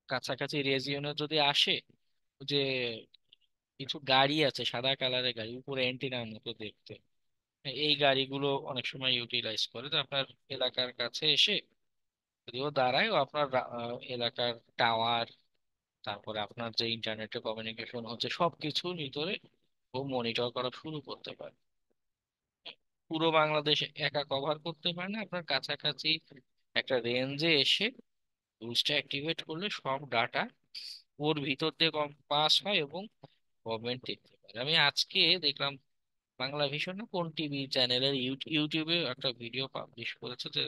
কাছাকাছি রেজিওনে যদি আসে, যে কিছু গাড়ি আছে সাদা কালারের গাড়ি, উপরে অ্যান্টিনার মতো দেখতে, এই গাড়িগুলো অনেক সময় ইউটিলাইজ করে যে আপনার এলাকার কাছে এসে যদিও দাঁড়ায়, ও আপনার এলাকার টাওয়ার, তারপরে আপনার যে ইন্টারনেটে কমিউনিকেশন হচ্ছে সবকিছুর ভিতরে ও মনিটর করা শুরু করতে পারে। পুরো বাংলাদেশ একা কভার করতে পারে না, আপনার কাছাকাছি একটা রেঞ্জে এসে টুলসটা অ্যাক্টিভেট করলে সব ডাটা ওর ভিতর দিয়ে পাস হয় এবং গভর্নমেন্ট দেখতে পারে। আমি আজকে দেখলাম বাংলা ভিশন না কোন টিভি চ্যানেলের ইউটিউবে একটা ভিডিও পাবলিশ করেছে যে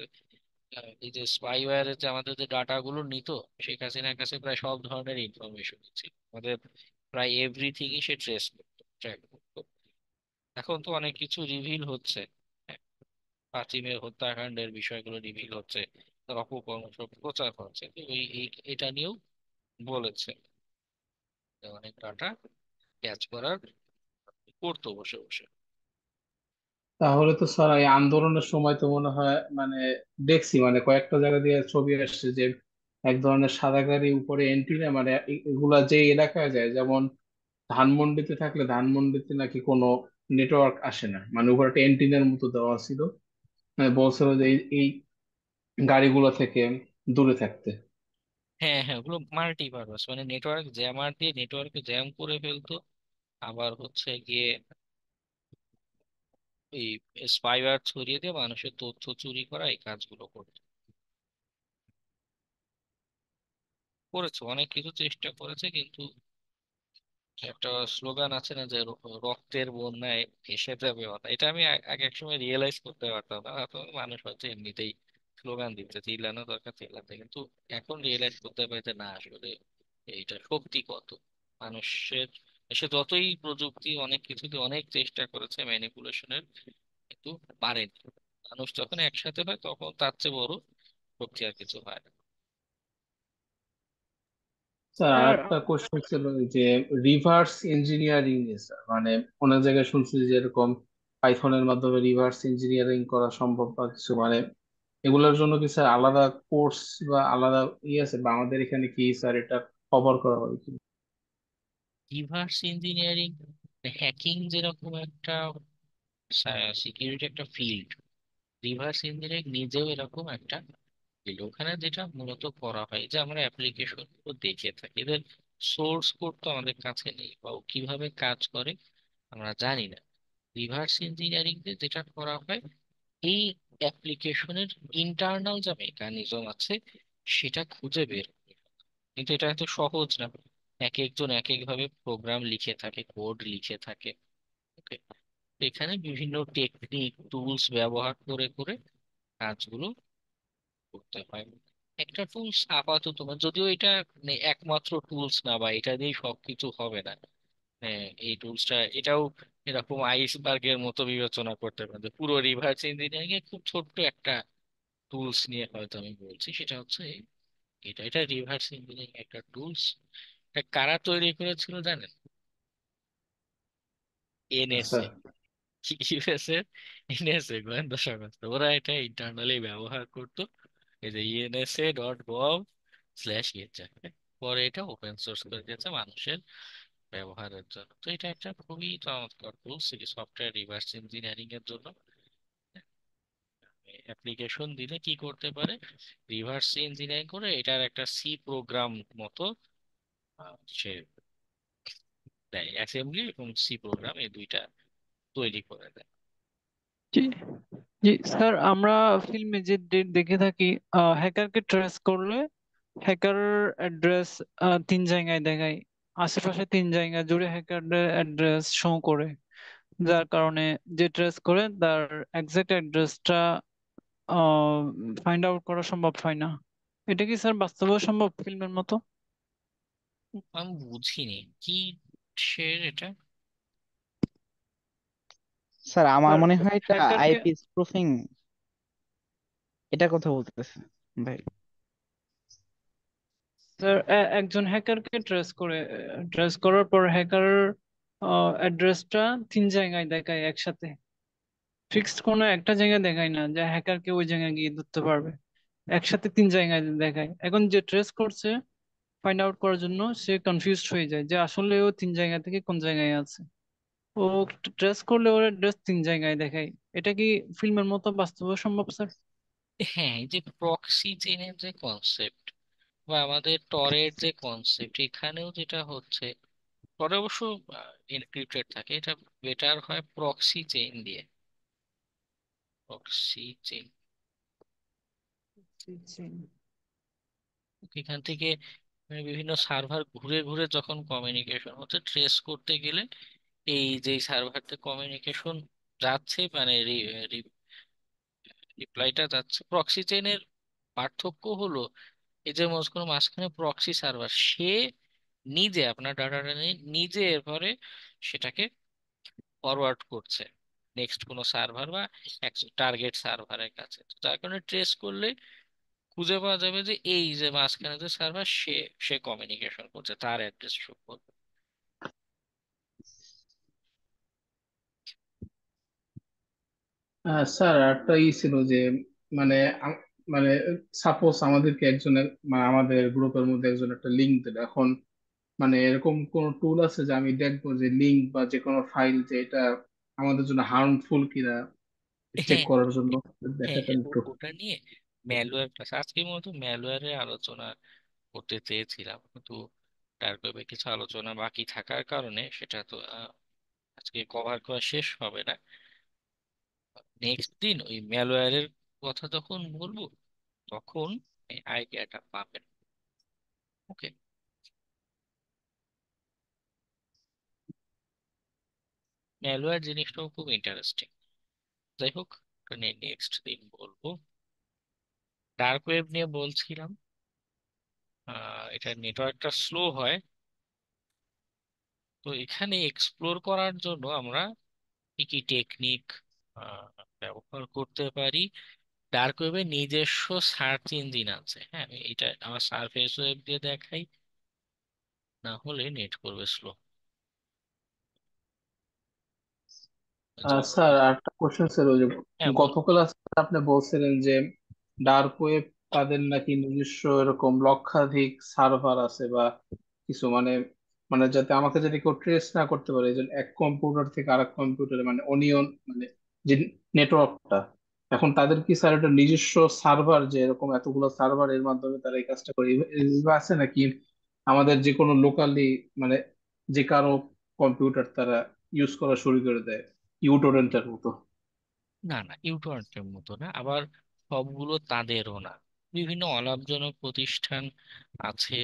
এই যে স্পাইওয়্যারের যে আমাদের যে ডাটা গুলো নিত, শেখ হাসিনার কাছে প্রায় সব ধরনের ইনফরমেশন ছিল, আমাদের প্রায় এভরিথিংই সে ট্রেস করতো, ট্র্যাক করতো। এখন তো অনেক কিছু রিভিল হচ্ছে, হ্যাঁ, 5ই মে হত্যাকাণ্ডের বিষয়গুলো রিভিল হচ্ছে, তার অপকর্ম সব প্রচার হচ্ছে, তো এটা নিয়েও বলেছে যে অনেক ডাটা ক্যাচ করার করতো বসে বসে। তাহলে তো স্যার এই আন্দোলনের সময় তো মনে হয় মানে দেখছি মানে কয়েকটা জায়গা দিয়ে ছবি আসছে যে এক ধরনের সাদা গাড়ি উপরে এন্টিনা মানে এগুলা যে এলাকায় যায়, যেমন ধানমন্ডিতে থাকলে ধানমন্ডিতে নাকি কোনো নেটওয়ার্ক আসে না, মানে উপরে একটা এন্টিনার মতো দেওয়া ছিল, মানে বলছিল যে এই গাড়িগুলো থেকে দূরে থাকতে। হ্যাঁ হ্যাঁ, ওগুলো মাল্টিপারপাস, মানে নেটওয়ার্ক জ্যামার দিয়ে নেটওয়ার্কে জ্যাম করে ফেলতো, আবার হচ্ছে গিয়ে এই স্পাইওয়্যার ছড়িয়ে দিয়ে মানুষের তথ্য চুরি করা এই কাজগুলো করতো। করেছে অনেক কিছু চেষ্টা করেছে, কিন্তু একটা স্লোগান আছে না যে রক্তের বন্যায় ভেসে যাবে ওটা, এটা আমি আগে এক সময় রিয়েলাইজ করতে পারতাম না, তো মানুষ হচ্ছে এমনিতেই স্লোগান দিচ্ছে চিল্লানো দরকার চিল্লাতে, কিন্তু এখন রিয়েলাইজ করতে পারি যে না আসলে এইটা শক্তি কত মানুষের। সে যতই প্রযুক্তি অনেক কিছুতে অনেক চেষ্টা করেছে ম্যানিপুলেশনের, কিন্তু পারেনি। মানুষ যখন একসাথে হয় তখন তার চেয়ে বড় শক্তি আর কিছু হয় না। স্যার আর স্যার একটা কোশ্চেন ছিল এই যে রিভার্স ইঞ্জিনিয়ারিং এ স্যার, মানে অনেক জায়গায় শুনছি যে এরকম পাইথনের মাধ্যমে রিভার্স ইঞ্জিনিয়ারিং করা সম্ভব বা কিছু, মানে এগুলোর জন্য কি স্যার আলাদা কোর্স বা আলাদা আছে, বা আমাদের এখানে কি স্যার এটা কভার করা হয় কি? রিভার্স ইঞ্জিনিয়ারিং, হ্যাকিং যেরকম একটা সিকিউরিটি একটা ফিল্ড, রিভার্স ইঞ্জিনিয়ারিং নিজেও এরকম একটা ফিল্ড। ওখানে যেটা মূলত করা হয় যে আমরা অ্যাপ্লিকেশন গুলো দেখে থাকি, এদের সোর্স কোড তো আমাদের কাছে নেই বা ও কিভাবে কাজ করে আমরা জানি না। রিভার্স ইঞ্জিনিয়ারিং যেটা করা হয়, এই অ্যাপ্লিকেশনের ইন্টারনাল যে মেকানিজম আছে সেটা খুঁজে বের করে। কিন্তু এটা এত সহজ না, এক একজন এক এক ভাবে প্রোগ্রাম লিখে থাকে, কোড লিখে থাকে। ওকে, এখানে বিভিন্ন টেকনিক টুলস ব্যবহার করে করে কাজগুলো করতে হয়। একটা টুলস আপাতত যদিও এটা মানে একমাত্র টুলস না বা এটা দিয়েই সবকিছু হবে না। হ্যাঁ, এই টুলসটা এটাও এরকম আইসবার্গের মতো বিবেচনা করতে পারে যে পুরো রিভার্স ইঞ্জিনিয়ারিং এ খুব ছোট্ট একটা টুলস নিয়ে হয়তো আমি বলছি, সেটা হচ্ছে এটা এটা রিভার্স ইঞ্জিনিয়ারিং একটা টুলস। এটা কারা তৈরি করেছিল জানেন? স্যার এনএসএ, ইউএসএ, এনএসএ গোয়েন্দা সংস্থা, ওরা এটা ইন্টারনালি ব্যবহার করতো। এই যে insa.gov/ইয়েটা, পরে এটা ওপেন সোর্স করে দিয়েছে মানুষের ব্যবহারের জন্য। তো এটা একটা খুবই চমৎকার টুলস সফটওয়্যার রিভার্স ইঞ্জিনিয়ারিং এর জন্য। অ্যাপ্লিকেশন দিলে কি করতে পারে, রিভার্স ইঞ্জিনিয়ারিং করে এটার একটা সি প্রোগ্রাম মতো সে দেয়, অ্যাসেম্বলি এবং সি প্রোগ্রাম এই দুইটা তৈরি করে দেয়। জি জি স্যার, আমরা ফিল্মে যে দেখে থাকি, হ্যাকারকে ট্রেস করলে হ্যাকার অ্যাড্রেস 3 জায়গায় দেখায়, আশেপাশে 3 জায়গা জুড়ে হ্যাকারদের অ্যাড্রেস শো করে, যার কারণে যে ট্রেস করে তার এক্সাক্ট অ্যাড্রেসটা ফাইন্ড আউট করা সম্ভব হয় না। এটা কি স্যার বাস্তবে সম্ভব ফিল্মের মতো? আমি বুঝিনি কি শের এটা। স্যার আমার স্যার মনে হয় এটা হ্যাকারকে আইপি স্পুফিং, এটা কথা বলতেছে ভাই। স্যার একজন হ্যাকারকে ট্রেস করার পর হ্যাকার অ্যাড্রেসটা 3 জায়গায় দেখায় একসাথে, ফিক্সড কোনো একটা জায়গায় দেখায় না যে হ্যাকারকে ওই জায়গায় গিয়ে ধরতে পারবে, একসাথে 3 জায়গায় দেখায়। এখন যে ট্রেস করছে ফাইন্ড আউট করার জন্য সে কনফিউজড হয়ে যায় যে আসলে ও 3 জায়গা থেকে কোন জায়গায় আছে। ও ট্রেস করলে ওর অ্যাড্রেস 3 জায়গায় দেখায়। এটা কি ফিল্মের মতো বাস্তবে সম্ভব স্যার? হ্যাঁ, এই যে প্রক্সি চেনের যে কনসেপ্ট বা আমাদের টরের যে কনসেপ্ট, এখানেও যেটা হচ্ছে পরে অবশ্য এনক্রিপ্টেড থাকে। এটা বেটার হয় প্রক্সি চেইন দিয়ে। প্রক্সি চেইন এখান থেকে বিভিন্ন সার্ভার ঘুরে ঘুরে যখন কমিউনিকেশন হচ্ছে ট্রেস করতে গেলে এই যে সার্ভারতে কমিউনিকেশন যাচ্ছে মানে রিপ্লাইটা যাচ্ছে প্রক্সি চেইনের পার্থক্য হলো এই যে মাঝখানে প্রক্সি সার্ভার সে নিজে আপনার ডাটাটা নিয়ে নিজে এরপরে সেটাকে ফরওয়ার্ড করছে নেক্সট কোনো সার্ভার বা টার্গেট সার্ভারের কাছে। তো যার কারণে ট্রেস করলে খুঁজে পাওয়া যাবে যে এই যে মাঝখানে যে সার্ভার সে সে কমিউনিকেশন করছে তার অ্যাড্রেস শো করবে। স্যার একটা ছিল যে মানে মানে সাপোজ আমাদেরকে একজনের মানে আমাদের গ্রুপের মধ্যে একজন একটা লিঙ্ক দিল। এখন মানে এরকম কোন টুল আছে যে আমি দেখবো যে লিঙ্ক বা যে কোনো ফাইল যে এটা আমাদের জন্য হার্মফুল কিনা চেক হ্যাঁ করার জন্য হ্যাঁ দেখাটা হ্যাঁ একটু। ওটা নিয়ে ম্যালওয়্যার ক্লাস আজকে মূলত ম্যালওয়্যারের আলোচনা করতে চেয়েছিলাম, কিন্তু তার ব্যাপারে কিছু আলোচনা বাকি থাকার কারণে সেটা তো আজকে কভার করা শেষ হবে না। নেক্সট দিন ওই ম্যালওয়্যারের কথা যখন বলবো তখন এই আইডিয়াটা পাবেন। ওকে। ম্যালওয়্যার জিনিসটাও খুব ইন্টারেস্টিং। যাই হোক, এটা নিয়ে নেক্সট দিন বলবো। ডার্ক ওয়েব নিয়ে বলছিলাম এটা নেটওয়ার্কটা স্লো হয়। তো এখানে এক্সপ্লোর করার জন্য আমরা কি কি টেকনিক ব্যবহার করতে পারি। ডার্ক ওয়েবে নিজস্ব সার্চ ইঞ্জিন আছে। হ্যাঁ, আমি এটা আমার সারফেস ওয়েব দিয়ে দেখাই, না হলে নেট করবে স্লো। স্যার একটা কোশ্চেন ছিল ওই যে হ্যাঁ বল। গতকাল আপনি বলছিলেন যে ডার্ক ওয়েব তাদের নাকি নিজস্ব এরকম লক্ষাধিক সার্ভার আছে বা কিছু মানে মানে যাতে আমাকে যদি কেউ ট্রেস না করতে পারে এই জন্য এক কম্পিউটার থেকে আরেক কম্পিউটারে মানে অনিয়ন মানে যে নেটওয়ার্কটা এখন তাদের কি স্যার একটা নিজস্ব সার্ভার যে এরকম এতগুলো সার্ভার এর মাধ্যমে তারা এই কাজটা করে এগুলো আছে নাকি আমাদের যে কোনো লোকালি মানে যে কারো কম্পিউটার তারা ইউজ করা শুরু করে দেয় ইউটোরেন্টের মতো? না না, ইউটার্নের মতো না, আবার সবগুলো তাদেরও না। বিভিন্ন অলাভজনক প্রতিষ্ঠান আছে,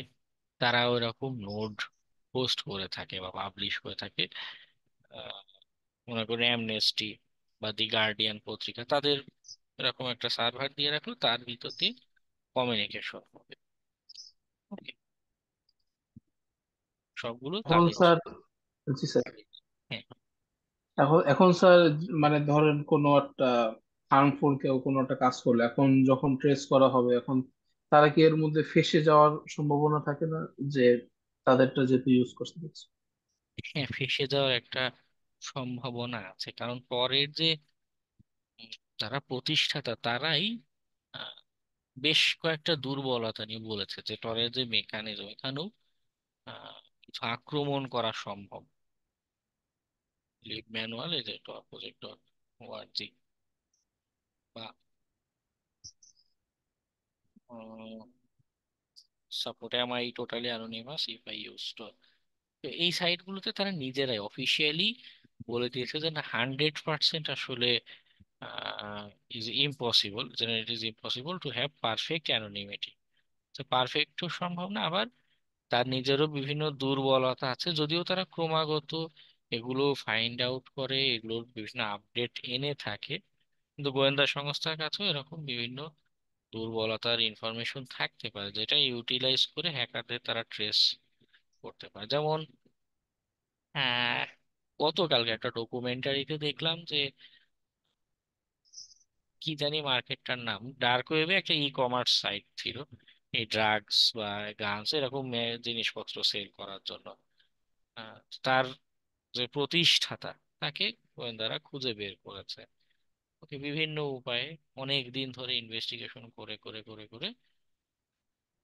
তারা ওইরকম নোড পোস্ট করে থাকে বা পাবলিশ করে থাকে। আহ, মনে করেন অ্যামনেস্টি বা দি গার্ডিয়ান পত্রিকা তাদের এরকম একটা সার্ভার দিয়ে রাখলো, তার ভিতর দিয়ে কমিউনিকেশন হবে। ওকে, সবগুলো এখন তাদের। স্যার, জি স্যার, হ্যাঁ এখন এখন স্যার মানে ধরেন কোনো একটা হার্মফুল কেউ কোনো একটা কাজ করলো এখন যখন ট্রেস করা হবে এখন তারা কি এর মধ্যে ফেঁসে যাওয়ার সম্ভাবনা থাকে না যে তাদেরটা যেহেতু ইউজ করতে পারছে? হ্যাঁ, ফেঁসে যাওয়ার একটা সম্ভাবনা আছে, কারণ পরের যে যারা প্রতিষ্ঠাতা তারাই আহ, বেশ কয়েকটা দুর্বলতা নিয়ে বলেছে যে টরের যে মেকানিজম এখানেও কিছু আক্রমণ করা সম্ভব। লিভ ম্যানুয়াল এই যে টর প্রজেক্ট ডট ওআরজি বা support am I totally anonymous if I use Tor. তো এই সাইটগুলোতে তারা নিজেরাই অফিসিয়ালি বলে দিয়েছে যে না 100% আসলে is impossible, it is impossible to have perfect anonymity. তো পারফেক্টও সম্ভব না, আবার তার নিজেরও বিভিন্ন দুর্বলতা আছে, যদিও তারা ক্রমাগত এগুলো ফাইন্ড আউট করে, এগুলোর বিভিন্ন আপডেট এনে থাকে। কিন্তু গোয়েন্দা সংস্থার কাছেও এরকম বিভিন্ন দুর্বলতার ইনফরমেশন থাকতে পারে, যেটা ইউটিলাইজ করে হ্যাকারদের তারা ট্রেস করতে পারে। যেমন হ্যাঁ, গতকালকে একটা ডকুমেন্টারিতে দেখলাম যে কি জানি মার্কেটটার নাম, ডার্ক ওয়েবে একটা ই কমার্স সাইট ছিল এই ড্রাগস বা গানস এরকম জিনিসপত্র সেল করার জন্য। আহ, তার যে প্রতিষ্ঠাতা তাকে গোয়েন্দারা খুঁজে বের করেছে। ওকে বিভিন্ন উপায়ে অনেক দিন ধরে ইনভেস্টিগেশন করে করে করে করে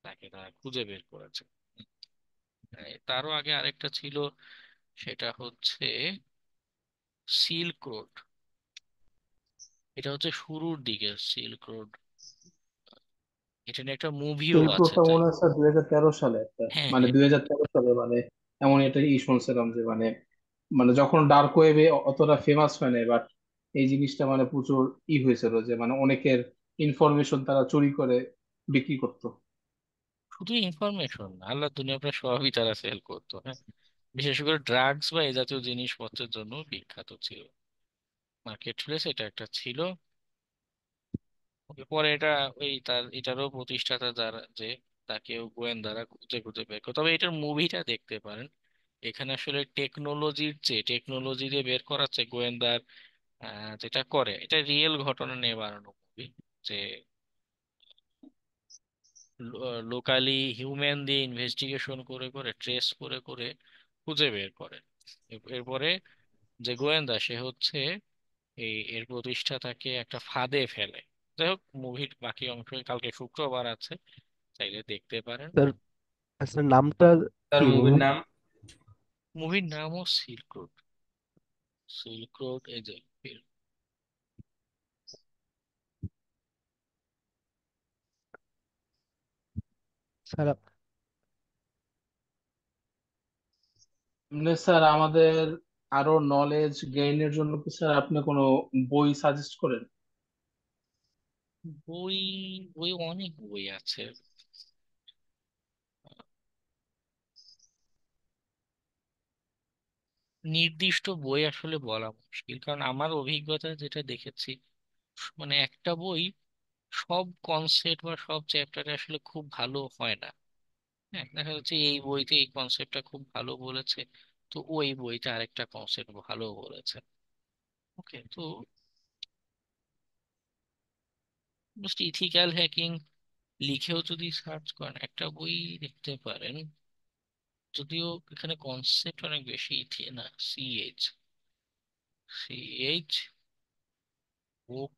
তাকে তারা খুঁজে বের করেছে। তারও আগে আরেকটা ছিল, সেটা হচ্ছে সিল্ক রোড। এটা হচ্ছে শুরুর দিকে সিল্ক রোড, এটা নিয়ে একটা মুভিও সিল্ক আছে রোডটা তাই। মনে হয় স্যার 2013 সালে একটা হ্যাঁ মানে হ্যাঁ 2013 সালে মানে এমন একটা শুনছিলাম যে মানে মানে যখন ডার্ক ওয়েবে অতটা ফেমাস হয় নাই, বাট এই জিনিসটা মানে প্রচুর হয়েছিল যে মানে অনেকের ইনফরমেশন তারা চুরি করে বিক্রি করতো। শুধু ইনফরমেশন, আল্লাহ দুনিয়া প্রায় সবই তারা সেল করতো, হ্যাঁ। বিশেষ করে ড্রাগস বা এই জাতীয় জিনিসপত্রের জন্য বিখ্যাত ছিল। মার্কেট প্লেস এটা একটা ছিল। ওকে, পরে এটা ওই তার এটারও প্রতিষ্ঠাতা যারা যে, তাকেও গোয়েন্দারা খুঁজে খুঁজে বের করে। তবে এটার মুভিটা দেখতে পারেন। এখানে আসলে টেকনোলজির চেয়ে, টেকনোলজি দিয়ে বের করার চেয়ে গোয়েন্দার যেটা করে, এটা রিয়েল ঘটনা নিয়ে বানানো মুভি। যে লোকালি হিউম্যান দিয়ে ইনভেস্টিগেশন করে করে ট্রেস করে করে খুঁজে বের করে। এরপরে যে গোয়েন্দা সে হচ্ছে এর প্রতিষ্ঠাতাকে একটা ফাঁদে ফেলে। যাই হোক, মুভির বাকি অংশ কালকে শুক্রবার আছে, চাইলে দেখতে পারেন। স্যার, স্যার নামটা তার কি মুভির মুভির? নাম? মুভির নামও সিল্ক রোড। সিল্ক রোড এই যে film। স্যার এমনি স্যার আমাদের আরো নলেজ গেইনের জন্য কি স্যার আপনি কোনো বই সাজেস্ট করেন? বই, বই অনেক বই আছে। নির্দিষ্ট বই আসলে বলা মুশকিল, কারণ আমার অভিজ্ঞতা যেটা দেখেছি, মানে একটা বই সব কনসেপ্ট বা সব চ্যাপ্টারে আসলে খুব ভালো হয় না। হ্যাঁ, দেখা যাচ্ছে এই বইতে এই কনসেপ্টটা খুব ভালো বলেছে, তো ওই বইতে আরেকটা কনসেপ্ট ভালো বলেছে। ওকে, তো জাস্ট ইথিক্যাল হ্যাকিং লিখেও যদি সার্চ করেন একটা বই দেখতে পারেন। যদিও এখানে কনসেপ্ট অনেক বেশি না, সিএইচ বুক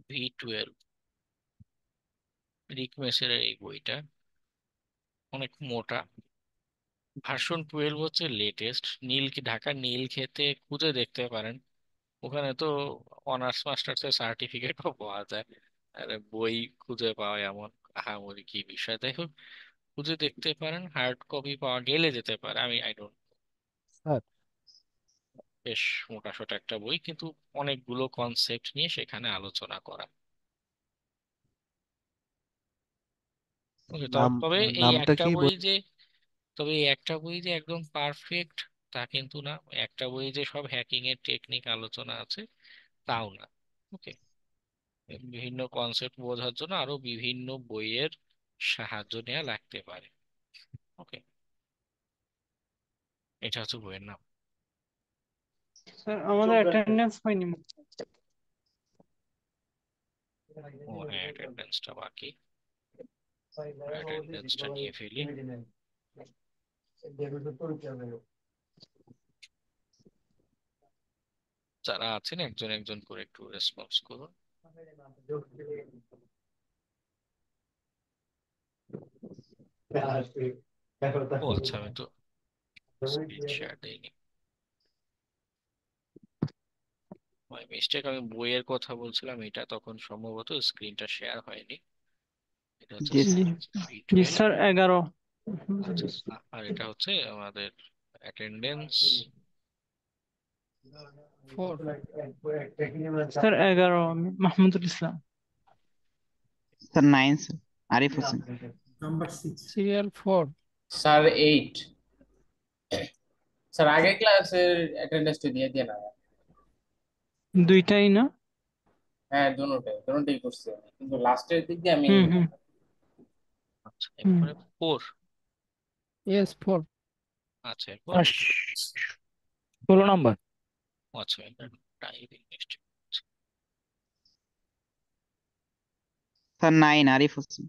V12, রিক মেসের এই বইটা অনেক মোটা। ভার্সন 12 হচ্ছে লেটেস্ট। ঢাকার নীল খেতে খুঁজে দেখতে পারেন, ওখানে তো অনার্স মাস্টার্স এর সার্টিফিকেটও পাওয়া যায়। আরে বই খুঁজে পাওয়া এমন আহামরি কি বিষয়? তাই হোক, খুঁজে দেখতে পারেন, হার্ড কপি পাওয়া গেলে যেতে পারে। আমি আই ডোন্ট, স্যার বেশ মোটা সোটা একটা বই, কিন্তু অনেকগুলো কনসেপ্ট নিয়ে সেখানে আলোচনা করা। ওকে, নাম তবে এই নামটা একটা কি বই যে, তবে এই একটা বই যে একদম পারফেক্ট তা কিন্তু না। একটা বই যে সব হ্যাকিং এর টেকনিক আলোচনা আছে তাও না। ওকে, বিভিন্ন কনসেপ্ট বোঝার জন্য আরো বিভিন্ন বইয়ের সাহায্য নেওয়া লাগতে পারে। ওকে, এটা হচ্ছে বইয়ের নাম। স্যার আমাদের অ্যাটেন্ডেন্স হয়নি। ও হ্যাঁ, অ্যাটেন্ডেন্সটা বাকি, অ্যাটেন্ডেন্সটা নিয়ে ফেলি। যারা আছেন একজন একজন করে একটু রেসপন্স করুন। ও আচ্ছা, আমি তো স্ক্রিন শেয়ার দেইনি, মাই মিস্টেক। আমি বইয়ের কথা বলছিলাম, এটা তখন সম্ভবত স্ক্রিনটা শেয়ার হয়নি। এটা হচ্ছে জি জি sir. B G twelve sir 11। আচ্ছা, আর এটা হচ্ছে আমাদের attendance. Sir 11 Mahmudul Islam. Sir 9 sir, Arif Hossain. Serial 4। Sir 8। Sir আগের ক্লাসের অ্যাটেন্ডেন্সটা দিয়ে দিয়ে না? দুইটাই না? হ্যাঁ, দুটোটাই করছি আমি, কিন্তু লাস্টের দিক দিয়ে আমি। হুম হুম আচ্ছা, হুম। এরপরে 4। ইয়েস 4। আচ্ছা, এরপর 16 নম্বর। আচ্ছা, typing mistake. Sir 9 Arif Hossain.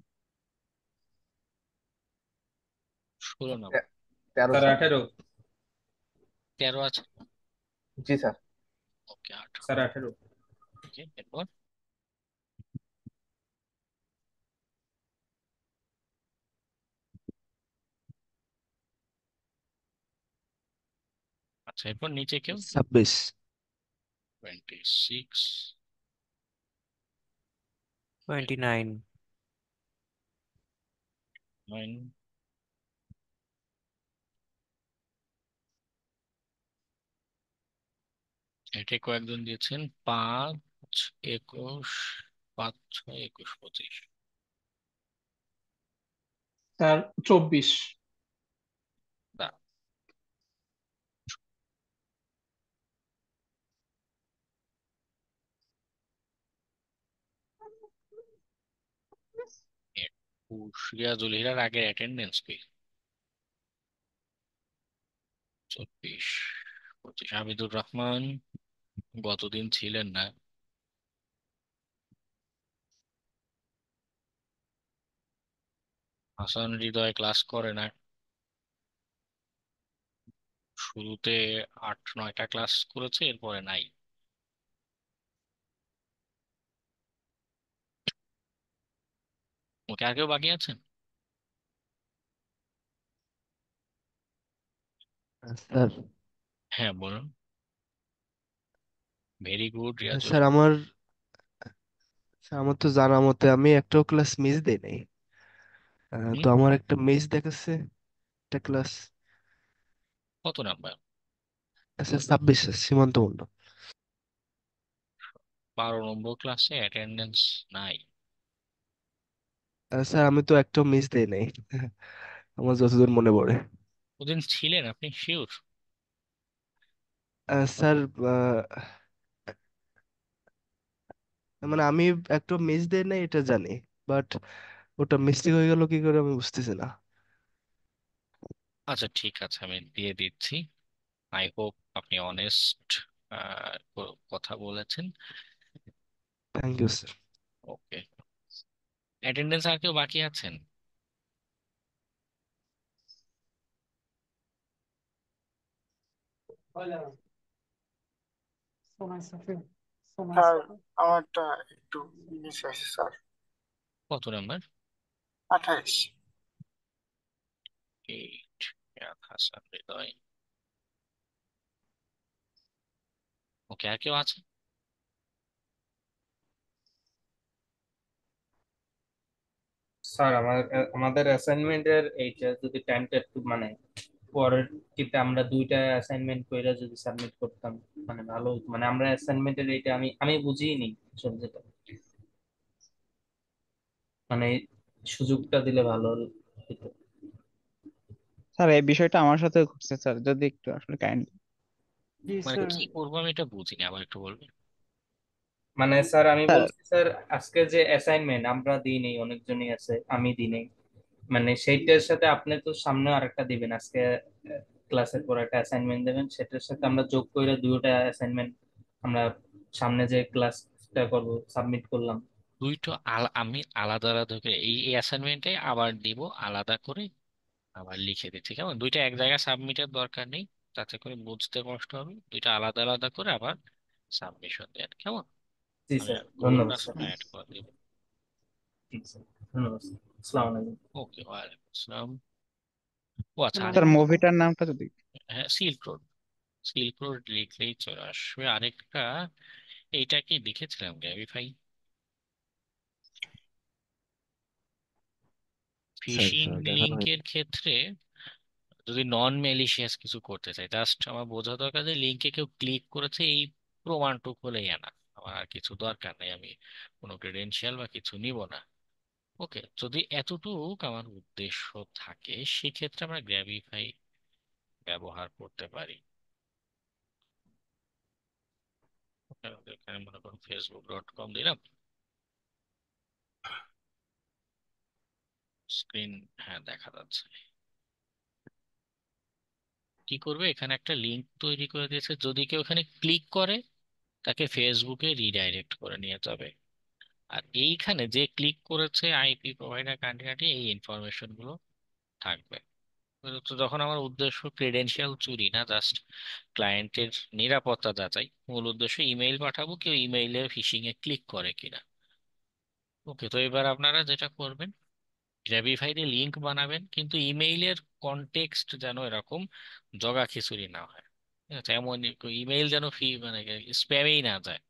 16 নম্বর। 13 স্যার স্যার। 18। 13 আছে। জি স্যার। ওকে, 8। স্যার 18। ওকে, এরপর আচ্ছা, এরপর নিচে কেউ? 26। 26, 29, 9, এটা কয়েকজন দিয়েছেন? 5, 21, 5, 6, 21, 25। স্যার 24। না, রিয়াজুল হিরার আগের অ্যাটেন্ডেন্স কি? 24, 25। হামিদুর রহমান গতদিন ছিলেন না। হাসান হৃদয় ক্লাস করে না। শুরুতে 8-9টা ক্লাস করেছে, এরপরে নাই। ওকে, আর কেউ বাকি আছেন? স্যার, হ্যাঁ, বলুন। Very good Riazul. স্যার আমার তো জানা মতে আমি একটাও ক্লাস মিস দেই নাই। হুম? তো আমার একটা মিস দেখাচ্ছে, একটা ক্লাস। কত নাম্বার? আচ্ছা, 26 সীমান্ত মণ্ডল। 12 নম্বর ক্লাসে অ্যাটেন্ডেন্স নাই। স্যার আমি তো একটাও মিস দেই নাই আমার যতদূর মনে পড়ে। ওদিন ছিলেন আপনি শিওর? স্যার, মানে আমি একটাও মিস দেই নাই এটা জানি, বাট ওটা মিস্টেক হয়ে গেল কি করে আমি বুঝতেছি না। আচ্ছা, ঠিক আছে, আমি দিয়ে দিচ্ছি। আই হোপ আপনি অনেস্ট কথা বলেছেন। Thank you sir. Okay. Attendance আর কেউ বাকি আছেন? স্যার আমারটা একটু মিস হয়েছে স্যার। কত নাম্বার? 28। 8। হাসান হৃদয়। ওকে, আর কেউ আছে? স্যার আমাদের অ্যাসাইনমেন্টের এইটা যদি টাইমটা একটু মানে পরের টিতে আমরা দুইটা অ্যাসাইনমেন্ট কইরা যদি সাবমিট করতাম মানে ভালো হতো। মানে আমরা অ্যাসাইনমেন্টের এইটা আমি আমি বুঝিনি সবজেক্ট, মানে সুযোগটা দিলে ভালো হতো। স্যার এই বিষয়টা আমার সাথে ঘটছে স্যার, যদি একটু আসলে কাইন্ড। জি মানে স্যার। কি করবো আমি এটা বুঝিনি, আবার একটু বলবেন? মানে স্যার আমি স্যার বলছি স্যার, আজকে যে অ্যাসাইনমেন্ট আমরা দিই নেই, অনেকজনই আছে, আমি দিই নেই, মানে সেইটার সাথে আপনি তো সামনে আরেকটা দিবেন আজকে, ক্লাসের পর একটা অ্যাসাইনমেন্ট দেবেন, সেটার সাথে আমরা যোগ করে দুইটা অ্যাসাইনমেন্ট আমরা সামনে যে ক্লাসটা করব সাবমিট করলাম। দুইটো আমি আলাদা আলাদা করে এই অ্যাসাইনমেন্টে আবার দিব আলাদা করে, আবার লিখে দিচ্ছি, কেমন? দুইটা এক জায়গায় সাবমিটের দরকার নেই, তাতে করে বুঝতে কষ্ট হবে। দুইটা আলাদা আলাদা করে আবার সাবমিশন দেন, কেমন? জি আমি স্যার, গুগল ধন্যবাদ স্যার। ক্লাসরুমে অ্যাড করে দিব। ঠিক স্যার, ধন্যবাদ স্যার। আসসালামু আলাইকুম। ওকে, ওয়ালাইকুম আসসালাম। ও আচ্ছা, স্যার আরেকটা মুভিটার নামটা যদি। হ্যাঁ, সিল্ক রোড। সিল্ক রোড লিখলেই চলে আসবে। আরেকটা, এইটা কি দেখেছিলাম গ্যাবিফাই স্যার ফিশিং দেখানো হয়। লিংকের ক্ষেত্রে। যদি নন ম্যালিশিয়াস কিছু করতে চাই, জাস্ট আমার বোঝা দরকার যে লিংকে কেউ ক্লিক করেছে, এই প্রমাণটুকু হলেই আনা। আমার আর কিছু দরকার নেই, আমি কোনো ক্রেডেনশিয়াল বা কিছু নিব না। ওকে, যদি এতটুক আমার উদ্দেশ্য থাকে, সেক্ষেত্রে আমরা গ্র্যাবিফাই ব্যবহার করতে পারি। ওকে, এখানে মনে করুন facebook.com দিলাম, স্ক্রিন, হ্যাঁ দেখা যাচ্ছে। কি করবে, এখানে একটা লিংক তৈরি করে দিয়েছে, যদি কেউ এখানে ক্লিক করে তাকে ফেসবুকে রিডাইরেক্ট করে নিয়ে যাবে। আর এইখানে যে ক্লিক করেছে আইপি প্রোভাইডার কান্ট্রি, এই ইনফরমেশন গুলো থাকবে। তো যখন আমার উদ্দেশ্য ক্রেডেনশিয়াল চুরি না, জাস্ট ক্লায়েন্টের নিরাপত্তা যাচাই, মূল উদ্দেশ্য ইমেইল পাঠাবো, কেউ ইমেইলে ফিশিং এ ক্লিক করে কিনা। ওকে, তো এবার আপনারা যেটা করবেন, গ্র্যাবিফাইতে লিংক বানাবেন, কিন্তু ইমেইলের কনটেক্সট যেন এরকম জগা খিচুড়ি না হয়। ঠিক আছে, এমন ইমেইল যেন মানে স্প্যামেই না যায়।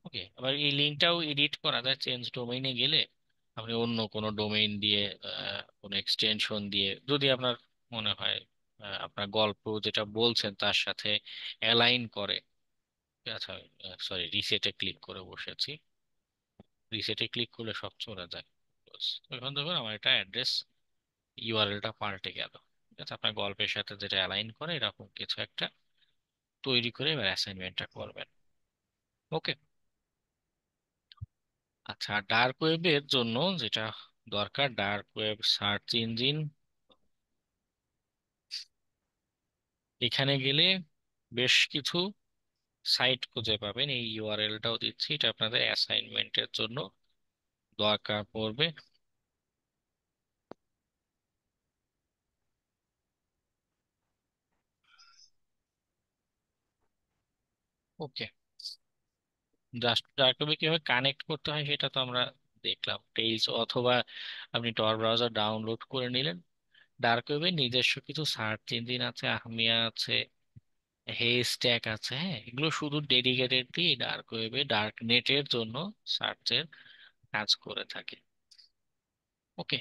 ওকে, আবার এই লিঙ্কটাও এডিট করা যায়, চেঞ্জ ডোমেইনে গেলে আপনি অন্য কোনো ডোমেইন দিয়ে, কোনো এক্সটেনশন দিয়ে, যদি আপনার মনে হয় আপনার গল্প যেটা বলছেন তার সাথে অ্যালাইন করে, আচ্ছা, সরি, রিসেটে ক্লিক করে বসেছি। রিসেটে ক্লিক করলে সব চলে যায়। এখন দেখুন আমার এটা অ্যাড্রেস ইউআরএলটা পাল্টে গেল। ঠিক আছে, আপনার গল্পের সাথে যেটা অ্যালাইন করে এরকম কিছু একটা তৈরি করে এবার অ্যাসাইনমেন্টটা করবেন। ওকে। আচ্ছা, ডার্ক ওয়েবের জন্য যেটা দরকার, ডার্ক ওয়েব সার্চ ইঞ্জিন, এখানে গেলে বেশ কিছু সাইট খুঁজে পাবেন। এই ইউআরএলটাও দিচ্ছি, এটা আপনাদের অ্যাসাইনমেন্টের জন্য দরকার পড়বে। ওকে। জাস্ট ডার্ক ওয়েবে কিভাবে কানেক্ট করতে হয় সেটা তো আমরা দেখলাম, টেইলস অথবা আপনি টর ব্রাউজার ডাউনলোড করে নিলেন। ডার্ক ওয়েবে নিজস্ব কিছু সার্চ ইঞ্জিন আছে, আহমিয়া আছে, হে স্ট্যাক আছে। হ্যাঁ, এগুলো শুধু ডেডিকেটেডলি ডার্ক ওয়েবে ডার্ক নেটের জন্য সার্চের কাজ করে থাকে। ওকে,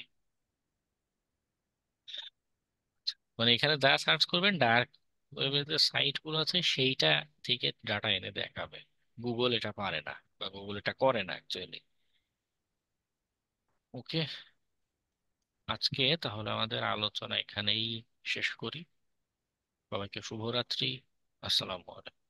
মানে এখানে যা সার্চ করবেন ডার্ক ওয়েবের যে সাইট গুলো আছে সেইটা থেকে ডাটা এনে দেখাবে। গুগল এটা পারে না, বা গুগল এটা করে না অ্যাকচুয়ালি। ওকে, আজকে তাহলে আমাদের আলোচনা এখানেই শেষ করি। সবাইকে শুভরাত্রি। আসসালামু আলাইকুম।